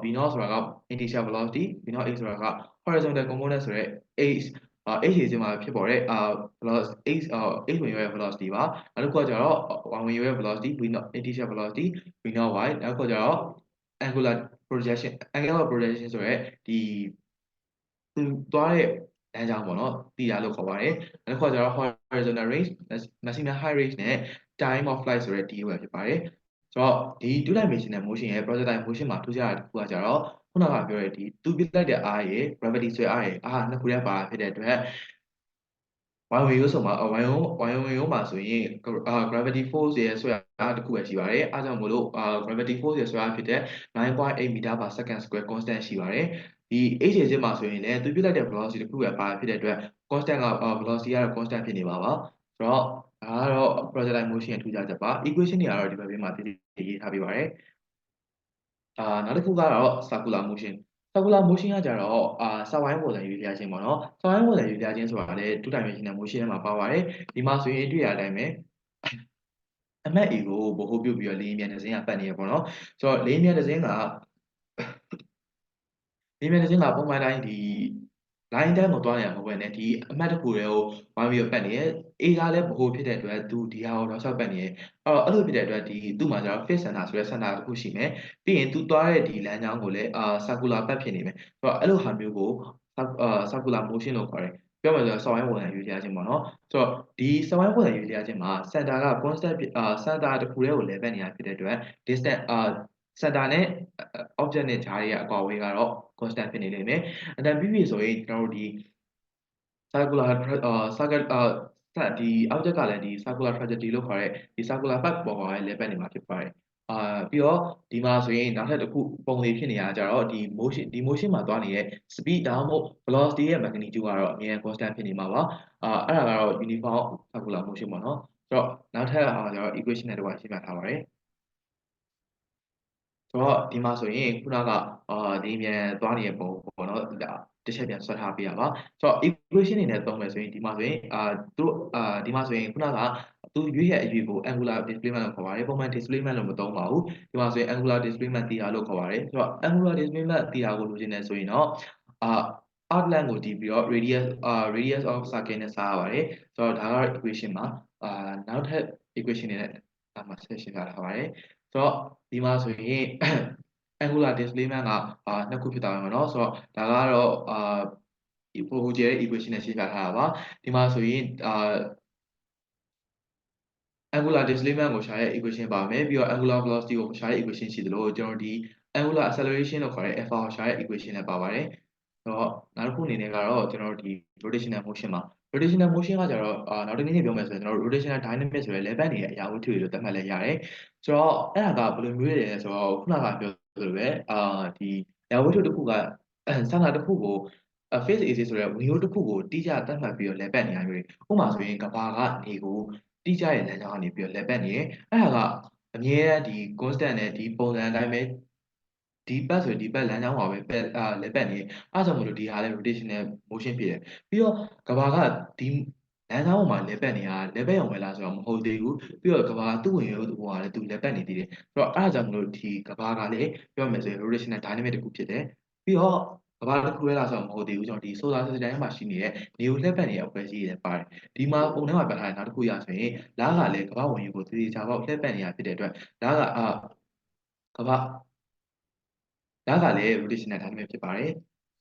v naught ဆိုတာက initial velocity v naught x ဆိုတာက horizontal component ဆိုတဲ့ h axis မှာဖြစ်ပေါ်တဲ့velocity x ဝင်ရောက်ရဲ့ velocity ပါနောက်တစ်ခုကကျတော့ y ဝင်ရောက်ရဲ့ velocity v naught initial velocity v naught y နောက်တစ်ခုကကျတော့ angular projection ဆိုတဲ့ဒီသူသွားတဲ့လမ်းကြောင်းပေါ့နော်တည်ရလို့ခေါ်ပါတယ်နောက်တစ်ခုကကျတော့ horizontal range maximum height range နဲ့ time of flight ဆိုတဲ့ d ပဲဖြစ်ပါတယ်ဆိုတော့ဒီ two dimensional motion ရဲ့ projectile motion မှာထူးခြားတာတစ်ခုကကျတော့ခုနကပြောတဲ့ဒီသူပြလိုက်တဲ့အားရဲ့ gravity ဆွဲအားရဲ့အားနှစ်ခုတည်းပါဖြစ်တဲ့အတွက်ဝိုင်ဝင်ရိုးဆိုမှာဝိုင်ဝင်ရိုးမှာဆိုရင် gravity force ရဲ့ဆွဲအားတစ်ခုပဲရှိပါတယ်အားကြောင့်မို့လို့gravity force ရဲ့ဆွဲအားဖြစ်တဲ့ 9.8 meter per second square constant ရှိပါတယ်ဒီ h ရဲ့မှာဆိုရင်လည်းသူပြလိုက်တဲ့ velocity တစ်ခုပဲပါဖြစ်တဲ့အတွက် constant က velocity ကတော့ constant ဖြစ်နေပါပါဆိုတော့ဒါကတော့ projectile motion ရဲ့ထူးခြားချက်ပါ equation တွေကတော့ဒီဘက်ဘေးမှာတည်ရေးထားပေးပါတယ်နောက်တစ်ခုကတော့ circular motion circular motion ကကြတော့စဝိုင်းပုံစံရွေးလျားခြင်းပေါ့နော်စဝိုင်းပုံစံရွေးလျားခြင်းဆိုတာလည်း two dimensional motion ထဲမှာပါပါတယ်ဒီမှာဆိုရင်တွေ့ရတဲ့အတိုင်းပဲအမတ် A ကိုဗဟိုပြုပြီးတော့လေးမြန်တစ်စင်းကပတ်နေရပေါ့နော်ဆိုတော့လေးမြန်တစ်စင်းကပုံမှန်တိုင်းဒီ line တိုင်းကိုတွားနေရမှာပဲねဒီအမှတ်တစ်ခုတွေကိုဝိုင်းပြီးတော့ပတ်နေရ A ကလည်းဗဟိုဖြစ်တဲ့အတွက်သူဒီဟာကိုတော့ဆောက်ပတ်နေရအဲ့လိုဖြစ်တဲ့အတွက်ဒီသူ့မှာကျတော့ fixed center ဆိုတဲ့ center တစ်ခုရှိမယ်ပြီးရင်သူတွားတဲ့ဒီလမ်းကြောင်းကိုလည်းcircular ပတ်ဖြစ်နေမယ်ဆိုတော့အဲ့လိုဟာမျိုးကိုcircular motion လို့ခေါ်တယ်ပြောမယ်ဆိုတော့စဝိုင်းပုံစံရွေးလျားခြင်းပေါ့နော်ဆိုတော့ဒီစဝိုင်းပုံစံရွေးလျားခြင်းမှာ center က constant center တစ်ခုတည်းကိုလဲပတ်နေတာဖြစ်တဲ့အတွက် distance center နဲ့ object နဲ့ဂျားရဲ့အကွာအဝေးကတော့ constant ဖြစ်နေလိမ့်မယ်အတန်ပြီးပြီဆိုရင်ကျွန်တော်တို့ဒီ circular ဒီ object ကလည်းဒီ circular trajectory လို့ခေါ်တဲ့ဒီ circular path ပေါ်မှာလဲပတ်နေမှာဖြစ်ပါတယ်ပြီးတော့ဒီမှာဆိုရင်နောက်ထပ်တစ်ခုပုံလေးဖြစ်နေတာကြတော့ဒီ motion မှာသွားနေတဲ့ speed ဒါမှမဟုတ် velocity ရဲ့ magnitude ကတော့အမြဲ constant ဖြစ်နေမှာပါအဲ့ဒါကတော့ uniform circular motion ပေါ့နော်ဆိုတော့နောက်ထပ်ကျတော့ equation နဲ့တကွရှင်းပြထားပါတယ်ဆိုတော့ဒီမှာဆိုရင်ခုနကဒီမြန်သွားနေတဲ့ပုံပေါ့နော်တစ်ချက်ပြန်ဆွဲထားပေးရပါဆိုတော့ equation တွေနဲ့သုံးမယ်ဆိုရင်ဒီမှာဆိုရင်ဒီမှာဆိုရင်ခုနကသူရွေးရဲ့အရွေကို angular displacement လို့ခေါ်ပါတယ်ပုံမှန် displacement လို့မသုံးပါဘူးဒီမှာဆိုရင် angular displacement သီတာလို့ခေါ်ပါတယ်ဆိုတော့ angular displacement သီတာကိုလိုချင်တယ်ဆိုရင်တော့arc length ကိုတည်ပြီးတော့ radius of circle နဲ့စားရပါတယ်ဆိုတော့ဒါကတော့ equation ပါနောက်ထပ် equation တွေနဲ့မှာဆက်ရှင်းပြထားပါတယ်ဆိုတော့ဒီမှာဆိုရင် angular displacement ကနှစ်ခုဖြစ်သွားမှာเนาะဆိုတော့ဒါကတော့ဟိုကျဲ equation နဲ့ရှင်းပြထားတာပါဒီမှာဆိုရင်angular displacement ကိုရှာတဲ့ equation ပါမယ်ပြီးတော့ angular velocity ကိုရှာတဲ့ equation ရှိသလိုကျွန်တော်ဒီ angular acceleration လို့ခေါ်တဲ့ alpha ကိုရှာတဲ့ equation နဲ့ပါပါတယ် တော့နောက်တစ်ခုအနေနဲ့ကတော့ကျွန်တော်တို့ဒီ rotational motion မှာ rotational motion ကကြတော့နောက်တစ်နည်းနဲ့ပြောမယ်ဆိုရင်ကျွန်တော်တို့ rotational dynamic ဆိုရယ်လဲပတ်နေတဲ့အရာဝတ္ထုတွေလို့သတ်မှတ်လဲရတယ်ဆိုတော့အဲ့ဒါကဘယ်လိုမျိုးလဲဆိုတော့ခုနကပြောသလိုပဲဒီအရာဝတ္ထုတစ်ခုကဆန္ဒတစ်ခုကိုphase AC ဆိုရယ်ဝင်ရိုးတစ်ခုကိုတိကျသတ်မှတ်ပြီးတော့လဲပတ်နေရမျိုးဥပမာဆိုရင်ကဘာကနေကိုတိကျရဲ့လမ်းကြောင်းကနေပြီးတော့လဲပတ်နေတယ်အဲ့ဒါကအမြဲတမ်းဒီ constant နဲ့ဒီပုံစံအတိုင်းပဲဒီဘက်ဆိုဒီဘက်လမ်းကြောင်းမှာပဲလဲပတ်နေအဲ့ဒါကြောင့်မလို့ဒီဟာလဲ rotational motion ဖြစ်တယ်ပြီးတော့ကဘာကဒီလမ်းကြောင်းမှာလဲပတ်နေတာလဲပတ်ရုံပဲလားဆိုတော့မဟုတ်သေးဘူးပြီးတော့ကဘာသူ့ဝင်ရိုးဟိုဟာလဲသူလဲပတ်နေသေးတယ်ဆိုတော့အဲ့ဒါကြောင့်မလို့ဒီကဘာကလည်းပြောမယ်ဆိုရင် rotational dynamic တစ်ခုဖြစ်တယ်ပြီးတော့ကဘာတစ်ခုပဲလားဆိုတော့မဟုတ်သေးဘူးကျွန်တော်ဒီ solar system ထဲမှာရှိနေတဲ့နေကိုလှည့်ပတ်နေတဲ့အဖွဲ့အစည်းတွေပါတယ်ဒီမှာပုံထဲမှာပြထားတဲ့နောက်တစ်ခုရဆိုရင်လာကလည်းကဘာဝင်ရိုးကိုသေချာပေါက်လှည့်ပတ်နေတာဖြစ်တဲ့အတွက်လာကဘာဒါကလည်း rotational dynamic ဖြစ်ပါတယ်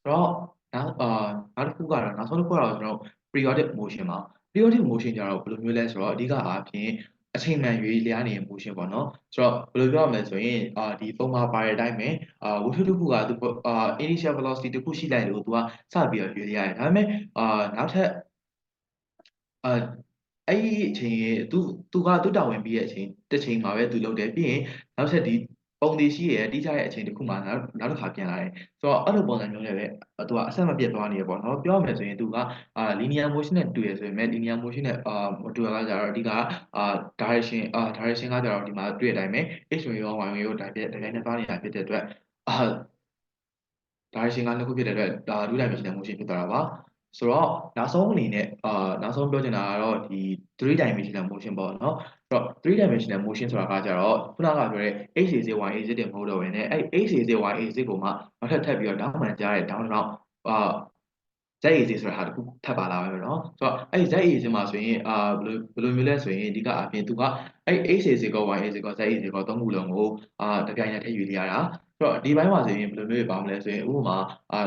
ဆိုတော့နောက်တစ်ခုကတော့နောက်ဆုံးတစ်ခုကတော့ကျွန်တော် periodic motion ပါ periodic motion ကြတော့ဘယ်လိုမျိုးလဲဆိုတော့အဓိကအားဖြင့်အချိန်မှန်ရွေးလျားနေတဲ့ motion ပေါ့နော်ဆိုတော့ဘယ်လိုပြောရမလဲဆိုရင်ဒီပုံမှာပါတဲ့အတိုင်းပဲဝတ္ထုတစ်ခုကသူinitial velocity တစ်ခုရှိလိုက်လို့သူကစပြီးတော့ရွေးလျားရတယ်ဒါပေမဲ့နောက်ထပ်အဲ့ဒီအချိန်သူကသူ့တာဝန်ပြီးတဲ့အချိန်တစ်ချိန်မှာပဲသူလုပ်တယ်ပြီးရင်နောက်ထပ်ဒီပုံသေးရှိရဲ့တိကျတဲ့အချိန်တစ်ခုမှနောက်တစ်ခါပြန်လာတယ်ဆိုတော့အဲ့လိုပုံစံမျိုးနဲ့ပဲသူကအဆက်မပြတ်သွားနေရပေါ့နော်ပြောရမယ်ဆိုရင်သူကlinear motion နဲ့တူရဆိုပေမဲ့ linear motion နဲ့မတူတာကကြတော့အဓိကdirection ကကြတော့ဒီမှာတွေ့တဲ့အတိုင်းပဲ x ဝင်ရော y ဝင်ရောတိုင်းနဲ့သွားနေတာဖြစ်တဲ့အတွက်direction ကနှစ်ခုဖြစ်တဲ့အတွက်ဒါ two dimensional motion ဖြစ်သွားတာပါဆိုတော့နောက်ဆုံးအနေနဲ့နောက်ဆုံးပြောချင်တာကတော့ဒီ three dimensional motion ပေါ့နော်ဆိုတော့ three dimensional motion ဆိုတာကကြတော့ခုနကပြောတဲ့ x az y az တင်မဟုတ်တော့ဘဲနဲ့အဲ့ x az y az ကိုမှနောက်ထပ်ထပ်ပြီးတော့တောင်းမှန်ကြားတဲ့ down down z az ဆိုတာဟာတခုထပ်ပါလာပဲเนาะဆိုတော့အဲ့ z az မှာဆိုရင်ဘယ်လိုမျိုးလဲဆိုရင်အဓိကအပြင်သူကအဲ့ x az ကော y az ကော z az ကောသုံးခုလုံးကိုတပြိုင်နက်တည်းယူရတာဆိုတော့ဒီဘိုင်းမှာဆိုရင်ဘယ်လိုမျိုးပါမလဲဆိုရင်ဥပမာ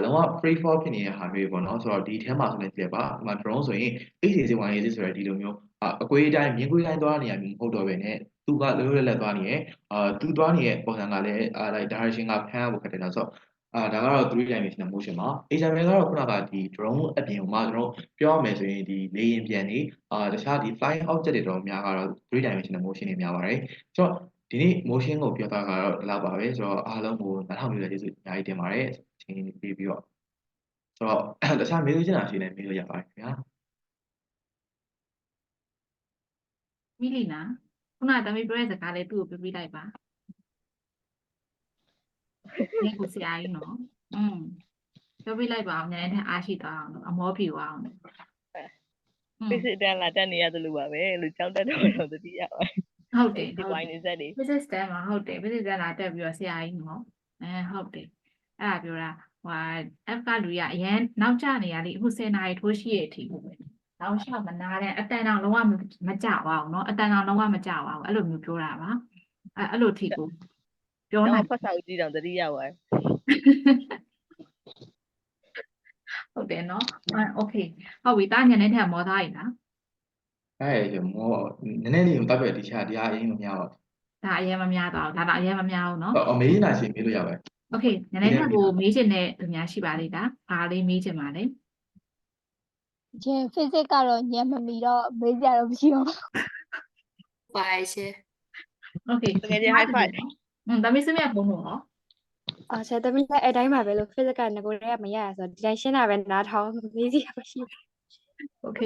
လုံးဝ free fall ဖြစ်နေတဲ့ဟာမျိုးပေါ့နော်ဆိုတော့ဒီထဲမှာဆိုရင်ကြည့်ပါဥပမာ drone ဆိုရင် x az y az ဆိုတဲ့ဒီလိုမျိုးအကွေးတိုင်းမြင်းကွေးတိုင်းသွားနေရမျိုးမဟုတ်တော့ဘဲနဲ့သူကလွယ်လွယ်လက်သွားနေရသူသွားနေတဲ့ပုံစံကလည်းlike direction ကဖမ်းဖို့ခက်တယ်ဆိုတော့ဒါကတော့ three dimensional motion ပါ example ကတော့ခုနကဒီ drone အပြင်မှာကျွန်တော်ပြောရမယ်ဆိုရင်ဒီလေယာဉ်ပြန်နေတခြားဒီ flying object တွေတော့များကတော့ three dimensional motion တွေများပါတယ်ဆိုတော့ဒီနေ့ motion ကိုပြောတာကတော့ဒီလောက်ပါပဲဆိုတော့အားလုံးကိုနားထောင်ပြီးကျေးဇူးအများကြီးတင်ပါတယ်အချိန်ပေးပြီးတော့ဆိုတော့တခြားမေးလို့ချင်တာရှိရင်မေးလို့ရပါတယ်ခင်ဗျာ
မိလီနာခုနကတမီးပြောတဲ့စကားလေးသူ့ကိုပြပြလိုက်ပါဒီကိုဆရာကြီးနော်ပြောပြလိုက်ပါအောင်ဉာဏ်နဲ့အားရှိသွားအောင်လို့အမောပြသွားအောင်
ဖိစစ်တန်းလာတက်နေရတယ်လို့ပါပဲလို့ကြောင်းတက်တော့တတိယပါ
ဟုတ်တယ်
ဒီပိုင်းနေစက်တွေ
physics တန်းမှာဟုတ်တယ် physics တန်းလာတက်ပြီးတော့ဆရာကြီးနော်ဟုတ်တယ်အဲ့ဒါပြောတာF ကလူရအရန်နောက်ကျနေရလေအခု10နာရီထိုးရှိရဲ့အထိဟုတ်ပဲနောက်လျှောက်မနာတဲ့အတန်တောင်လုံးဝမကြပါဘူးเนาะအတန်တောင်လုံးဝမကြပါဘူးအဲ့လိုမျိုးပြောတာပါအဲ့လိုထိကိုပြောနိုင်
ဖတ်စာဦးကြည့်တော့တတိယပါ
ဟုတ်တယ်เนาะโอเคဟုတ်ပြီတာညနေထက်မောသားရည်လား
မောနည်းနည်းလေးတော့ပြည့်တရားအရင်မများပါဘူး
ဒါအရင်မများတော့ဒါတော့အရင်မများဘူးเนาะ
မေးနိုင်ရှင်မေးလို့ရပါတယ်
โอเคညနေထက်ကိုမေးချင်တဲ့သူများရှိပါလိမ့်လားဘာလေးမေးချင်ပါလဲ
ကျန် physics ကတော့ညံမမီတော့မေးကြတော့မရှိတော့
ပါရှင်
โอเค
တကယ်ကြီး high five
ဒါမီးစမြတ်ပုံလို့ဟော
ဆရာသမီးလည်းအဲ့တိုင်းပါပဲလို့ physics ကငကိုတည်းကမရရဆိုတော့ဒီတိုင်းရှင်းတာပဲနားထောင်မေးစီရမရှိ
โอเค